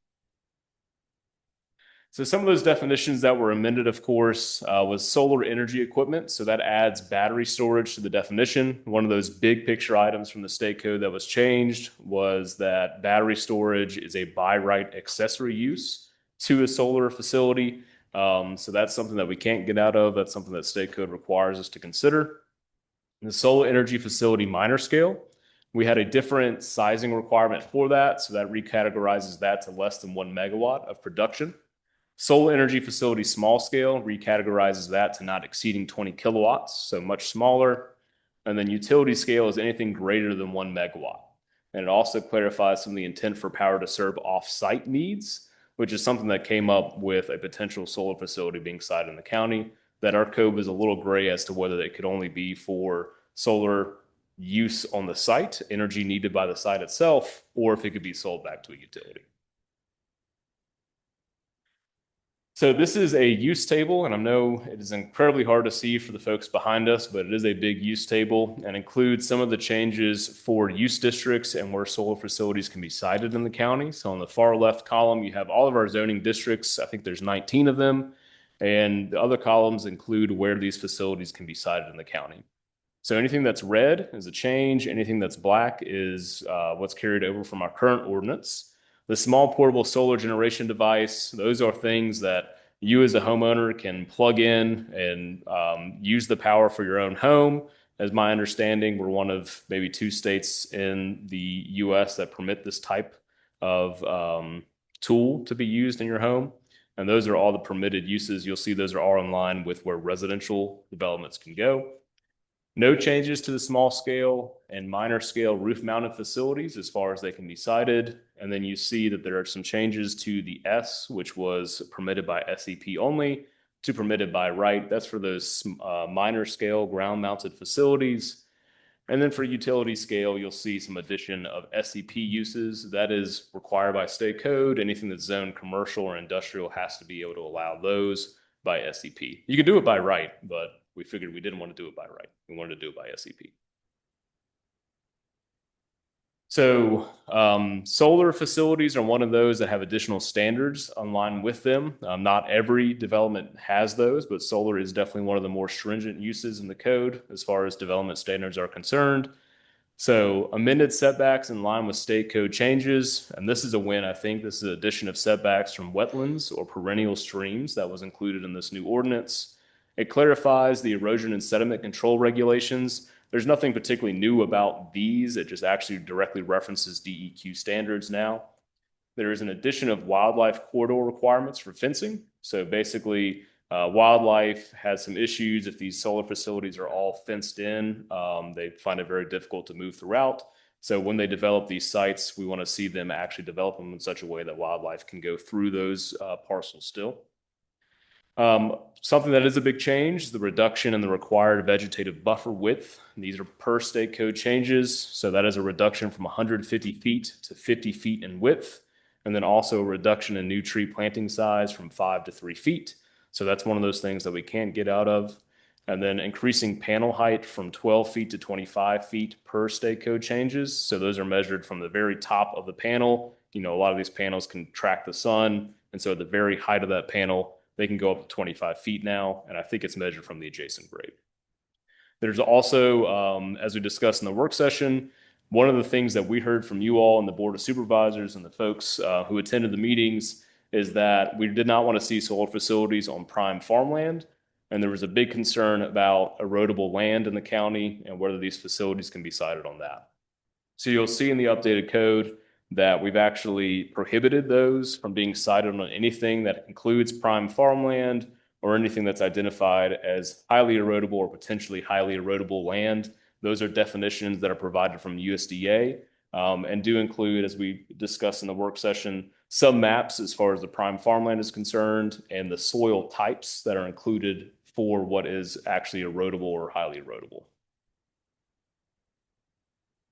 So some of those definitions that were amended, of course, was solar energy equipment. So that adds battery storage to the definition. One of those big picture items from the state code that was changed was that battery storage is a by right accessory use to a solar facility. So that's something that we can't get out of. That's something that state code requires us to consider. The solar energy facility minor scale, we had a different sizing requirement for that. So that recategorizes that to less than 1 megawatt of production. Solar energy facility small scale recategorizes that to not exceeding 20 kilowatts, so much smaller. And then utility scale is anything greater than 1 megawatt. And it also clarifies some of the intent for power to serve off-site needs, which is something that came up with a potential solar facility being sited in the county, that our code was a little gray as to whether it could only be for solar use on the site, energy needed by the site itself, or if it could be sold back to a utility. So this is a use table, and I know it is incredibly hard to see for the folks behind us, but it is a big use table and includes some of the changes for use districts and where solar facilities can be sited in the county. So on the far left column, you have all of our zoning districts. I think there's 19 of them. And the other columns include where these facilities can be sited in the county. So anything that's red is a change. Anything that's black is what's carried over from our current ordinance. The small portable solar generation device, those are things that you as a homeowner can plug in and use the power for your own home. As my understanding, we're one of maybe 2 states in the US that permit this type of tool to be used in your home. And those are all the permitted uses. You'll see those are all in line with where residential developments can go. No changes to the small scale and minor scale roof mounted facilities as far as they can be sited. And then you see that there are some changes to the S, which was permitted by SEP only, to permitted by right. That's for those minor scale ground mounted facilities. And then for utility scale, you'll see some addition of SEP uses. That is required by state code. Anything that's zoned commercial or industrial has to be able to allow those by SEP. You can do it by right, but we figured we didn't want to do it by right. We wanted to do it by SEP. So solar facilities are one of those that have additional standards in line with them. Not every development has those, but solar is definitely one of the more stringent uses in the code as far as development standards are concerned. So amended setbacks in line with state code changes. And this is a win. I think this is an addition of setbacks from wetlands or perennial streams that was included in this new ordinance. It clarifies the erosion and sediment control regulations. There's nothing particularly new about these. It just actually directly references DEQ standards now. There is an addition of wildlife corridor requirements for fencing. So basically, wildlife has some issues if these solar facilities are all fenced in. They find it very difficult to move throughout. So when they develop these sites, we want to see them actually develop them in such a way that wildlife can go through those parcels still. Something that is a big change is the reduction in the required vegetative buffer width. These are per state code changes. So that is a reduction from 150 feet to 50 feet in width. And then also a reduction in new tree planting size from 5 to 3 feet. So that's one of those things that we can't get out of. And then increasing panel height from 12 feet to 25 feet per state code changes. So those are measured from the very top of the panel. You know, a lot of these panels can track the sun. And so at the very height of that panel, they can go up to 25 feet now, and I think it's measured from the adjacent grade. There's also, as we discussed in the work session, one of the things that we heard from you all and the Board of Supervisors and the folks who attended the meetings is that we did not want to see solar facilities on prime farmland, and there was a big concern about erodible land in the county and whether these facilities can be sited on that. So you'll see in the updated code that we've actually prohibited those from being sited on anything that includes prime farmland or anything that's identified as highly erodible or potentially highly erodible land. Those are definitions that are provided from USDA and do include, as we discussed in the work session, some maps as far as the prime farmland is concerned and the soil types that are included for what is actually erodible or highly erodible.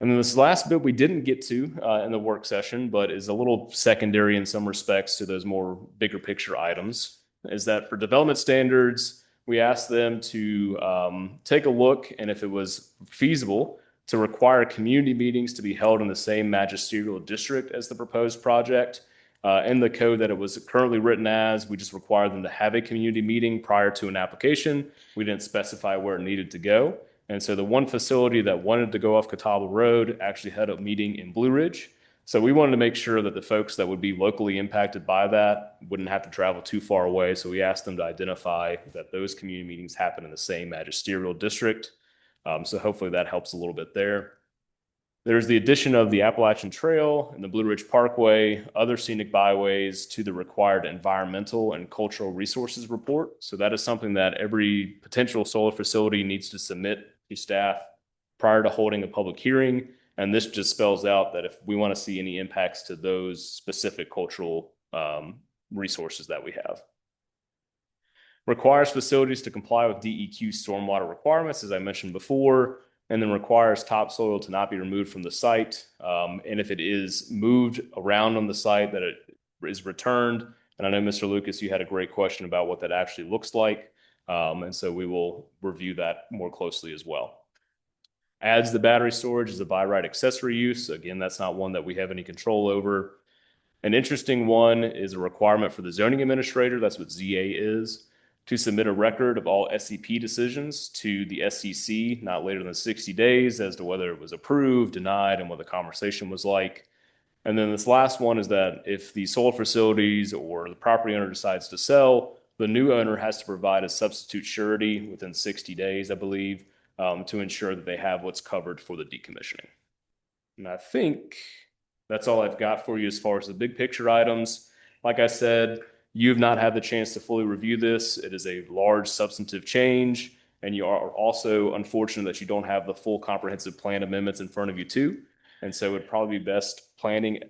And then this last bit we didn't get to in the work session, but is a little secondary in some respects to those more bigger picture items, is that for development standards, we asked them to take a look and if it was feasible to require community meetings to be held in the same magisterial district as the proposed project. In the code that it was currently written as, we just required them to have a community meeting prior to an application. We didn't specify where it needed to go. And so the one facility that wanted to go off Catawba Road actually had a meeting in Blue Ridge. So we wanted to make sure that the folks that would be locally impacted by that wouldn't have to travel too far away. So we asked them to identify that those community meetings happen in the same magisterial district. So hopefully that helps a little bit there. There's the addition of the Appalachian Trail and the Blue Ridge Parkway, other scenic byways to the required environmental and cultural resources report. So that is something that every potential solar facility needs to submit to staff prior to holding a public hearing. And this just spells out that if we want to see any impacts to those specific cultural resources that we have. Requires facilities to comply with DEQ stormwater requirements, as I mentioned before. and then requires topsoil to not be removed from the site. And if it is moved around on the site, that it is returned. And I know, Mr. Lucas, you had a great question about what that actually looks like. And so we will review that more closely as well. Adds the battery storage as a by right accessory use. Again, that's not one that we have any control over. An interesting one is a requirement for the zoning administrator, that's what ZA is, to submit a record of all SCP decisions to the SCC not later than 60 days as to whether it was approved, denied, and what the conversation was like. And then this last one is that if the solar facilities or the property owner decides to sell, the new owner has to provide a substitute surety within 60 days, I believe, to ensure that they have what's covered for the decommissioning. And I think that's all I've got for you as far as the big picture items. Like I said, you've not had the chance to fully review this. It is a large substantive change, and you are also unfortunate that you don't have the full comprehensive plan amendments in front of you too. And so it would probably be best planning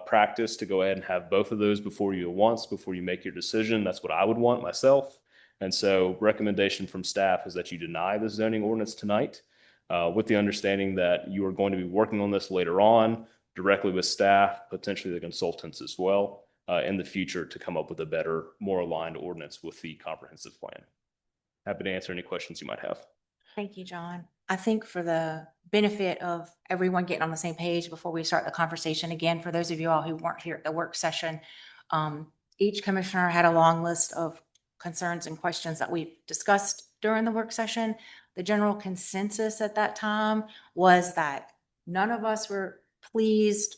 practice to go ahead and have both of those before you at once, before you make your decision. That's what I would want myself. And so recommendation from staff is that you deny the zoning ordinance tonight, with the understanding that you are going to be working on this later on directly with staff, potentially the consultants as well, in the future to come up with a better, more aligned ordinance with the comprehensive plan. Happy to answer any questions you might have. Thank you, John. I think for the benefit of everyone getting on the same page before we start the conversation again, for those of you all who weren't here at the work session, each commissioner had a long list of concerns and questions that we've discussed during the work session. The general consensus at that time was that none of us were pleased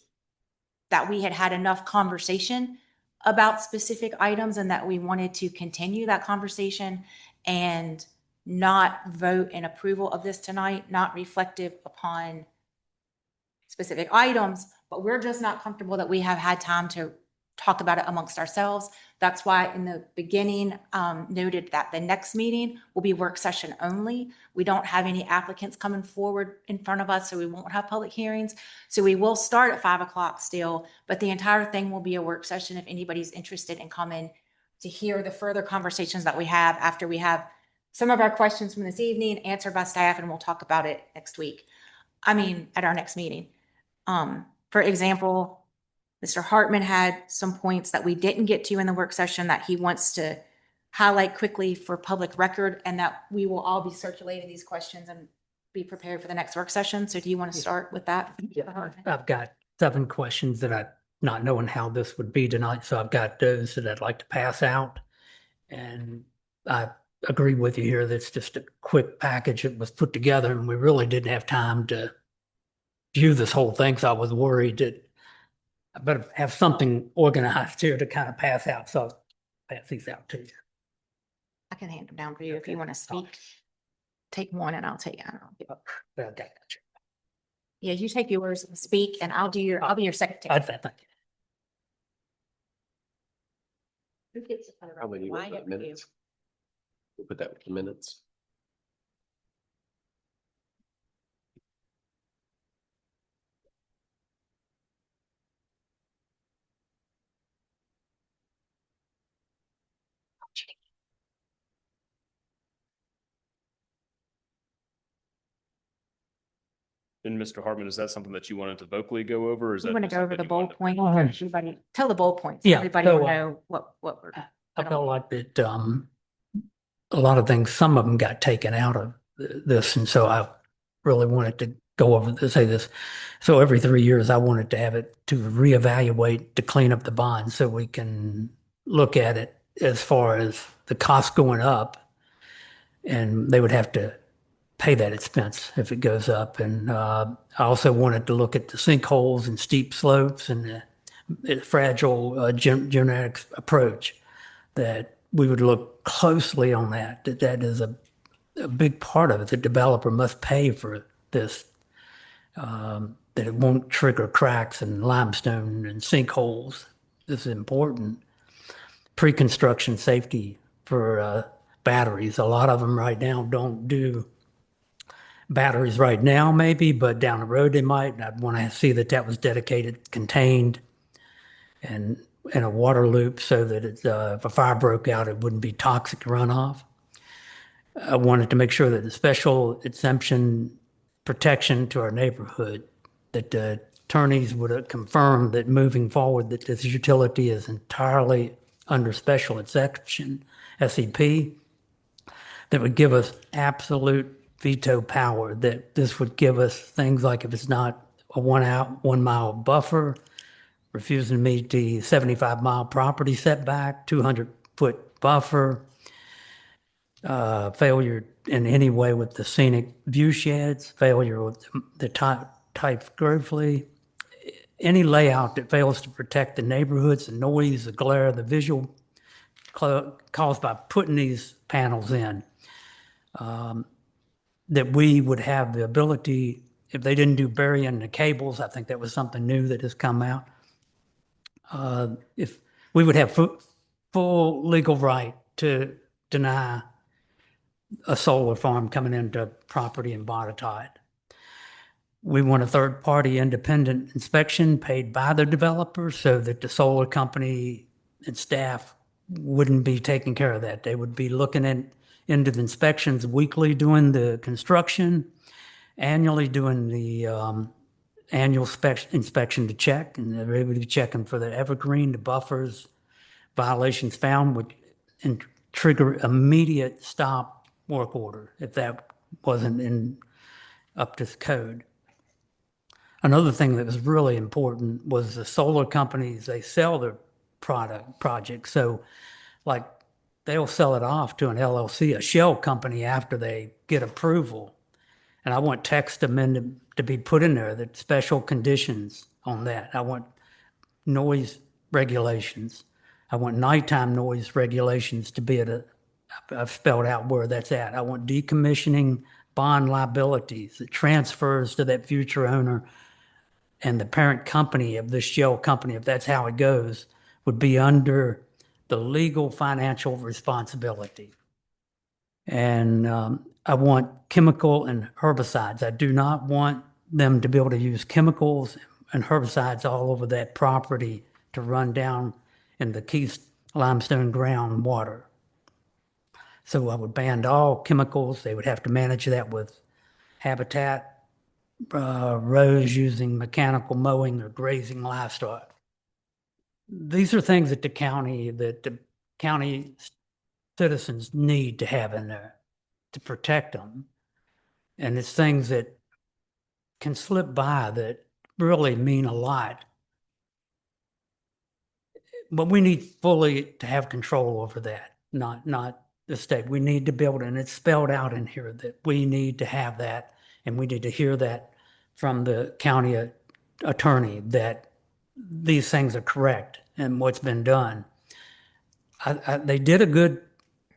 that we had had enough conversation about specific items and that we wanted to continue that conversation and not vote in approval of this tonight, not reflective upon specific items, but we're just not comfortable that we have had time to talk about it amongst ourselves. That's why in the beginning noted that the next meeting will be work session only. We don't have any applicants coming forward in front of us, so we won't have public hearings. So we will start at 5 o'clock still, but the entire thing will be a work session if anybody's interested in coming to hear the further conversations that we have after we have some of our questions from this evening answered by staff, and we'll talk about it next week. I mean, at our next meeting. For example, Mr. Hartman had some points that we didn't get to in the work session that he wants to highlight quickly for public record, and that we will all be circulating these questions and be prepared for the next work session. So do you want to start with that? Yeah, I've got 7 questions that I, not knowing how this would be tonight, so I've got those that I'd like to pass out. And I agree with you here. That's just a quick package that was put together, and we really didn't have time to view this whole thing. So I was worried that I better have something organized here to kind of pass out. So I'll pass these out to you. I can hand them down for you if you want to speak. Take one and I'll take, I don't know. Well, okay, gotcha. Yeah, you take yours and speak, and I'll be your secretary. Thank you. Who gets to put it How many on? Why don't you? minutes? We'll put that with the minutes. And Mr. Hartman, is that something that you wanted to vocally go over? Or is You that want to just go over something the you bold wanted point? ahead. Everybody, tell the bold points. Yeah, Everybody so, will know what we're. I felt like that a lot of things, some of them got taken out of this. And so I really wanted to go over to say this. So every 3 years, I wanted to have it to reevaluate, to clean up the bond so we can look at it as far as the cost going up. And they would have to pay that expense if it goes up. And I also wanted to look at the sinkholes and steep slopes and the fragile genetic approach, that we would look closely on that is a big part of it. The developer must pay for this, that it won't trigger cracks and limestone and sinkholes. This is important. Pre-construction safety for batteries. A lot of them right now don't do batteries right now, maybe, but down the road they might. I'd want to see that was dedicated, contained, and in a water loop so that if a fire broke out, it wouldn't be toxic runoff. I wanted to make sure that the special exemption protection to our neighborhood, that the attorneys would have confirmed that moving forward, that this utility is entirely under special exception, SEP, that would give us absolute veto power, that this would give us things like if it's not a 1 mile buffer, refusing to meet the 75-mile property setback, 200-foot buffer, failure in any way with the scenic view sheds, failure with the type Grovely, any layout that fails to protect the neighborhoods, the noise, the glare, the visual caused by putting these panels in, that we would have the ability, if they didn't do burying the cables, I think that was something new that has come out. If we would have full legal right to deny a solar farm coming into property in Botetourt. We want a third-party independent inspection paid by the developer so that the solar company and staff wouldn't be taking care of that. They would be looking into the inspections weekly, doing the construction, annually doing the annual inspection to check, and they're able to be checking for the evergreen, the buffers, violations found would trigger immediate stop work order if that wasn't up to code. Another thing that was really important was the solar companies, they sell their project. So like they'll sell it off to an LLC, a shell company, after they get approval. And I want text amendment to be put in there, that special conditions on that. I want noise regulations. I want nighttime noise regulations to be I've spelled out where that's at. I want decommissioning bond liabilities that transfers to that future owner, and the parent company of this shell company, if that's how it goes, would be under the legal financial responsibility. And I want chemical and herbicides. I do not want them to be able to use chemicals and herbicides all over that property to run down in the Keith limestone groundwater. So I would ban all chemicals. They would have to manage that with habitat, rows using mechanical mowing or grazing livestock. These are things that the county citizens need to have in there to protect them. And it's things that can slip by that really mean a lot. But we need fully to have control over that, not the state. We need to build it, and it's spelled out in here that we need to have that, and we need to hear that from the county attorney that these things are correct and what's been done. They did a good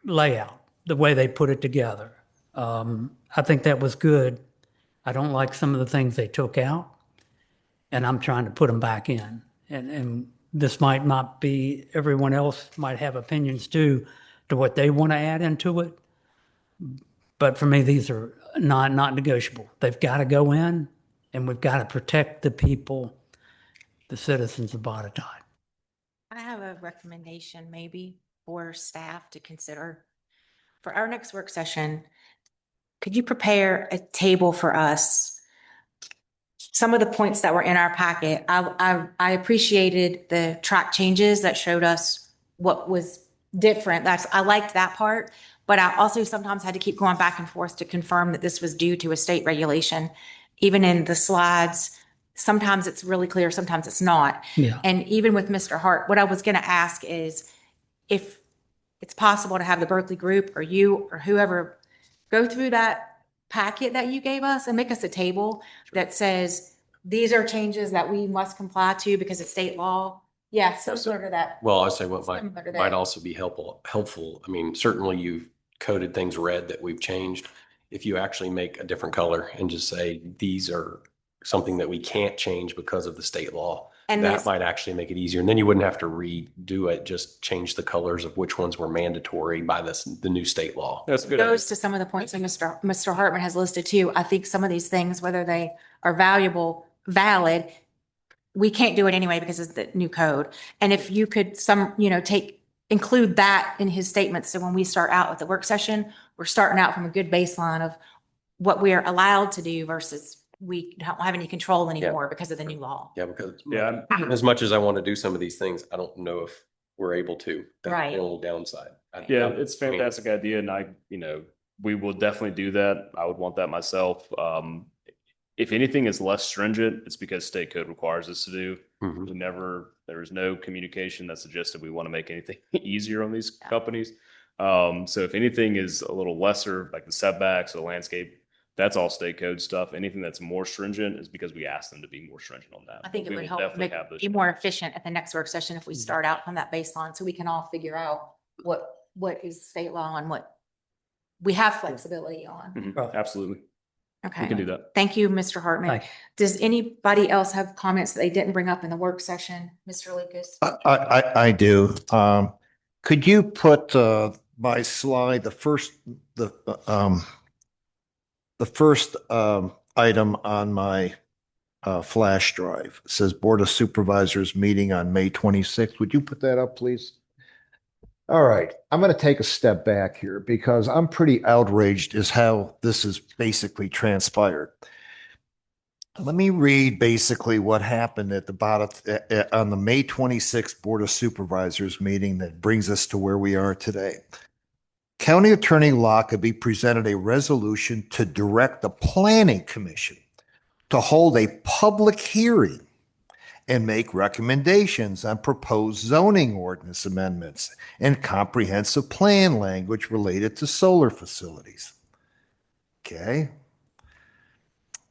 layout, the way they put it together. I think that was good. I don't like some of the things they took out, and I'm trying to put them back in. And this might not be, everyone else might have opinions too, to what they want to add into it. But for me, these are not negotiable. They've got to go in, and we've got to protect the people, the citizens of Botetourt. I have a recommendation maybe for staff to consider. For our next work session, could you prepare a table for us? Some of the points that were in our packet, I appreciated the track changes that showed us what was different. I liked that part, but I also sometimes had to keep going back and forth to confirm that this was due to a state regulation. Even in the slides, sometimes it's really clear, sometimes it's not. Yeah. And even with Mr. Hart, what I was going to ask is if it's possible to have the Berkeley group or you or whoever go through that packet that you gave us and make us a table that says, these are changes that we must comply to because it's state law. Yeah, so sort of that. Well, I say what Similar to that. might also be helpful. I mean, certainly you've coded things red that we've changed. If you actually make a different color and just say, these are something that we can't change because of the state law, And that might actually make it easier. And then you wouldn't have to redo it, just change the colors of which ones were mandatory by the new state law. That's a good. Goes to some of the points that Mr. Hartman has listed too. I think some of these things, whether they are valid, we can't do it anyway because it's the new code. And if you could include that in his statements. So when we start out with the work session, we're starting out from a good baseline of what we are allowed to do versus we don't have any control anymore because of the new law. Yeah, because Yeah, as much as I want to do some of these things, I don't know if we're able to. That's Right. the only downside. yeah, it's a fantastic idea, and we will definitely do that. I would want that myself. If anything is less stringent, it's because state code requires us to do. There was no communication that suggested we want to make anything easier on these companies. So if anything is a little lesser, like the setbacks or the landscape, that's all state code stuff. Anything that's more stringent is because we asked them to be more stringent on that. I think it We would will help definitely make have those be more efficient at the next work session if we start out from that baseline, so we can all figure out what is state law and what we have flexibility on. Mhm, absolutely. Okay. We can do that. Thank you, Mr. Hartman. Thank you. Does anybody else have comments that they didn't bring up in the work session? Mr. Lucas? I do. Could you put my slide, the first item on my flash drive? It says Board of Supervisors meeting on May 26th. Would you put that up, please? All right, I'm going to take a step back here because I'm pretty outraged as how this has basically transpired. Let me read basically what happened at the bottom on the May 26th Board of Supervisors meeting that brings us to where we are today. County Attorney Lockaby presented a resolution to direct the Planning Commission to hold a public hearing and make recommendations on proposed zoning ordinance amendments and comprehensive plan language related to solar facilities. Okay.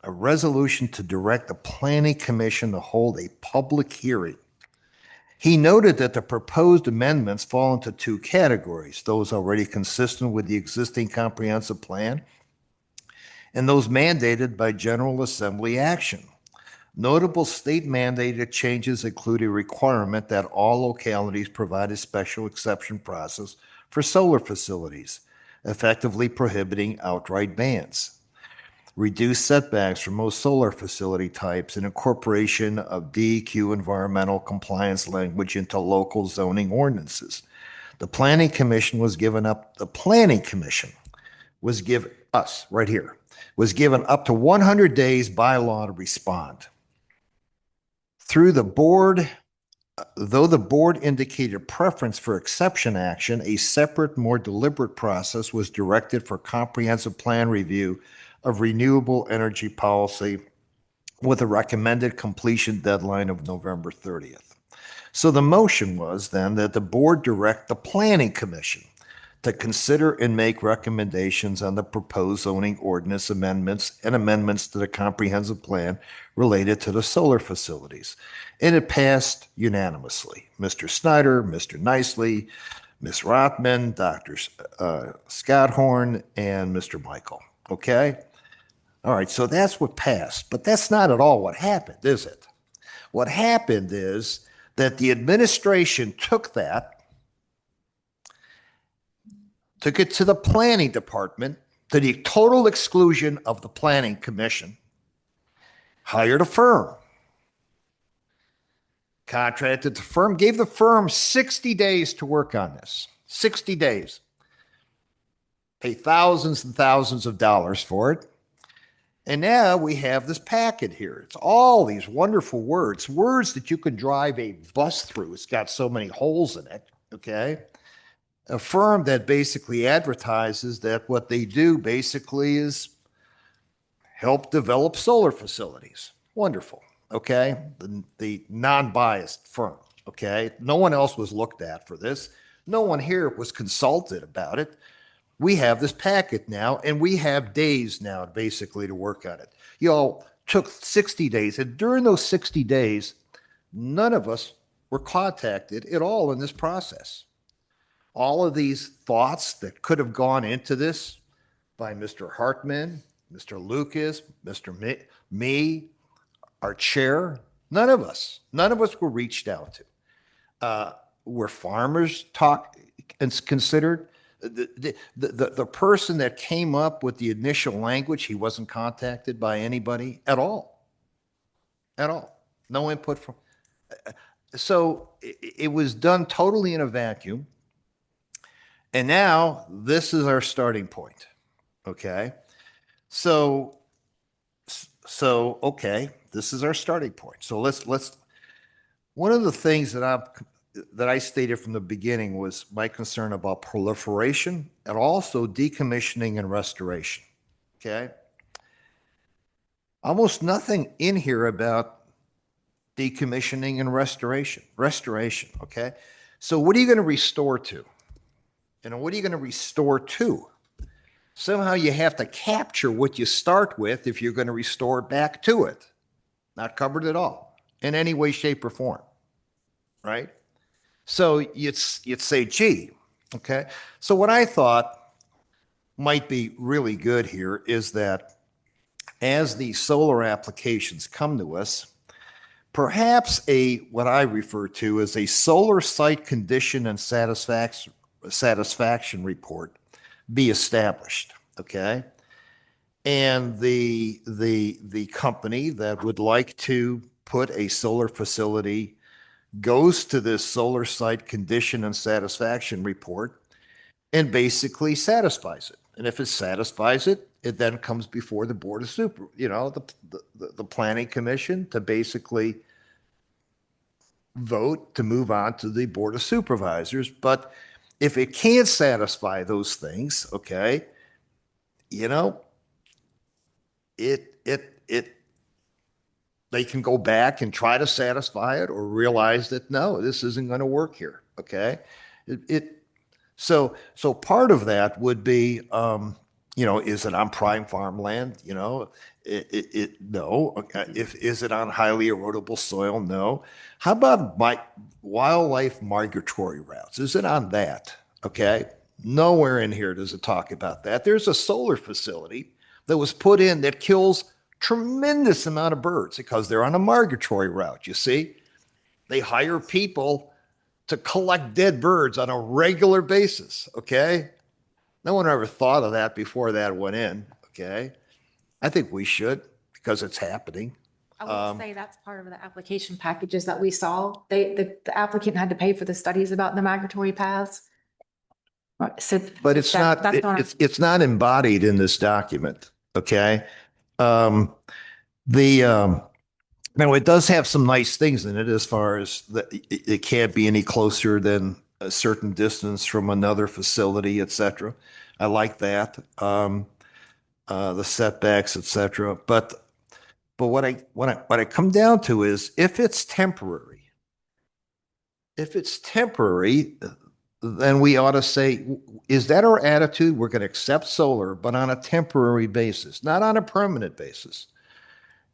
A resolution to direct the Planning Commission to hold a public hearing. He noted that the proposed amendments fall into two categories: those already consistent with the existing comprehensive plan and those mandated by General Assembly action. Notable state mandated changes include a requirement that all localities provide a special exception process for solar facilities, effectively prohibiting outright bans. Reduce setbacks for most solar facility types and incorporation of DEQ environmental compliance language into local zoning ordinances. The Planning Commission was given up to 100 days by law to respond. Though the board indicated preference for exception action, a separate, more deliberate process was directed for comprehensive plan review of renewable energy policy with a recommended completion deadline of November 30th. So the motion was then that the board direct the Planning Commission to consider and make recommendations on the proposed zoning ordinance amendments and amendments to the comprehensive plan related to the solar facilities. And it passed unanimously. Mr. Snyder, Mr. Nicely, Ms. Rothman, Dr. Scott Horn, and Mr. Michael. Okay? All right, so that's what passed. But that's not at all what happened, is it? What happened is that the administration took it to the planning department, to the total exclusion of the Planning Commission, hired a firm, contracted the firm, gave the firm 60 days to work on this. 60 days. Pay thousands and thousands of dollars for it. And now we have this packet here. It's all these wonderful words that you can drive a bus through. It's got so many holes in it, okay? A firm that basically advertises that what they do basically is help develop solar facilities. Wonderful, okay? The non-biased firm, okay? No one else was looked at for this. No one here was consulted about it. We have this packet now, and we have days now basically to work on it. You all took 60 days, and during those 60 days, none of us were contacted at all in this process. All of these thoughts that could have gone into this by Mr. Hartman, Mr. Lucas, me, our chair, none of us were reached out to. Were farmers considered? The person that came up with the initial language, he wasn't contacted by anybody at all. No input from. So it was done totally in a vacuum. And now this is our starting point. Okay. So, okay, this is our starting point. So one of the things that I stated from the beginning was my concern about proliferation and also decommissioning and restoration. Okay. Almost nothing in here about decommissioning and restoration. Okay. So what are you going to restore to? What are you going to restore to? Somehow you have to capture what you start with if you're going to restore back to it. Not covered at all in any way, shape, or form. Right? So you'd say, gee, okay. So what I thought might be really good here is that as the solar applications come to us, perhaps what I refer to as a solar site condition and satisfaction report be established. Okay. And the company that would like to put a solar facility goes to this solar site condition and satisfaction report and basically satisfies it. And if it satisfies it, it then comes before the board of the planning commission to basically vote to move on to the board of supervisors. But if it can't satisfy those things, okay, they can go back and try to satisfy it or realize that no, this isn't going to work here. Okay. So part of that would be, is it on prime farmland? No. Okay. Is it on highly erodible soil? No. How about wildlife migratory routes? Is it on that? Okay. Nowhere in here does it talk about that. There's a solar facility that was put in that kills tremendous amount of birds because they're on a migratory route. You see, they hire people to collect dead birds on a regular basis. Okay. No one ever thought of that before that went in. Okay. I think we should because it's happening. I will say that's part of the application packages that we saw. The applicant had to pay for the studies about the migratory paths. So, but it's it's not embodied in this document. Okay. Now it does have some nice things in it as far as that it can't be any closer than a certain distance from another facility, etc. I like that. The setbacks, etc. But what I come down to is if it's temporary, then we ought to say, is that our attitude? We're going to accept solar, but on a temporary basis, not on a permanent basis.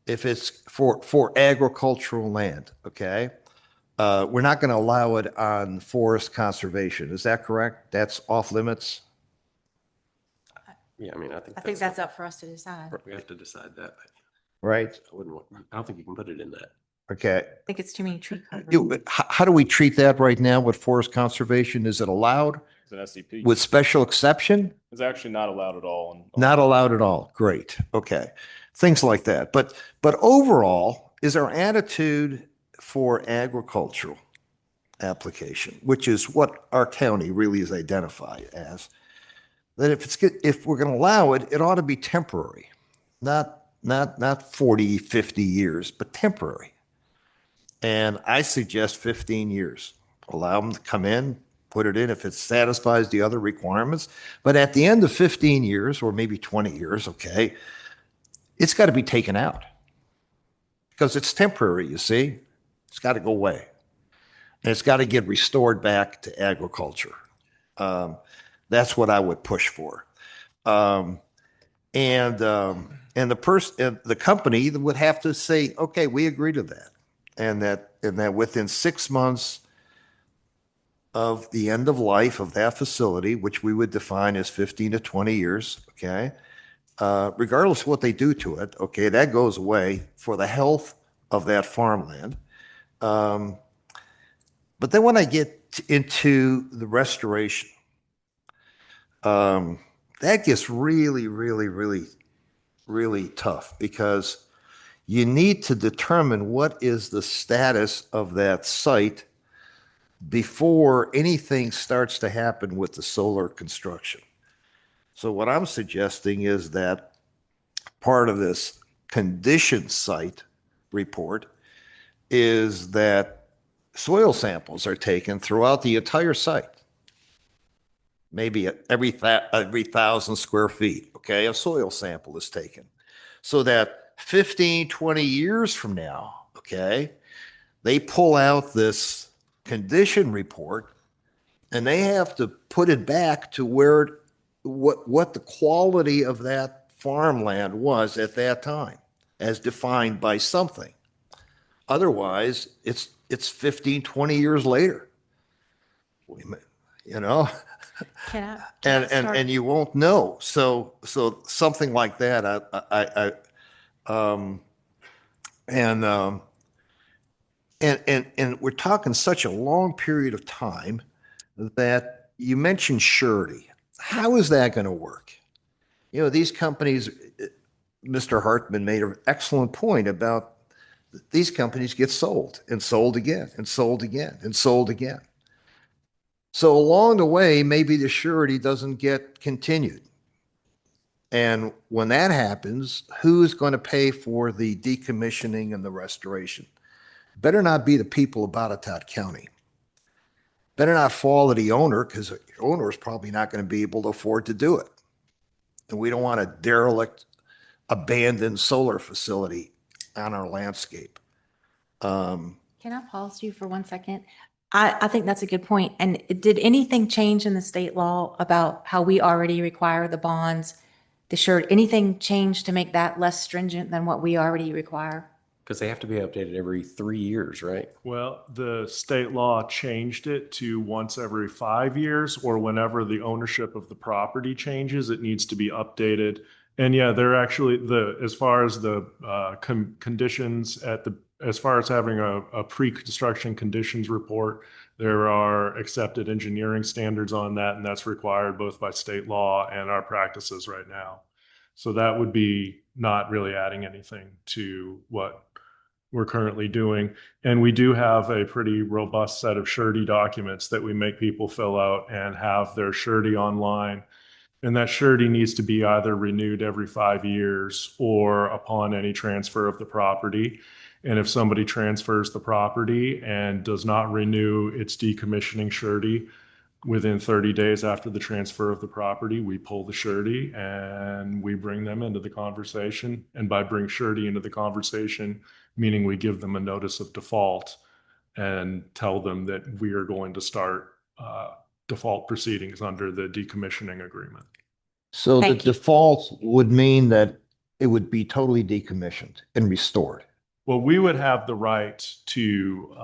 If it's for agricultural land, okay? We're not going to allow it on forest conservation. Is that correct? That's off limits? Yeah, I mean, I think that's up for us to decide. we have to decide that. Right? I don't think you can put it in that. Okay. I think it's too many tree cover. How do we treat that right now with forest conservation? Is it allowed? It's an SCP. With special exception? It's actually not allowed at all. Not allowed at all. Great. Okay. Things like that. But overall, is our attitude for agricultural application, which is what our county really is identified as, that if we're going to allow it, it ought to be temporary, not 40, 50 years, but temporary. And I suggest 15 years. Allow them to come in, put it in if it satisfies the other requirements. But at the end of 15 years, or maybe 20 years, okay, it's got to be taken out because it's temporary, you see. It's got to go away. And it's got to get restored back to agriculture. That's what I would push for. And the company would have to say, okay, we agree to that. And that within 6 months of the end of life of that facility, which we would define as 15 to 20 years, okay, regardless of what they do to it, okay, that goes away for the health of that farmland. But then when I get into the restoration, that gets really, really, really, really tough because you need to determine what is the status of that site before anything starts to happen with the solar construction. So what I'm suggesting is that part of this condition site report is that soil samples are taken throughout the entire site. Maybe every 1,000 square feet, okay, a soil sample is taken. So that 15, 20 years from now, okay, they pull out this condition report and they have to put it back to where, what the quality of that farmland was at that time, as defined by something. Otherwise, it's 15, 20 years later. You know? And you won't know. So something like that, and we're talking such a long period of time that you mentioned surety. How is that going to work? You know, these companies, Mr. Hartman made an excellent point about these companies get sold and sold again and sold again and sold again. So along the way, maybe the surety doesn't get continued. And when that happens, who's going to pay for the decommissioning and the restoration? Better not be the people of Botetourt County. Better not fall to the owner, because the owner is probably not going to be able to afford to do it. And we don't want a derelict, abandoned solar facility on our landscape. Can I pause you for 1 second? I think that's a good point. And did anything change in the state law about how we already require the bonds, the surety? Anything change to make that less stringent than what we already require? Because they have to be updated every 3 years, right? Well, the state law changed it to once every 5 years, or whenever the ownership of the property changes, it needs to be updated. And yeah, they're actually as far as the conditions as far as having a pre-construction conditions report, there are accepted engineering standards on that, and that's required both by state law and our practices right now. So that would be not really adding anything to what we're currently doing. And we do have a pretty robust set of surety documents that we make people fill out and have their surety online. And that surety needs to be either renewed every 5 years or upon any transfer of the property. And if somebody transfers the property and does not renew its decommissioning surety within 30 days after the transfer of the property, we pull the surety and we bring them into the conversation. And by bring surety into the conversation, meaning we give them a notice of default and tell them that we are going to start default proceedings under the decommissioning agreement. So the default would mean that it would be totally decommissioned and restored. Well, we would have the right to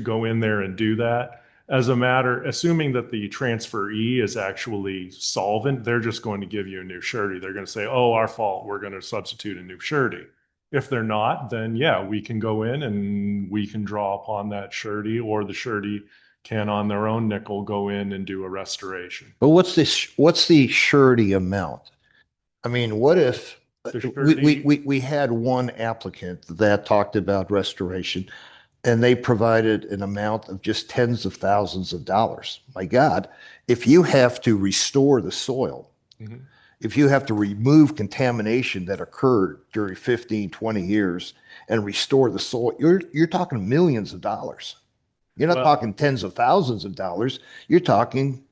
go in there and do that. As a matter, assuming that the transferee is actually solvent, they're just going to give you a new surety. They're going to say, oh, our fault, we're going to substitute a new surety. If they're not, then yeah, we can go in and we can draw upon that surety, or the surety can on their own nickel go in and do a restoration. But what's the surety amount? I mean, what if we had one applicant that talked about restoration and they provided an amount of just tens of thousands of dollars? My God, if you have to restore the soil, if you have to remove contamination that occurred during 15, 20 years and restore the soil, you're talking millions of dollars. You're not talking tens of thousands of dollars. You're talking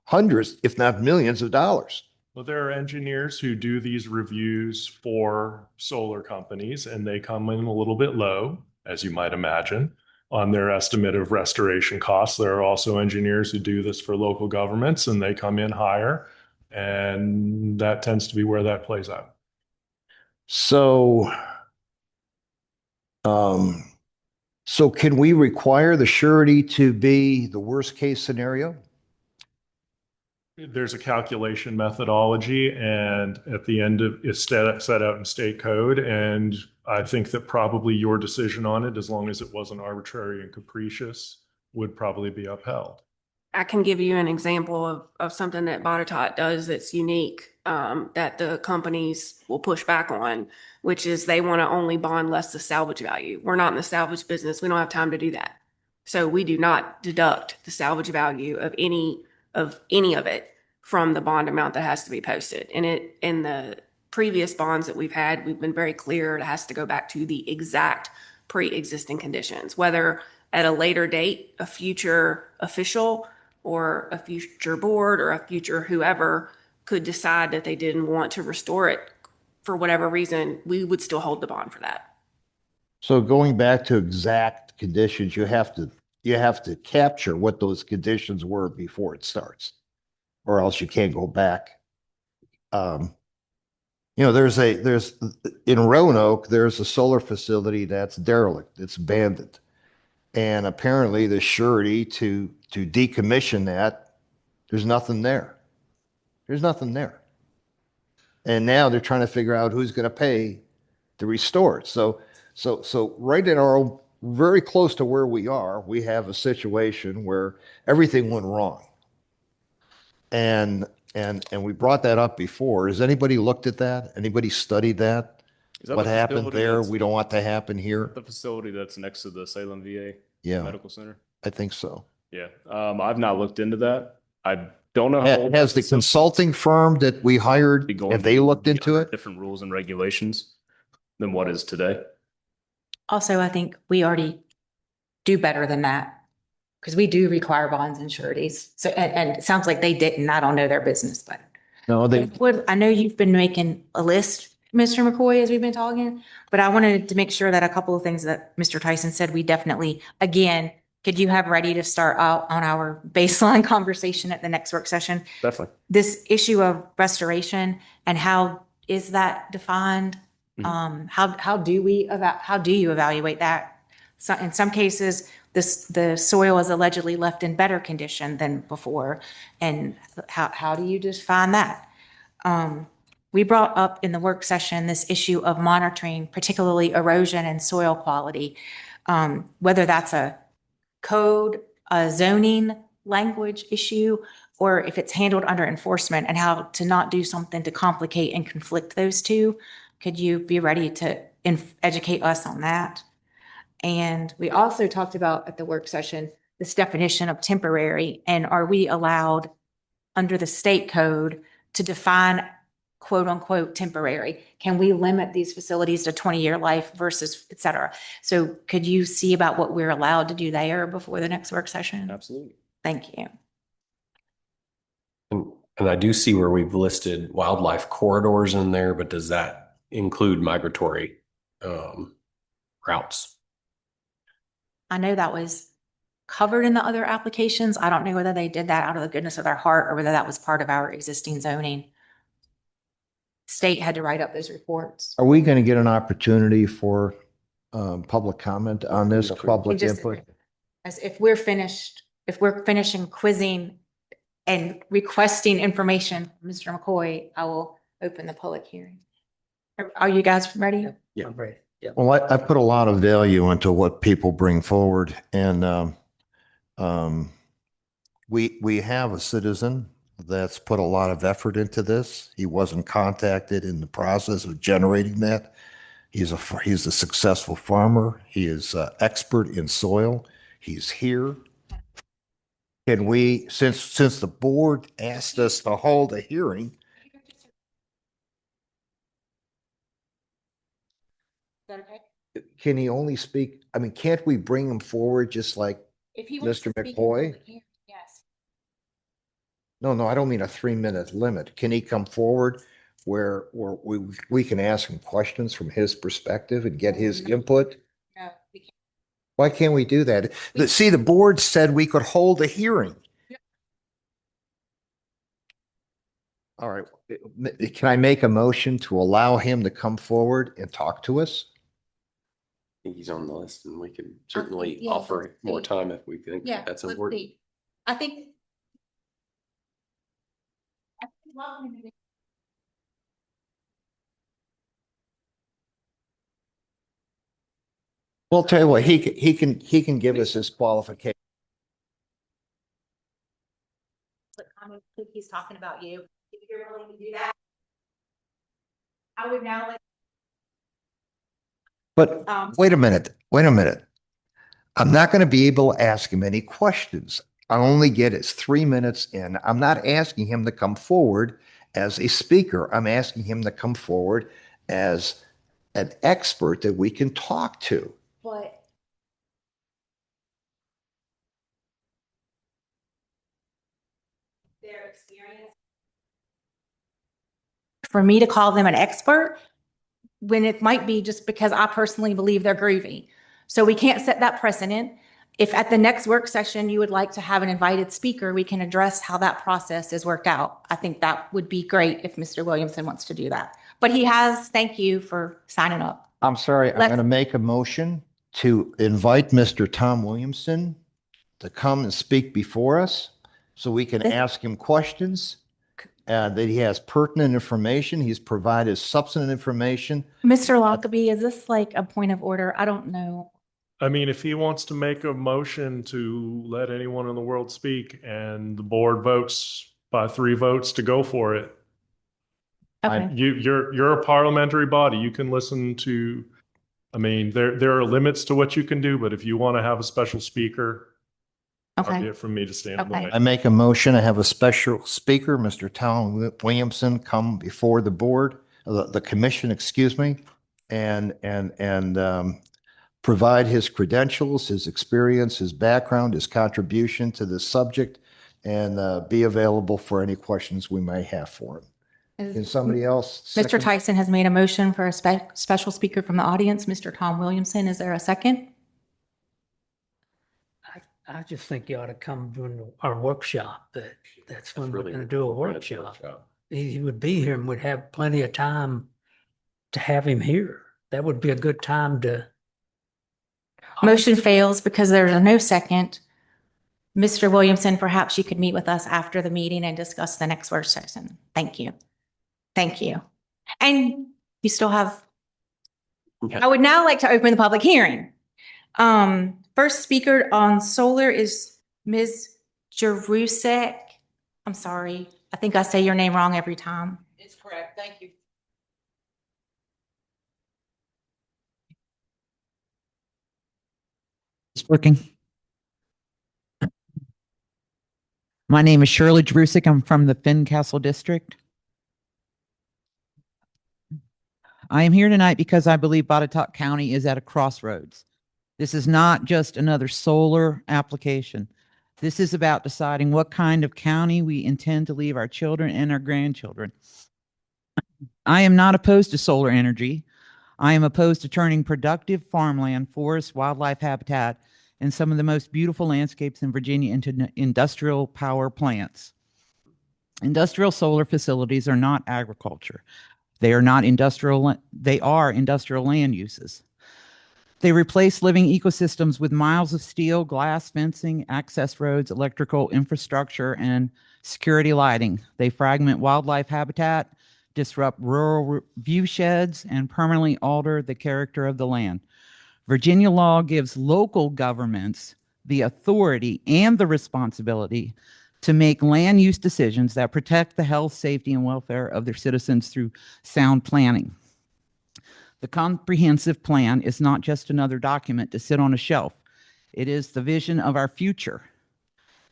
hundreds, if not millions of dollars. Well, there are engineers who do these reviews for solar companies, and they come in a little bit low, as you might imagine, on their estimate of restoration costs. There are also engineers who do this for local governments, and they come in higher, and that tends to be where that plays out. So, so can we require the surety to be the worst case scenario? There's a calculation methodology, and at the end of it's set out in state code. And I think that probably your decision on it, as long as it wasn't arbitrary and capricious, would probably be upheld. I can give you an example of something that Botetourt does that's unique, that the companies will push back on, which is they want to only bond less the salvage value. We're not in the salvage business. We don't have time to do that. So we do not deduct the salvage value of any of it from the bond amount that has to be posted. And the previous bonds that we've had, we've been very clear it has to go back to the exact pre-existing conditions, whether at a later date, a future official or a future board or a future whoever could decide that they didn't want to restore it for whatever reason, we would still hold the bond for that. So going back to exact conditions, you have to capture what those conditions were before it starts, or else you can't go back. There's in Roanoke, there's a solar facility that's derelict, it's abandoned. And apparently the surety to decommission that, there's nothing there. There's nothing there. And now they're trying to figure out who's going to pay to restore it. So right in our very close to where we are, we have a situation where everything went wrong. And we brought that up before. Has anybody looked at that? Anybody studied that? Is that What the happened facility there? that's- We don't want to happen here. The facility that's next to the Salem VA Yeah, Medical Center. I think so. Yeah, I've not looked into that. I don't know how old Has that the consulting firm that we hired, be going have they to looked be into under it? different rules and regulations than what is today. Also, I think we already do better than that because we do require bonds and sureties. So, and it sounds like they didn't. I don't know their business, but No, they, I know you've been making a list, Mr. McCoy, as we've been talking, but I wanted to make sure that a couple of things that Mr. Tyson said, we definitely, again, could you have ready to start out on our baseline conversation at the next work session? Definitely. This issue of restoration and how is that defined? How do you evaluate that? So in some cases, the soil is allegedly left in better condition than before. And how do you define that? We brought up in the work session this issue of monitoring, particularly erosion and soil quality, whether that's a code, a zoning language issue, or if it's handled under enforcement, and how to not do something to complicate and conflict those two. Could you be ready to educate us on that? And we also talked about at the work session, this definition of temporary, and are we allowed under the state code to define quote unquote temporary? Can we limit these facilities to 20-year life versus et cetera? So could you see about what we're allowed to do there before the next work session? Absolutely. Thank you. And I do see where we've listed wildlife corridors in there, but does that include migratory routes? I know that was covered in the other applications. I don't know whether they did that out of the goodness of their heart or whether that was part of our existing zoning. State had to write up those reports. are we going to get an opportunity for public comment on this, public Just- input? As if we're finishing quizzing and requesting information, Mr. McCoy, I will open the public hearing. Are you guys ready? Yeah. I'm ready. Yeah. Well, I put a lot of value into what people bring forward, and we have a citizen that's put a lot of effort into this. He wasn't contacted in the process of generating that. He's a successful farmer. He is expert in soil. He's here. Can we, since the board asked us to hold a hearing, Is that okay? can he only speak? I mean, can't we bring him forward just like, If he wants to Mr. speak in McCoy? public hearing, yes. no, I don't mean a 3-minute limit. Can he come forward where we can ask him questions from his perspective and get his input? No, we can't. Why can't we do that? See, the board said we could hold a hearing. All right. Can I make a motion to allow him to come forward and talk to us? I think he's on the list and we can certainly yeah, offer let's more see. time if we think Yeah, that's let's important. see. I think. Well, tell you what, he can give us his qualification. He's talking about you. If you're willing to do that. I would now like. But wait a minute. I'm not going to be able to ask him any questions. I only get his 3 minutes in. I'm not asking him to come forward as a speaker. I'm asking him to come forward as an expert that we can talk to. But their experience. For me to call them an expert, when it might be just because I personally believe they're groovy. So we can't set that precedent. If at the next work session, you would like to have an invited speaker, we can address how that process is worked out. I think that would be great if Mr. Williamson wants to do that. But he has, thank you for signing up. I'm sorry, I'm Let's- going to make a motion to invite Mr. Tom Williamson to come and speak before us so we can This- ask him questions. That he has pertinent information. He's provided substantive information. Mr. Lockaby, is this like a point of order? I don't know. I mean, if he wants to make a motion to let anyone in the world speak and the board votes by 3 votes to go for it, Okay. you're a parliamentary body. You can listen to, I mean, there are limits to what you can do, but if you want to have a special speaker, far be Okay. it from me to stand in the Okay. way. I make a motion to have a special speaker, Mr. Tom Williamson, come before the board, the commission, excuse me, and provide his credentials, his experience, his background, his contribution to this subject, and be available for any questions we may have for him. Can somebody else? Mr. second? Tyson has made a motion for a special speaker from the audience, Mr. Tom Williamson. Is there a second? I just think you ought to come to our workshop. That's when we're going to do a workshop. He would be here and we'd have plenty of time to have him here. That would be a good time to. Motion fails because there's no second. Mr. Williamson, perhaps you could meet with us after the meeting and discuss the next work session. Thank you. Thank you. And you still have, I would now like to open the public hearing. First speaker on solar is Ms. Jerusek. I'm sorry. I think I say your name wrong every time. It's correct. Thank you. It's working. My name is Shirley Jerusik. I'm from the Fincastle District. I am here tonight because I believe Botetourt County is at a crossroads. This is not just another solar application. This is about deciding what kind of county we intend to leave our children and our grandchildren. I am not opposed to solar energy. I am opposed to turning productive farmland, forests, wildlife habitat, and some of the most beautiful landscapes in Virginia into industrial power plants. Industrial solar facilities are not agriculture. They are industrial land uses. They replace living ecosystems with miles of steel, glass, fencing, access roads, electrical infrastructure, and security lighting. They fragment wildlife habitat, disrupt rural view sheds, and permanently alter the character of the land. Virginia law gives local governments the authority and the responsibility to make land use decisions that protect the health, safety, and welfare of their citizens through sound planning. The comprehensive plan is not just another document to sit on a shelf. It is the vision of our future.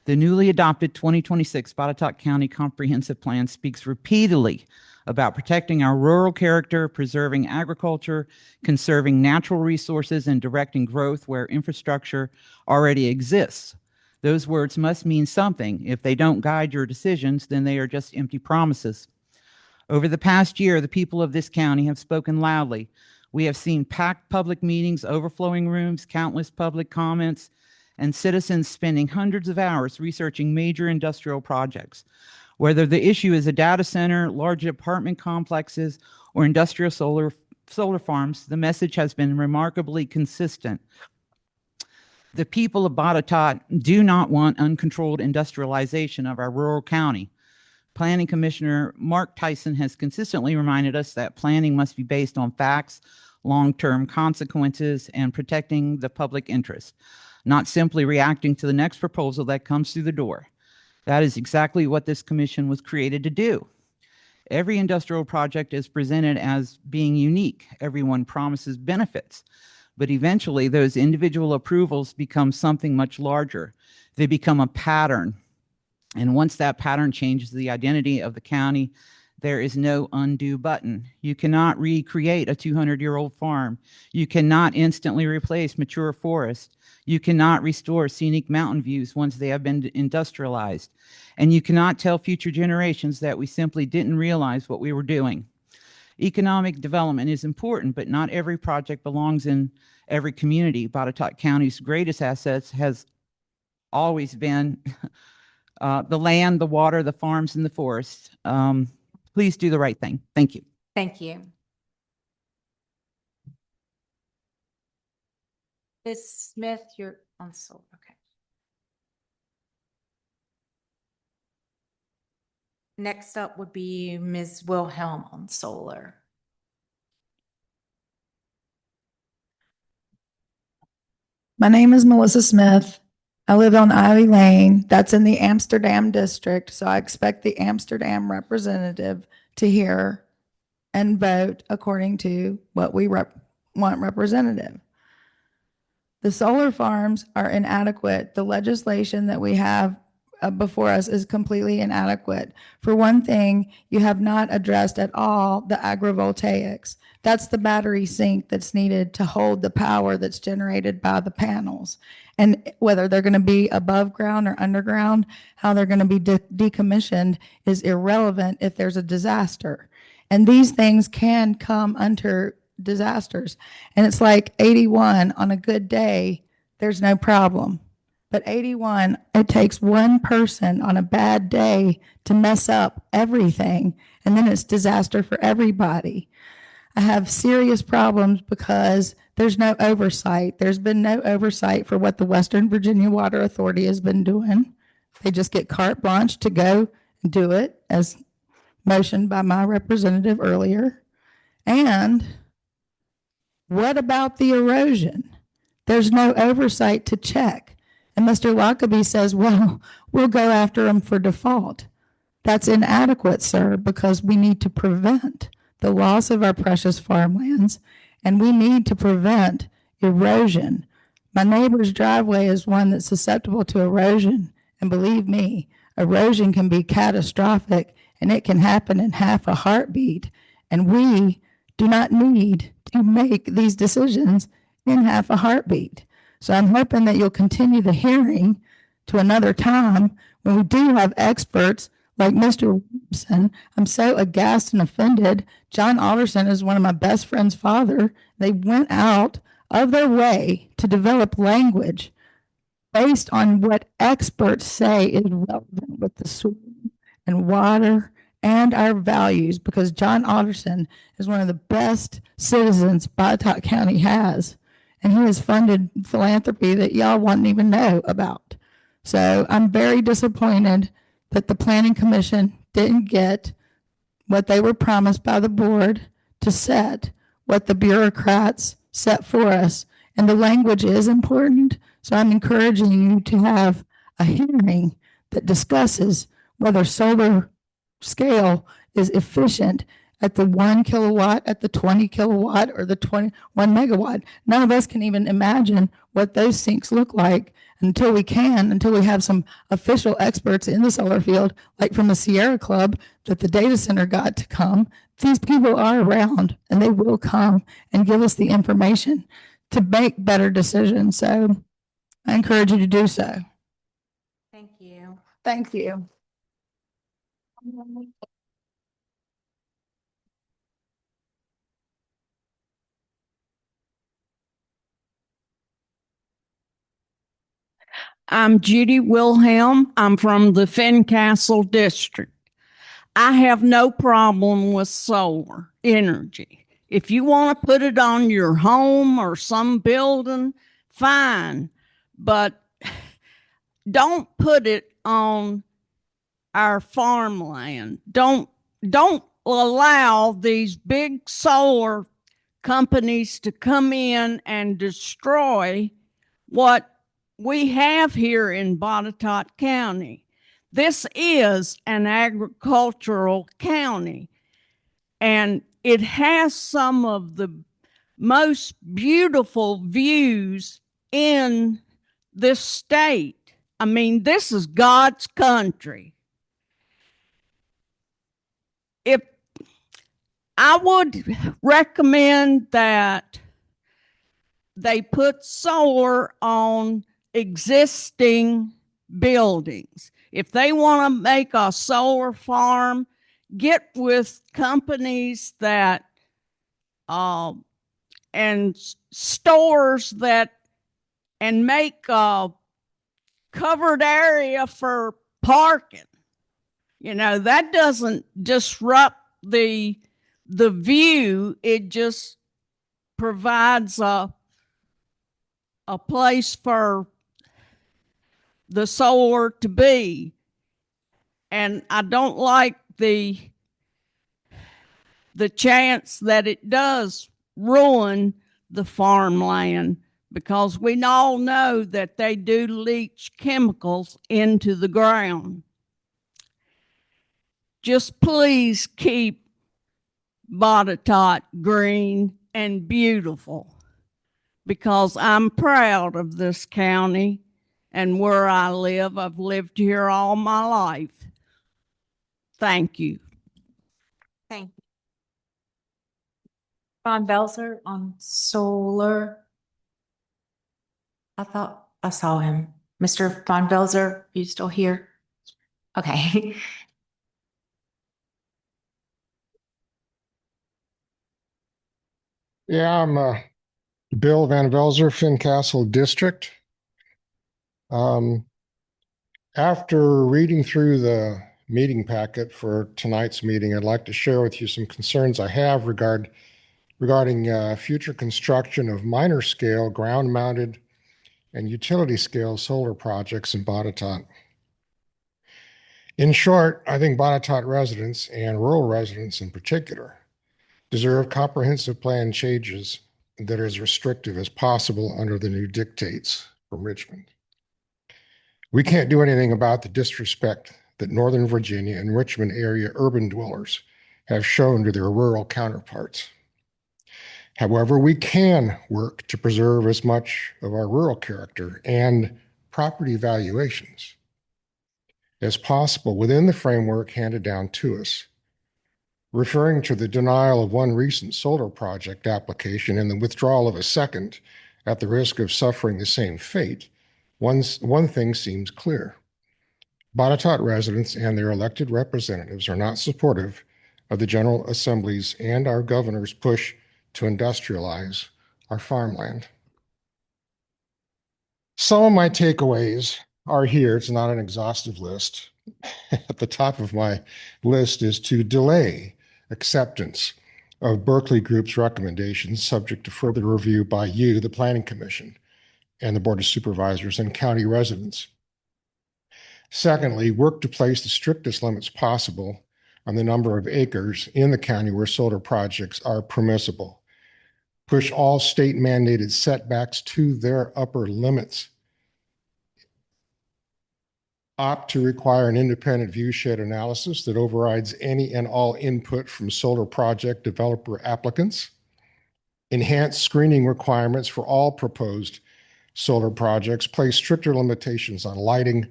The newly adopted 2026 Botetourt County Comprehensive Plan speaks repeatedly about protecting our rural character, preserving agriculture, conserving natural resources, and directing growth where infrastructure already exists. Those words must mean something. If they don't guide your decisions, then they are just empty promises. Over the past year, the people of this county have spoken loudly. We have seen packed public meetings, overflowing rooms, countless public comments, and citizens spending hundreds of hours researching major industrial projects. Whether the issue is a data center, large apartment complexes, or industrial solar farms, the message has been remarkably consistent. The people of Botetourt do not want uncontrolled industrialization of our rural county. Planning Commissioner Mark Tyson has consistently reminded us that planning must be based on facts, long-term consequences, and protecting the public interest, not simply reacting to the next proposal that comes through the door. That is exactly what this commission was created to do. Every industrial project is presented as being unique. Everyone promises benefits, but eventually those individual approvals become something much larger. They become a pattern. And once that pattern changes the identity of the county, There is no undo button. You cannot recreate a 200-year-old farm. You cannot instantly replace mature forest. You cannot restore scenic mountain views once they have been industrialized. And you cannot tell future generations that we simply didn't realize what we were doing. Economic development is important, but not every project belongs in every community. Botetourt County's greatest assets has always been the land, the water, the farms, and the forests. Please do the right thing. Thank you. Thank you. Ms. Smith, you're on solar. Okay. Next up would be Ms. Wilhelm on solar. My name is Melissa Smith. I live on Ivy Lane. That's in the Amsterdam district. So I expect the Amsterdam representative to hear and vote according to what we want representative. The solar farms are inadequate. The legislation that we have before us is completely inadequate. For one thing, you have not addressed at all the agrivoltaics. That's the battery sink that's needed to hold the power that's generated by the panels. And whether they're going to be above ground or underground, how they're going to be decommissioned is irrelevant if there's a disaster. And these things can come under disasters. And it's like 81 on a good day, there's no problem. But 81, it takes one person on a bad day to mess up everything. And then it's disaster for everybody. I have serious problems because there's no oversight. There's been no oversight for what the Western Virginia Water Authority has been doing. They just get carte blanche to go and do it, as motioned by my representative earlier. And what about the erosion? There's no oversight to check. And Mr. Lockaby says, well, we'll go after them for default. That's inadequate, sir, because we need to prevent the loss of our precious farmlands, and we need to prevent erosion. My neighbor's driveway is one that's susceptible to erosion, and believe me, erosion can be catastrophic, and it can happen in half a heartbeat, and we do not need to make these decisions in half a heartbeat. So I'm hoping that you'll continue the hearing to another time when we do have experts like Mr. Williamson. I'm so aghast and offended. John Alderson is one of my best friend's father. They went out of their way to develop language based on what experts say is relevant with the soil and water and our values, because John Alderson is one of the best citizens Botetourt County has. And he has funded philanthropy that y'all wouldn't even know about. So I'm very disappointed that the Planning Commission didn't get what they were promised by the board to set what the bureaucrats set for us. And the language is important. So I'm encouraging you to have a hearing that discusses whether solar scale is efficient at the 1 kilowatt, at the 20 kilowatt, or the 21 megawatt. None of us can even imagine what those sinks look like until we have some official experts in the solar field, like from the Sierra Club that the data center got to come. These people are around and they will come and give us the information to make better decisions. So I encourage you to do so. Thank you. Thank you. I'm Judy Wilhelm. I'm from the Fincastle district. I have no problem with solar energy. If you want to put it on your home or some building, fine, but don't put it on our farmland. Don't allow these big solar companies to come in and destroy what we have here in Botetourt County. This is an agricultural county, and it has some of the most beautiful views in this state. I mean, this is God's country. If I would recommend that they put solar on existing buildings. If they want to make a solar farm, get with companies that and stores that and make a covered area for parking. You know, that doesn't disrupt the view. It just provides a place for the solar to be. And I don't like the chance that it does ruin the farmland, because we all know that they do leach chemicals into the ground. Just please keep Botetourt green and beautiful, because I'm proud of this county and where I live. I've lived here all my life. Thank you. Thank you. Von Belzer on solar. I thought I saw him. Mr. Von Belzer, you still here? Okay. Yeah, I'm Bill Van Velzer, Fincastle District. After reading through the meeting packet for tonight's meeting, I'd like to share with you some concerns I have regarding future construction of minor scale, ground mounted, and utility scale solar projects in Botetourt. In short, I think Botetourt residents, and rural residents in particular, deserve comprehensive plan changes that are as restrictive as possible under the new dictates from Richmond. We can't do anything about the disrespect that Northern Virginia and Richmond area urban dwellers have shown to their rural counterparts. However, we can work to preserve as much of our rural character and property valuations as possible within the framework handed down to us. Referring to the denial of one recent solar project application and the withdrawal of a second at the risk of suffering the same fate, one thing seems clear. Botetourt residents and their elected representatives are not supportive of the General Assembly's and our governor's push to industrialize our farmland. Some of my takeaways are here. It's not an exhaustive list. At the top of my list is to delay acceptance of Berkeley Group's recommendations subject to further review by you, the Planning Commission, and the Board of Supervisors and county residents. Secondly, work to place the strictest limits possible on the number of acres in the county where solar projects are permissible. Push all state mandated setbacks to their upper limits. Opt to require an independent viewshed analysis that overrides any and all input from solar project developer applicants. Enhance screening requirements for all proposed solar projects. Place stricter limitations on lighting.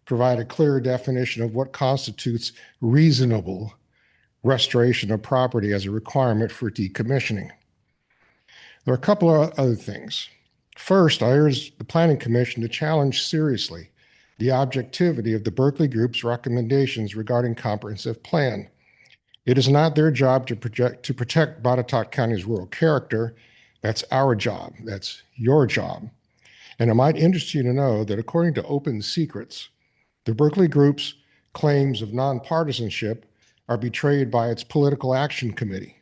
Provide a clearer definition of what constitutes reasonable restoration of property as a requirement for decommissioning. There are a couple of other things. First, I urge the Planning Commission to challenge seriously the objectivity of the Berkeley Group's recommendations regarding comprehensive plan. It is not their job to protect Botetourt County's rural character. That's our job. That's your job. And it might interest you to know that according to Open Secrets, the Berkeley Group's claims of nonpartisanship are betrayed by its political action committee.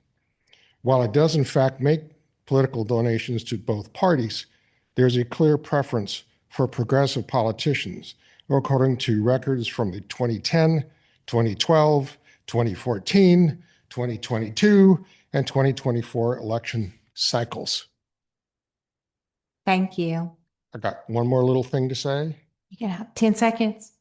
While it does in fact make political donations to both parties, there's a clear preference for progressive politicians, according to records from the 2010, 2012, 2014, 2022, and 2024 election cycles. Thank you. I got one more little thing to say. You can have 10 seconds.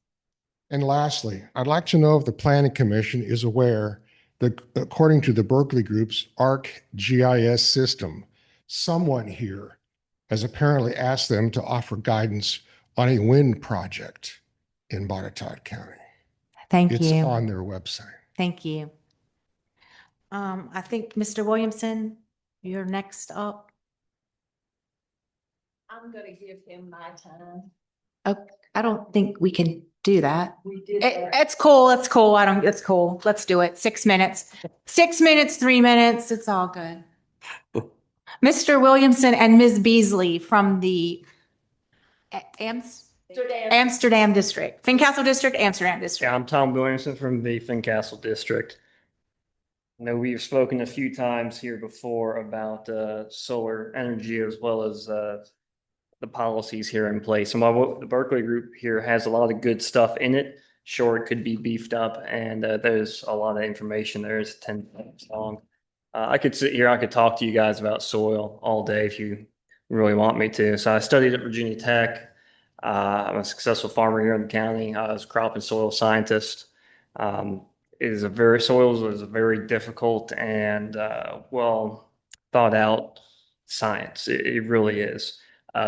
And lastly, I'd like to know if the Planning Commission is aware that according to the Berkeley Group's ArcGIS system, someone here has apparently asked them to offer guidance on a wind project in Botetourt County. Thank It's you. on their website. Thank you. I think Mr. Williamson, you're next up. I'm gonna give him my time. Oh, I don't think we can do that. We did It's cool. It's cool. It's cool. Let's do it. 6 minutes. 6 minutes, 3 minutes. It's all good. Mr. Williamson and Ms. Beasley from the Amsterdam District, Fincastle District, Amsterdam District. Yeah, I'm Tom Williamson from the Fincastle District. I know we've spoken a few times here before about solar energy as well as the policies here in place. And while the Berkeley group here has a lot of good stuff in it, sure, it could be beefed up, and there's a lot of information there. It's 10 minutes long. I could sit here, I could talk to you guys about soil all day if you really want me to. So I studied at Virginia Tech. I'm a successful farmer here in the county. I was a crop and soil scientist. Soils is a very difficult and well thought out science. It really is.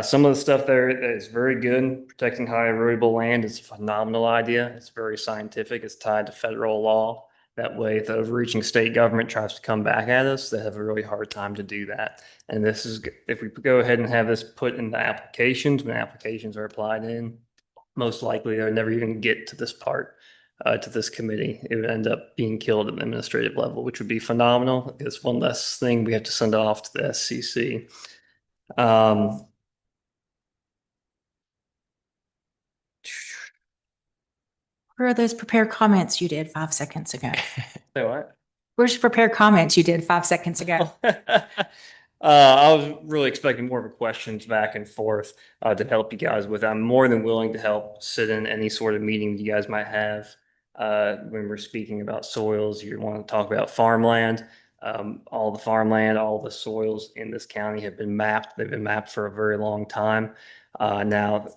Some of the stuff there is very good. Protecting high erodible land is a phenomenal idea. It's very scientific. It's tied to federal law. That way, if the overreaching state government tries to come back at us, they have a really hard time to do that. And this is, if we go ahead and have this put in the applications, when applications are applied in, most likely they'll never even get to this part, to this committee. It would end up being killed at the administrative level, which would be phenomenal. It's one less thing we have to send off to the SCC. Where are those prepared comments you did 5 seconds ago? Say what? Where's your prepared comments you did 5 seconds ago? I was really expecting more of a questions back and forth to help you guys with. I'm more than willing to help sit in any sort of meeting you guys might have when we're speaking about soils. You want to talk about farmland. All the farmland, all the soils in this county have been mapped. They've been mapped for a very long time. Now,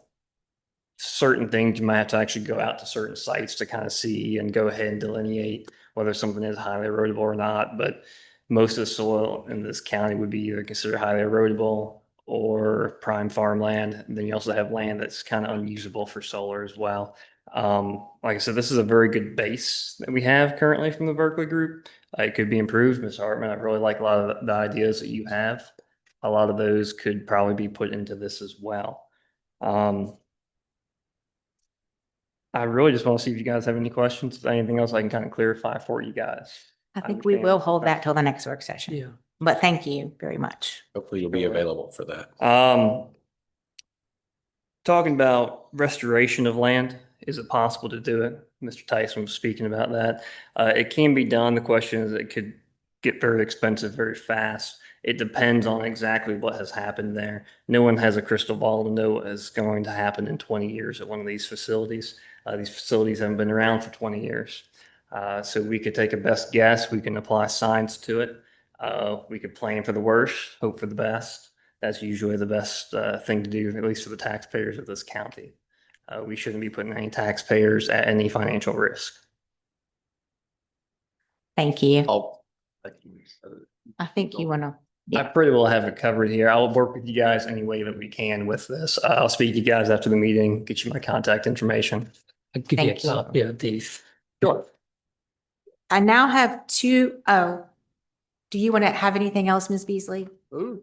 certain things you might have to actually go out to certain sites to kind of see and go ahead and delineate whether something is highly erodible or not. But most of the soil in this county would be either considered highly erodible or prime farmland. And then you also have land that's kind of unusable for solar as well. Like I said, this is a very good base that we have currently from the Berkeley group. It could be improved. Ms. Hartman, I really like a lot of the ideas that you have. A lot of those could probably be put into this as well. I really just want to see if you guys have any questions. Anything else I can kind of clarify for you guys? I think we will hold that till the next work session. Yeah. But thank you very much. Hopefully you'll be available for that. Talking about restoration of land, is it possible to do it? Mr. Tyson was speaking about that. It can be done. The question is it could get very expensive very fast. It depends on exactly what has happened there. No one has a crystal ball to know what is going to happen in 20 years at one of these facilities. These facilities haven't been around for 20 years. So we could take a best guess. We can apply science to it. We could plan for the worst, hope for the best. That's usually the best thing to do, at least for the taxpayers of this county. We shouldn't be putting any taxpayers at any financial risk. Thank you. I think you want to. I pretty well have it covered here. I'll work with you guys any way that we can with this. I'll speak to you guys after the meeting, get you my contact information. I'll give you a Thank you. copy of these. Sure. I now have two. Oh, do you want to have anything else, Ms. Beasley? Ooh.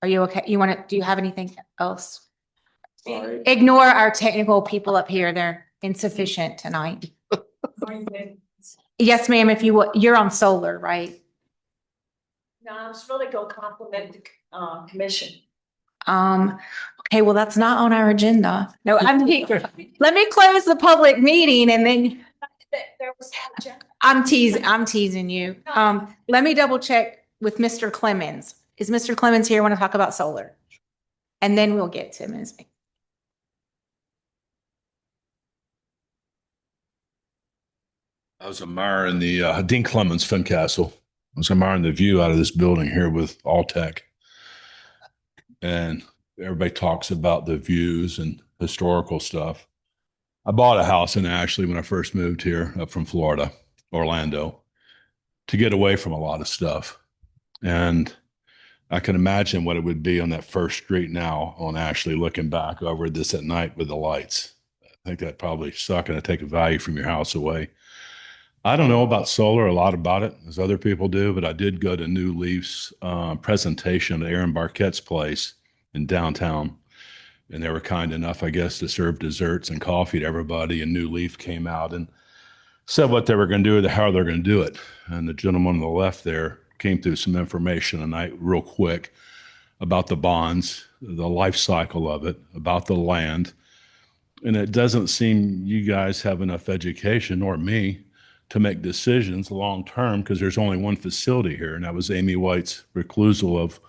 Are you okay? Do you have anything else? Sorry. Ignore our technical people up here. They're insufficient tonight. Yes, ma'am. If you will, you're on solar, right? No, I was really gonna compliment the commission. Okay, well, that's not on our agenda. No, let me close the public meeting and then There was. I'm teasing you. Let me double check with Mr. Clemens. Is Mr. Clemens here? Want to talk about solar? And then we'll get to Ms. B. I was admiring the Dean Clemens Fincastle. I was admiring the view out of this building here with Alltech. And everybody talks about the views and historical stuff. I bought a house in Ashley when I first moved here up from Florida, Orlando, to get away from a lot of stuff. And I can imagine what it would be on that first street now on Ashley, looking back over this at night with the lights. I think that probably suck and take a value from your house away. I don't know about solar, a lot about it, as other people do, but I did go to New Leaf's presentation at Aaron Barquette's place in downtown. And they were kind enough, I guess, to serve desserts and coffee to everybody. And New Leaf came out and said what they were going to do, how they're going to do it. And the gentleman on the left there came through some information tonight real quick about the bonds, the life cycle of it, about the land. And it doesn't seem you guys have enough education, or me, to make decisions long term, because there's only one facility here, and that was Amy White's reclusal of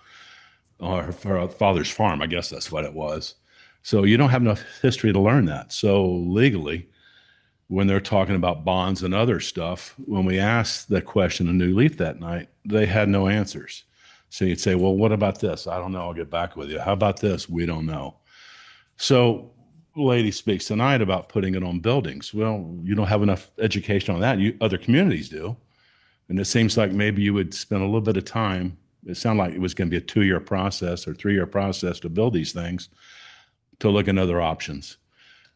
her father's farm. I guess that's what it was. So you don't have enough history to learn that. So legally, when they're talking about bonds and other stuff, when we asked that question in New Leaf that night, they had no answers. So you'd say, well, what about this? I don't know. I'll get back with you. How about this? We don't know. So lady speaks tonight about putting it on buildings. Well, you don't have enough education on that. Other communities do. And it seems like maybe you would spend a little bit of time. It sounded like it was going to be a 2-year process or 3-year process to build these things, to look at other options.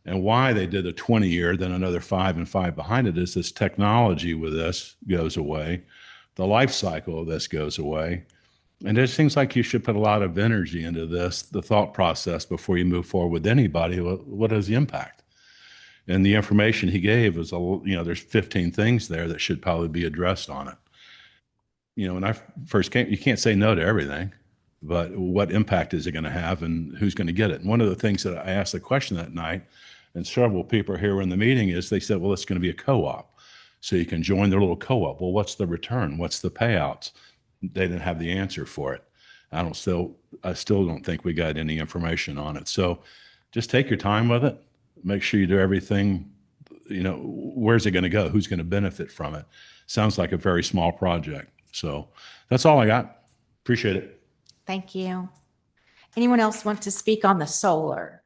And why they did a 20-year, then another 5 and 5 behind it is this technology with this goes away. The life cycle of this goes away. And it seems like you should put a lot of energy into this, the thought process, before you move forward with anybody. What is the impact? And the information he gave was, there's 15 things there that should probably be addressed on it. When I first came, you can't say no to everything, but what impact is it going to have and who's going to get it? And one of the things that I asked the question that night, and several people here in the meeting, is they said, well, it's going to be a co-op. So you can join their little co-op. Well, what's the return? What's the payouts? They didn't have the answer for it. I still don't think we got any information on it. So just take your time with it. Make sure you do everything. Where's it going to go? Who's going to benefit from it? Sounds like a very small project. So that's all I got. Appreciate it. Thank you. Anyone else want to speak on the solar?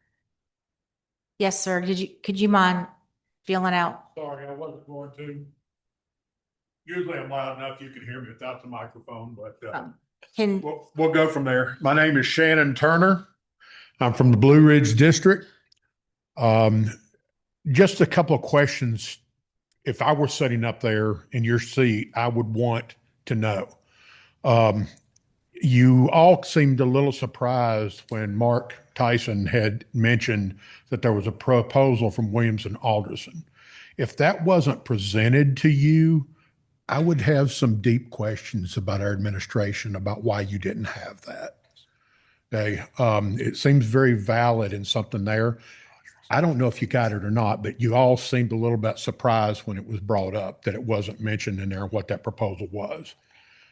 Yes, sir. Could you mind filling out? Sorry, I wasn't going to. Usually I'm loud enough you can hear me without the microphone, but we'll go from there. My name is Shannon Turner. I'm from the Blue Ridge District. Just a couple of questions. If I were sitting up there in your seat, I would want to know. You all seemed a little surprised when Mark Tyson had mentioned that there was a proposal from Williams and Alderson. If that wasn't presented to you, I would have some deep questions about our administration about why you didn't have that. Okay. It seems very valid and something there. I don't know if you got it or not, but you all seemed a little bit surprised when it was brought up that it wasn't mentioned in there what that proposal was.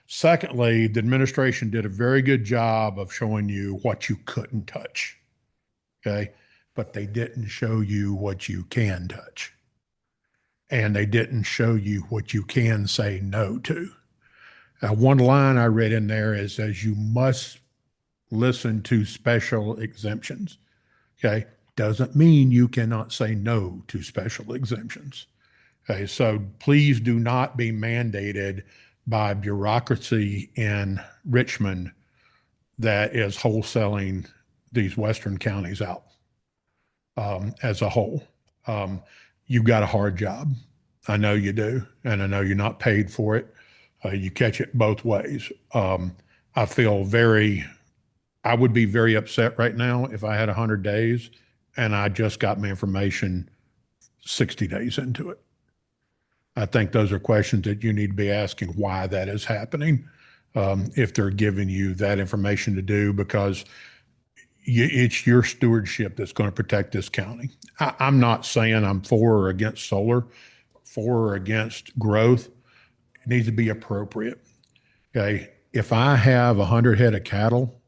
Secondly, the administration did a very good job of showing you what you couldn't touch. Okay. But they didn't show you what you can touch. And they didn't show you what you can say no to. One line I read in there says you must listen to special exemptions. Okay. Doesn't mean you cannot say no to special exemptions. Okay. So please do not be mandated by bureaucracy in Richmond that is wholesaling these western counties out as a whole. You've got a hard job. I know you do, and I know you're not paid for it. You catch it both ways. I would be very upset right now if I had 100 days and I just got my information 60 days into it. I think those are questions that you need to be asking why that is happening, if they're giving you that information to do, because it's your stewardship that's going to protect this county. I'm not saying I'm for or against solar, for or against growth. It needs to be appropriate. Okay. If I have 100 head of cattle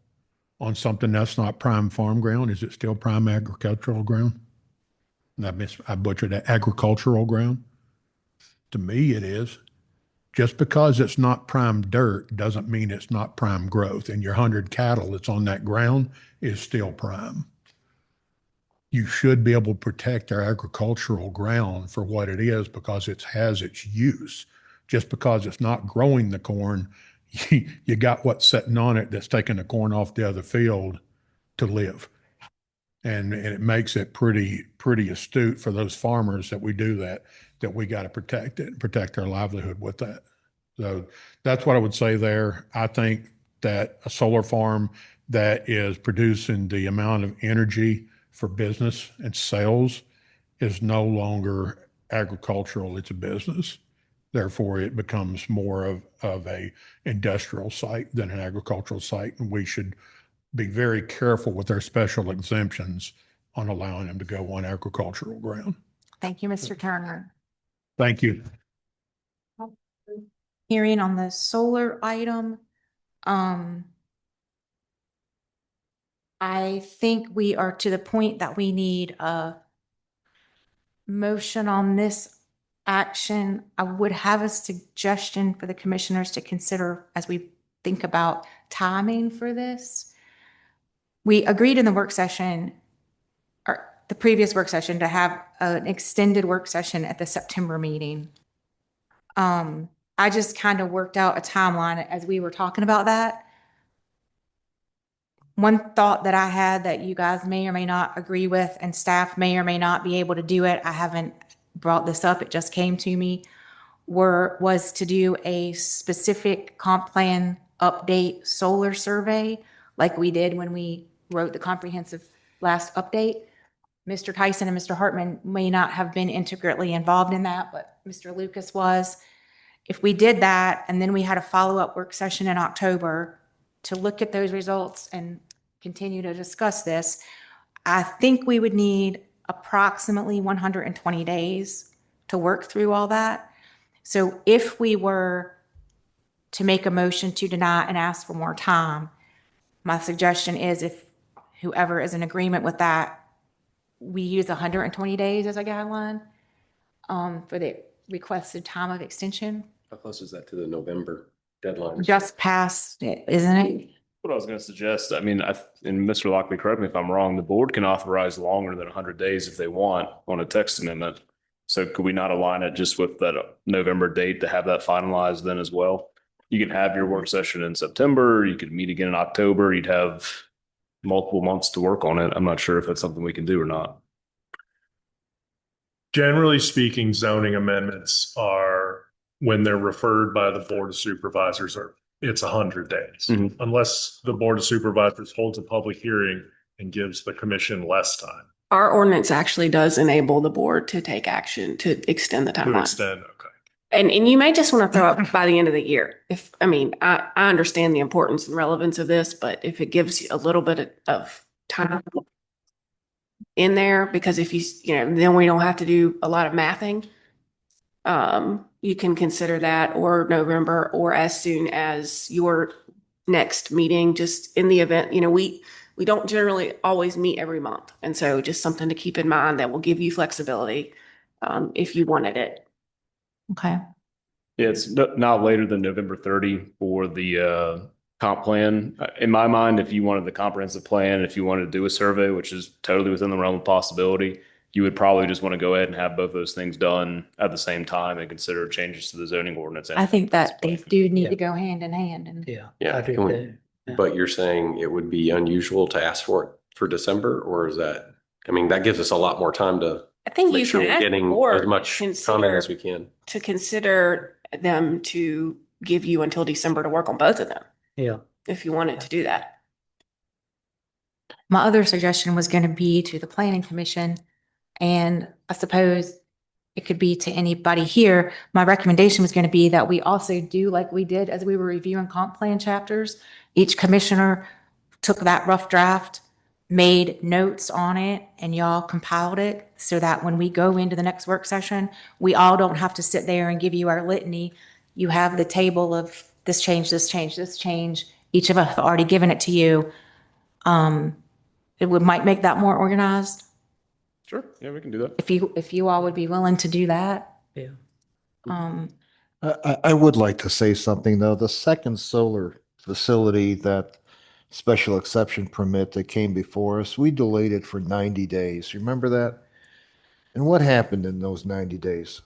on something that's not prime farm ground, is it still prime agricultural ground? I butchered that, agricultural ground. To me, it is. Just because it's not prime dirt doesn't mean it's not prime growth. And your 100 cattle that's on that ground is still prime. You should be able to protect our agricultural ground for what it is because it has its use. Just because it's not growing the corn, you got what's sitting on it that's taking the corn off the other field to live. And it makes it pretty astute for those farmers that we do that we got to protect it and protect their livelihood with that. So that's what I would say there. I think that a solar farm that is producing the amount of energy for business and sales is no longer agricultural, it's a business. Therefore, it becomes more of a industrial site than an agricultural site. And we should be very careful with our special exemptions on allowing them to go on agricultural ground. Thank you, Mr. Turner. Thank you. Hearing on the solar item, I think we are to the point that we need a motion on this action. I would have a suggestion for the commissioners to consider as we think about timing for this. We agreed in the work session, or the previous work session, to have an extended work session at the September meeting. I just kind of worked out a timeline as we were talking about that. One thought that I had that you guys may or may not agree with, and staff may or may not be able to do it, I haven't brought this up, it just came to me, was to do a specific comp plan update solar survey like we did when we wrote the comprehensive last update. Mr. Tyson and Mr. Hartman may not have been intricately involved in that, but Mr. Lucas was. If we did that and then we had a follow-up work session in October to look at those results and continue to discuss this, I think we would need approximately 120 days to work through all that. So if we were to make a motion to deny and ask for more time, my suggestion is, if whoever is in agreement with that, we use 120 days as a guideline for the requested time of extension. How close is that to the November deadline? Just past it, isn't it? What I was going to suggest, I mean, and Mr. Lockley, correct me if I'm wrong, the board can authorize longer than 100 days if they want on a text amendment. So could we not align it just with that November date to have that finalized then as well? You can have your work session in September, you could meet again in October, you'd have multiple months to work on it. I'm not sure if that's something we can do or not. Generally speaking, zoning amendments are, when they're referred by the Board of Supervisors, it's 100 days. Unless the Board of Supervisors holds a public hearing and gives the commission less time. Our ordinance actually does enable the board to take action to extend the To timeline. extend, okay. And you may just want to throw up by the end of the year. I understand the importance and relevance of this, but if it gives you a little bit of time in there, because if then we don't have to do a lot of mathing. You can consider that, or November, or as soon as your next meeting, just in the event, we don't generally always meet every month. And so just something to keep in mind that will give you flexibility if you wanted it. Okay. Yeah, it's not later than November 30 for the comp plan. In my mind, if you wanted the comprehensive plan, if you wanted to do a survey, which is totally within the realm of possibility, you would probably just want to go ahead and have both those things done at the same time and consider changes to the zoning ordinance. I think that they do need to go hand in hand. And Yeah. But you're saying it would be unusual to ask for it for December, or is that, that gives us a lot more time to I think make you sure can we're ask getting or as much comment as we can. to consider them to give you until December to work on both of them. Yeah. If you wanted to do that. my other suggestion was going to be to the planning commission, and I suppose it could be to anybody here. My recommendation was going to be that we also do like we did as we were reviewing comp plan chapters. Each commissioner took that rough draft, made notes on it, and y'all compiled it so that when we go into the next work session, we all don't have to sit there and give you our litany. You have the table of this change, this change, this change. Each of us have already given it to you. Might make that more organized. Sure. Yeah, we can do that. If you all would be willing to do that. Yeah. I would like to say something, though. The second solar facility, that special exception permit that came before us, we delayed it for 90 days. Remember that? And what happened in those 90 days?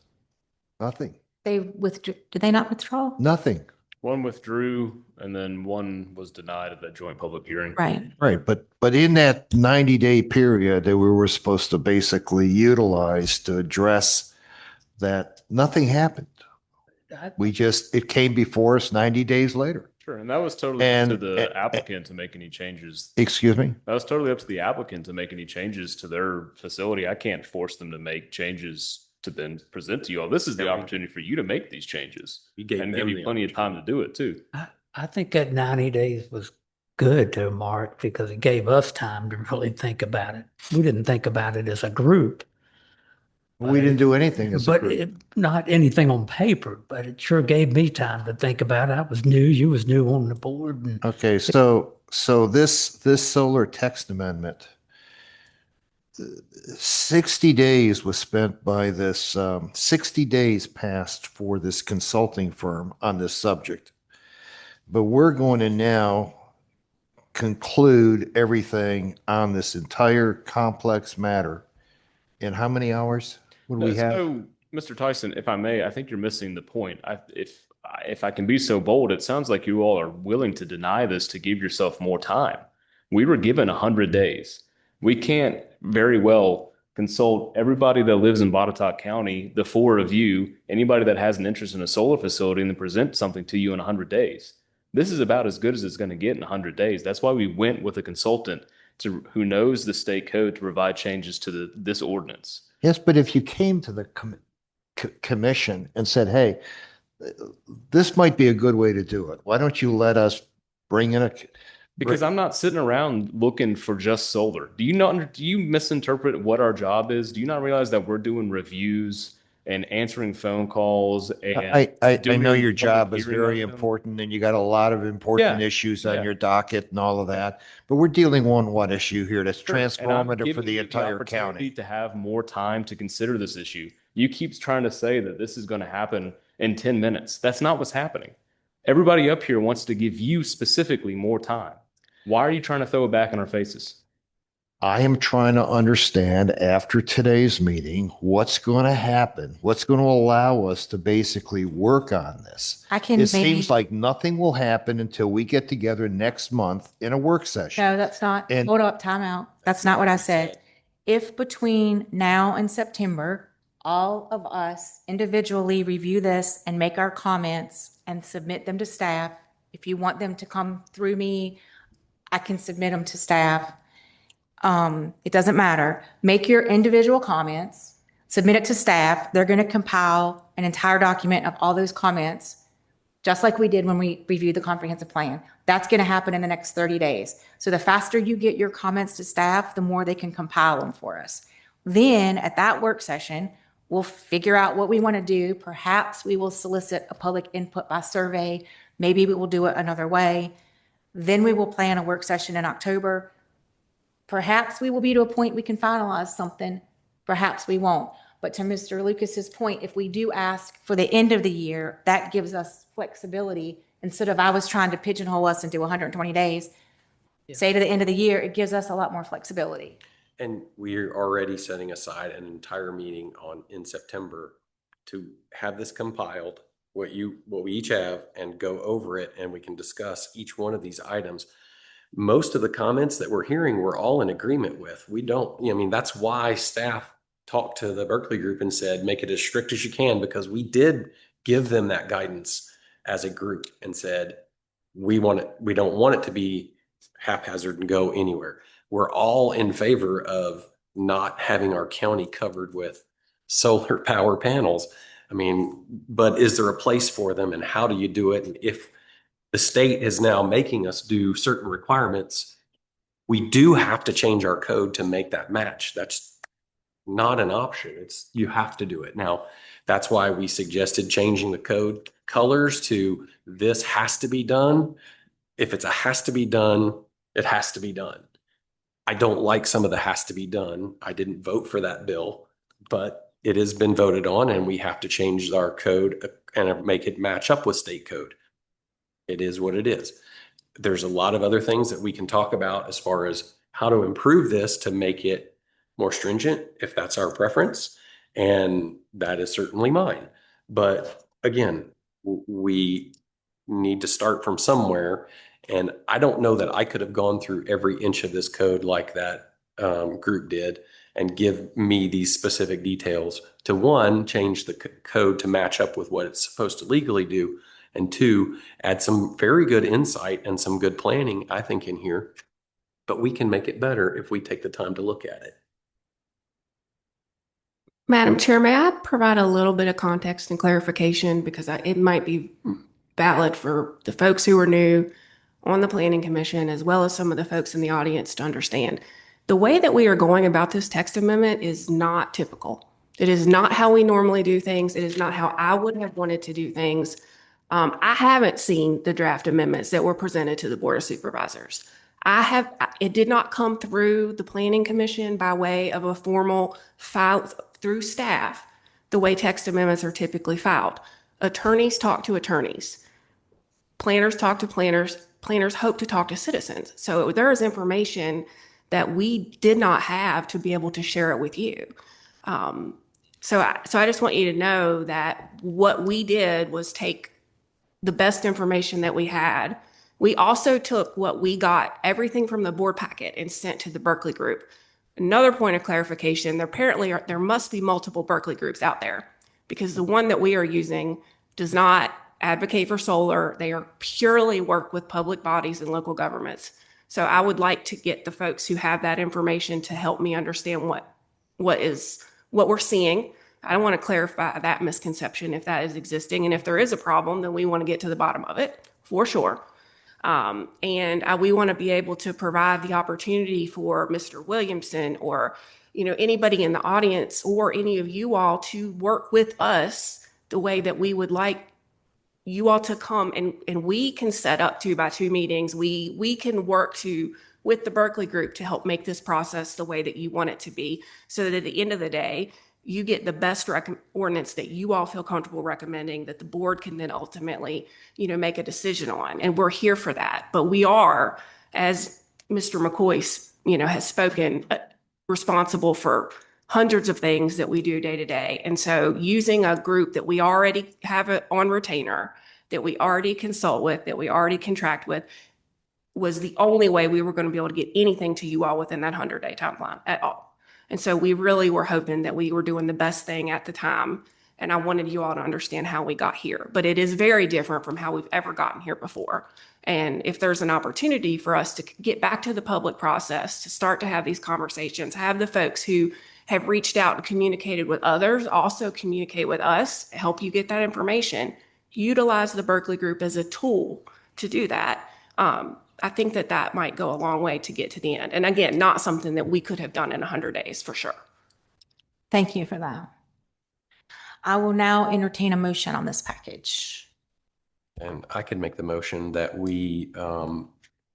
Nothing. They withdrew. Did they not withdraw? Nothing. One withdrew and then one was denied at that joint public hearing. Right. Right, but in that 90-day period that we were supposed to basically utilize to address that, nothing happened. It came before us 90 days later. Sure, and that was totally up to And- the applicant to make any changes. Excuse me? That was totally up to the applicant to make any changes to their facility. I can't force them to make changes to then present to you all. This is the opportunity for you to make these changes You gave and them give you the plenty of time to do it too. I think that 90 days was good to Mark because it gave us time to really think about it. We didn't think about it as a group. We didn't do anything as a group. Not anything on paper, but it sure gave me time to think about it. I was new, you was new on the board. And Okay, so this solar text amendment, 60 days was spent by this, 60 days passed for this consulting firm on this subject. But we're going to now conclude everything on this entire complex matter in how many hours would we have? So, Mr. Tyson, if I may, I think you're missing the point. If I can be so bold, it sounds like you all are willing to deny this to give yourself more time. We were given 100 days. We can't very well consult everybody that lives in Botetourt County, the four of you, anybody that has an interest in a solar facility, and then present something to you in 100 days. This is about as good as it's going to get in 100 days. That's why we went with a consultant who knows the state code to provide changes to this ordinance. Yes, but if you came to the commission and said, hey, this might be a good way to do it. Why don't you let us bring in Because I'm not sitting around looking for just solar. Do you misinterpret what our job is? Do you not realize that we're doing reviews and answering phone calls and I doing know your public job is hearing very on them? important and you got a lot of important Yeah, issues on yeah. your docket and all of that. But we're dealing one issue here that's Sure, and I'm transformative for giving the you entire opportunity county. to have more time to consider this issue. You keep trying to say that this is going to happen in 10 minutes. That's not what's happening. Everybody up here wants to give you specifically more time. Why are you trying to throw it back in our faces? I am trying to understand after today's meeting, what's going to happen, what's going to allow us to basically work on this. It seems like nothing will happen until we get together next month in a work session. No, that's not, And- hold up, time out. That's not what I said. If between now and September, all of us individually review this and make our comments and submit them to staff, if you want them to come through me, I can submit them to staff. It doesn't matter. Make your individual comments, submit it to staff. They're going to compile an entire document of all those comments, just like we did when we reviewed the comprehensive plan. That's going to happen in the next 30 days. So the faster you get your comments to staff, the more they can compile them for us. Then at that work session, we'll figure out what we want to do. Perhaps we will solicit a public input by survey. Maybe we will do it another way. Then we will plan a work session in October. Perhaps we will be to a point we can finalize something. Perhaps we won't. But to Mr. Lucas's point, if we do ask for the end of the year, that gives us flexibility. Instead of I was trying to pigeonhole us into 120 days, say to the end of the year, it gives us a lot more flexibility. And we're already setting aside an entire meeting in September to have this compiled, what we each have, and go over it, and we can discuss each one of these items. Most of the comments that we're hearing, we're all in agreement with. We don't, I mean, that's why staff talked to the Berkeley group and said, make it as strict as you can, because we did give them that guidance as a group and said, we don't want it to be haphazard and go anywhere. We're all in favor of not having our county covered with solar power panels. I mean, but is there a place for them, and how do you do it? And if the state is now making us do certain requirements, we do have to change our code to make that match. That's not an option. You have to do it. Now, that's why we suggested changing the code colors to this has to be done. If it's a has to be done, it has to be done. I don't like some of the has to be done. I didn't vote for that bill, but it has been voted on, and we have to change our code and make it match up with state code. It is what it is. There's a lot of other things that we can talk about as far as how to improve this to make it more stringent, if that's our preference. And that is certainly mine. But again, we need to start from somewhere. And I don't know that I could have gone through every inch of this code like that group did and give me these specific details to, one, change the code to match up with what it's supposed to legally do, and two, add some very good insight and some good planning, I think, in here. But we can make it better if we take the time to look at it. Madam Chair, may I provide a little bit of context and clarification because it might be valid for the folks who are new on the Planning Commission as well as some of the folks in the audience to understand. The way that we are going about this text amendment is not typical. It is not how we normally do things. It is not how I would have wanted to do things. I haven't seen the draft amendments that were presented to the Board of Supervisors. It did not come through the Planning Commission by way of a formal file through staff, the way text amendments are typically filed. Attorneys talk to attorneys. Planners talk to planners. Planners hope to talk to citizens. So there is information that we did not have to be able to share it with you. So I just want you to know that what we did was take the best information that we had. We also took what we got, everything from the board packet, and sent to the Berkeley group. Another point of clarification, there must be multiple Berkeley groups out there because the one that we are using does not advocate for solar. They are purely work with public bodies and local governments. So I would like to get the folks who have that information to help me understand what we're seeing. I want to clarify that misconception if that is existing. And if there is a problem, then we want to get to the bottom of it for sure. We want to be able to provide the opportunity for Mr. Williamson or, anybody in the audience or any of you all to work with us the way that we would like you all to come and we can set up 2x2 meetings. We can work with the Berkeley group to help make this process the way that you want it to be so that at the end of the day, you get the best ordinance that you all feel comfortable recommending that the board can then ultimately, make a decision on. And we're here for that. But we are, as Mr. McCoy, has spoken, responsible for hundreds of things that we do day to day. And so using a group that we already have on retainer, that we already consult with, that we already contract with, was the only way we were going to be able to get anything to you all within that 100-day timeline at all. And so we really were hoping that we were doing the best thing at the time. And I wanted you all to understand how we got here. But it is very different from how we've ever gotten here before. And if there's an opportunity for us to get back to the public process, to start to have these conversations, have the folks who have reached out and communicated with others also communicate with us, help you get that information, utilize the Berkeley group as a tool to do that. I think that might go a long way to get to the end. And again, not something that we could have done in 100 days for sure. Thank you for that. I will now entertain a motion on this package. And I could make the motion that we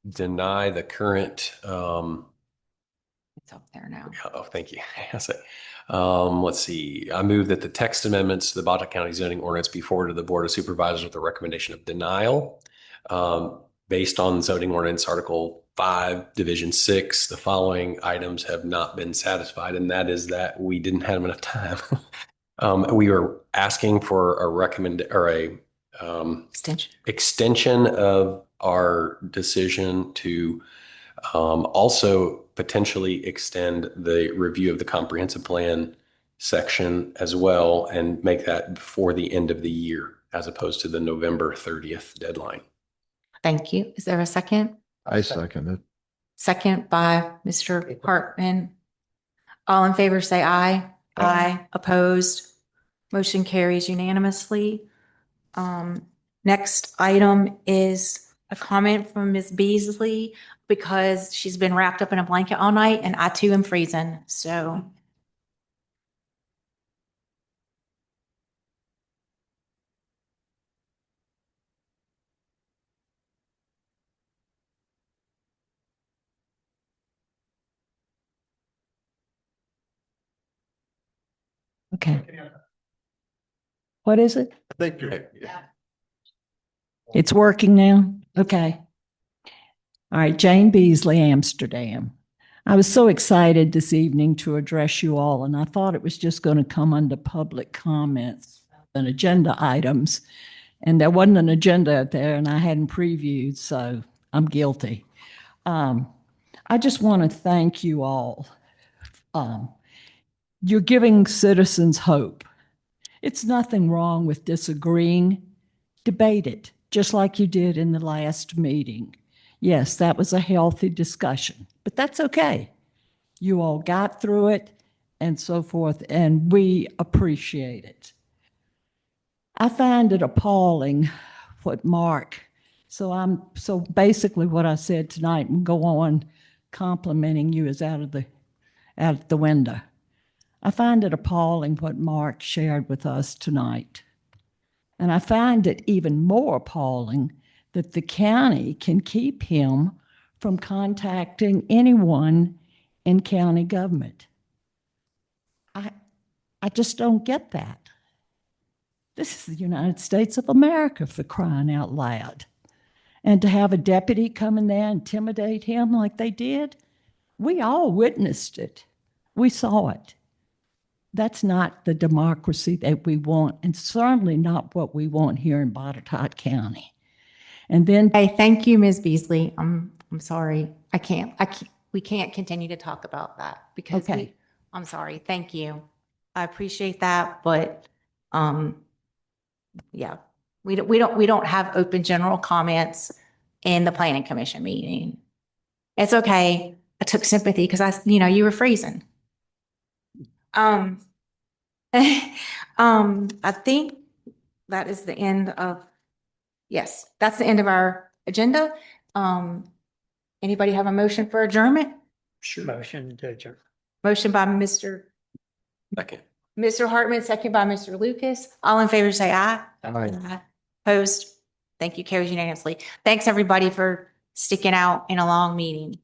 deny the current. It's up there now. Oh, thank you. Let's see. I move that the text amendments to the Botetourt County zoning ordinance be forwarded to the Board of Supervisors with a recommendation of denial. Based on zoning ordinance Article 5, Division 6, the following items have not been satisfied, and that is that we didn't have enough time. We were asking for a extension of our decision to also potentially extend the review of the comprehensive plan section as well and make that before the end of the year as opposed to the November 30th deadline. Thank you. Is there a second? I second it. Second by Mr. Hartman. All in favor say aye. Aye. Opposed? Motion carries unanimously. Next item is a comment from Ms. Beasley because she's been wrapped up in a blanket all night and I too am freezing. So. Okay. What is it? Thank you. It's working now? Okay. All right, Jane Beasley, Amsterdam. I was so excited this evening to address you all, and I thought it was just going to come under public comments and agenda items. And there wasn't an agenda out there and I hadn't previewed, so I'm guilty. I just want to thank you all. You're giving citizens hope. It's nothing wrong with disagreeing. Debate it, just like you did in the last meeting. Yes, that was a healthy discussion, but that's okay. You all got through it and so forth, and we appreciate it. I find it appalling what Mark, so basically what I said tonight and go on complimenting you is out of the window. I find it appalling what Mark shared with us tonight. And I find it even more appalling that the county can keep him from contacting anyone in county government. I just don't get that. This is the United States of America, for crying out loud. And to have a deputy come in there and intimidate him like they did, we all witnessed it. We saw it. That's not the democracy that we want, and certainly not what we want here in Botetourt County. And then, Hey, thank you, Ms. Beasley. I'm sorry. We can't continue to talk about that because Okay. I'm sorry. Thank you. I appreciate that, but yeah, we don't have open general comments in the planning commission meeting. It's okay. I took sympathy because you were freezing. I think that is the end of, yes, that's the end of our agenda. Anybody have a motion for adjournment? Sure. Motion to adjourn. Motion by Mr. Hartman, second by Mr. Lucas. All in favor, say aye. Aye. Opposed? Thank you. Carries unanimously. Thanks, everybody, for sticking out in a long meeting.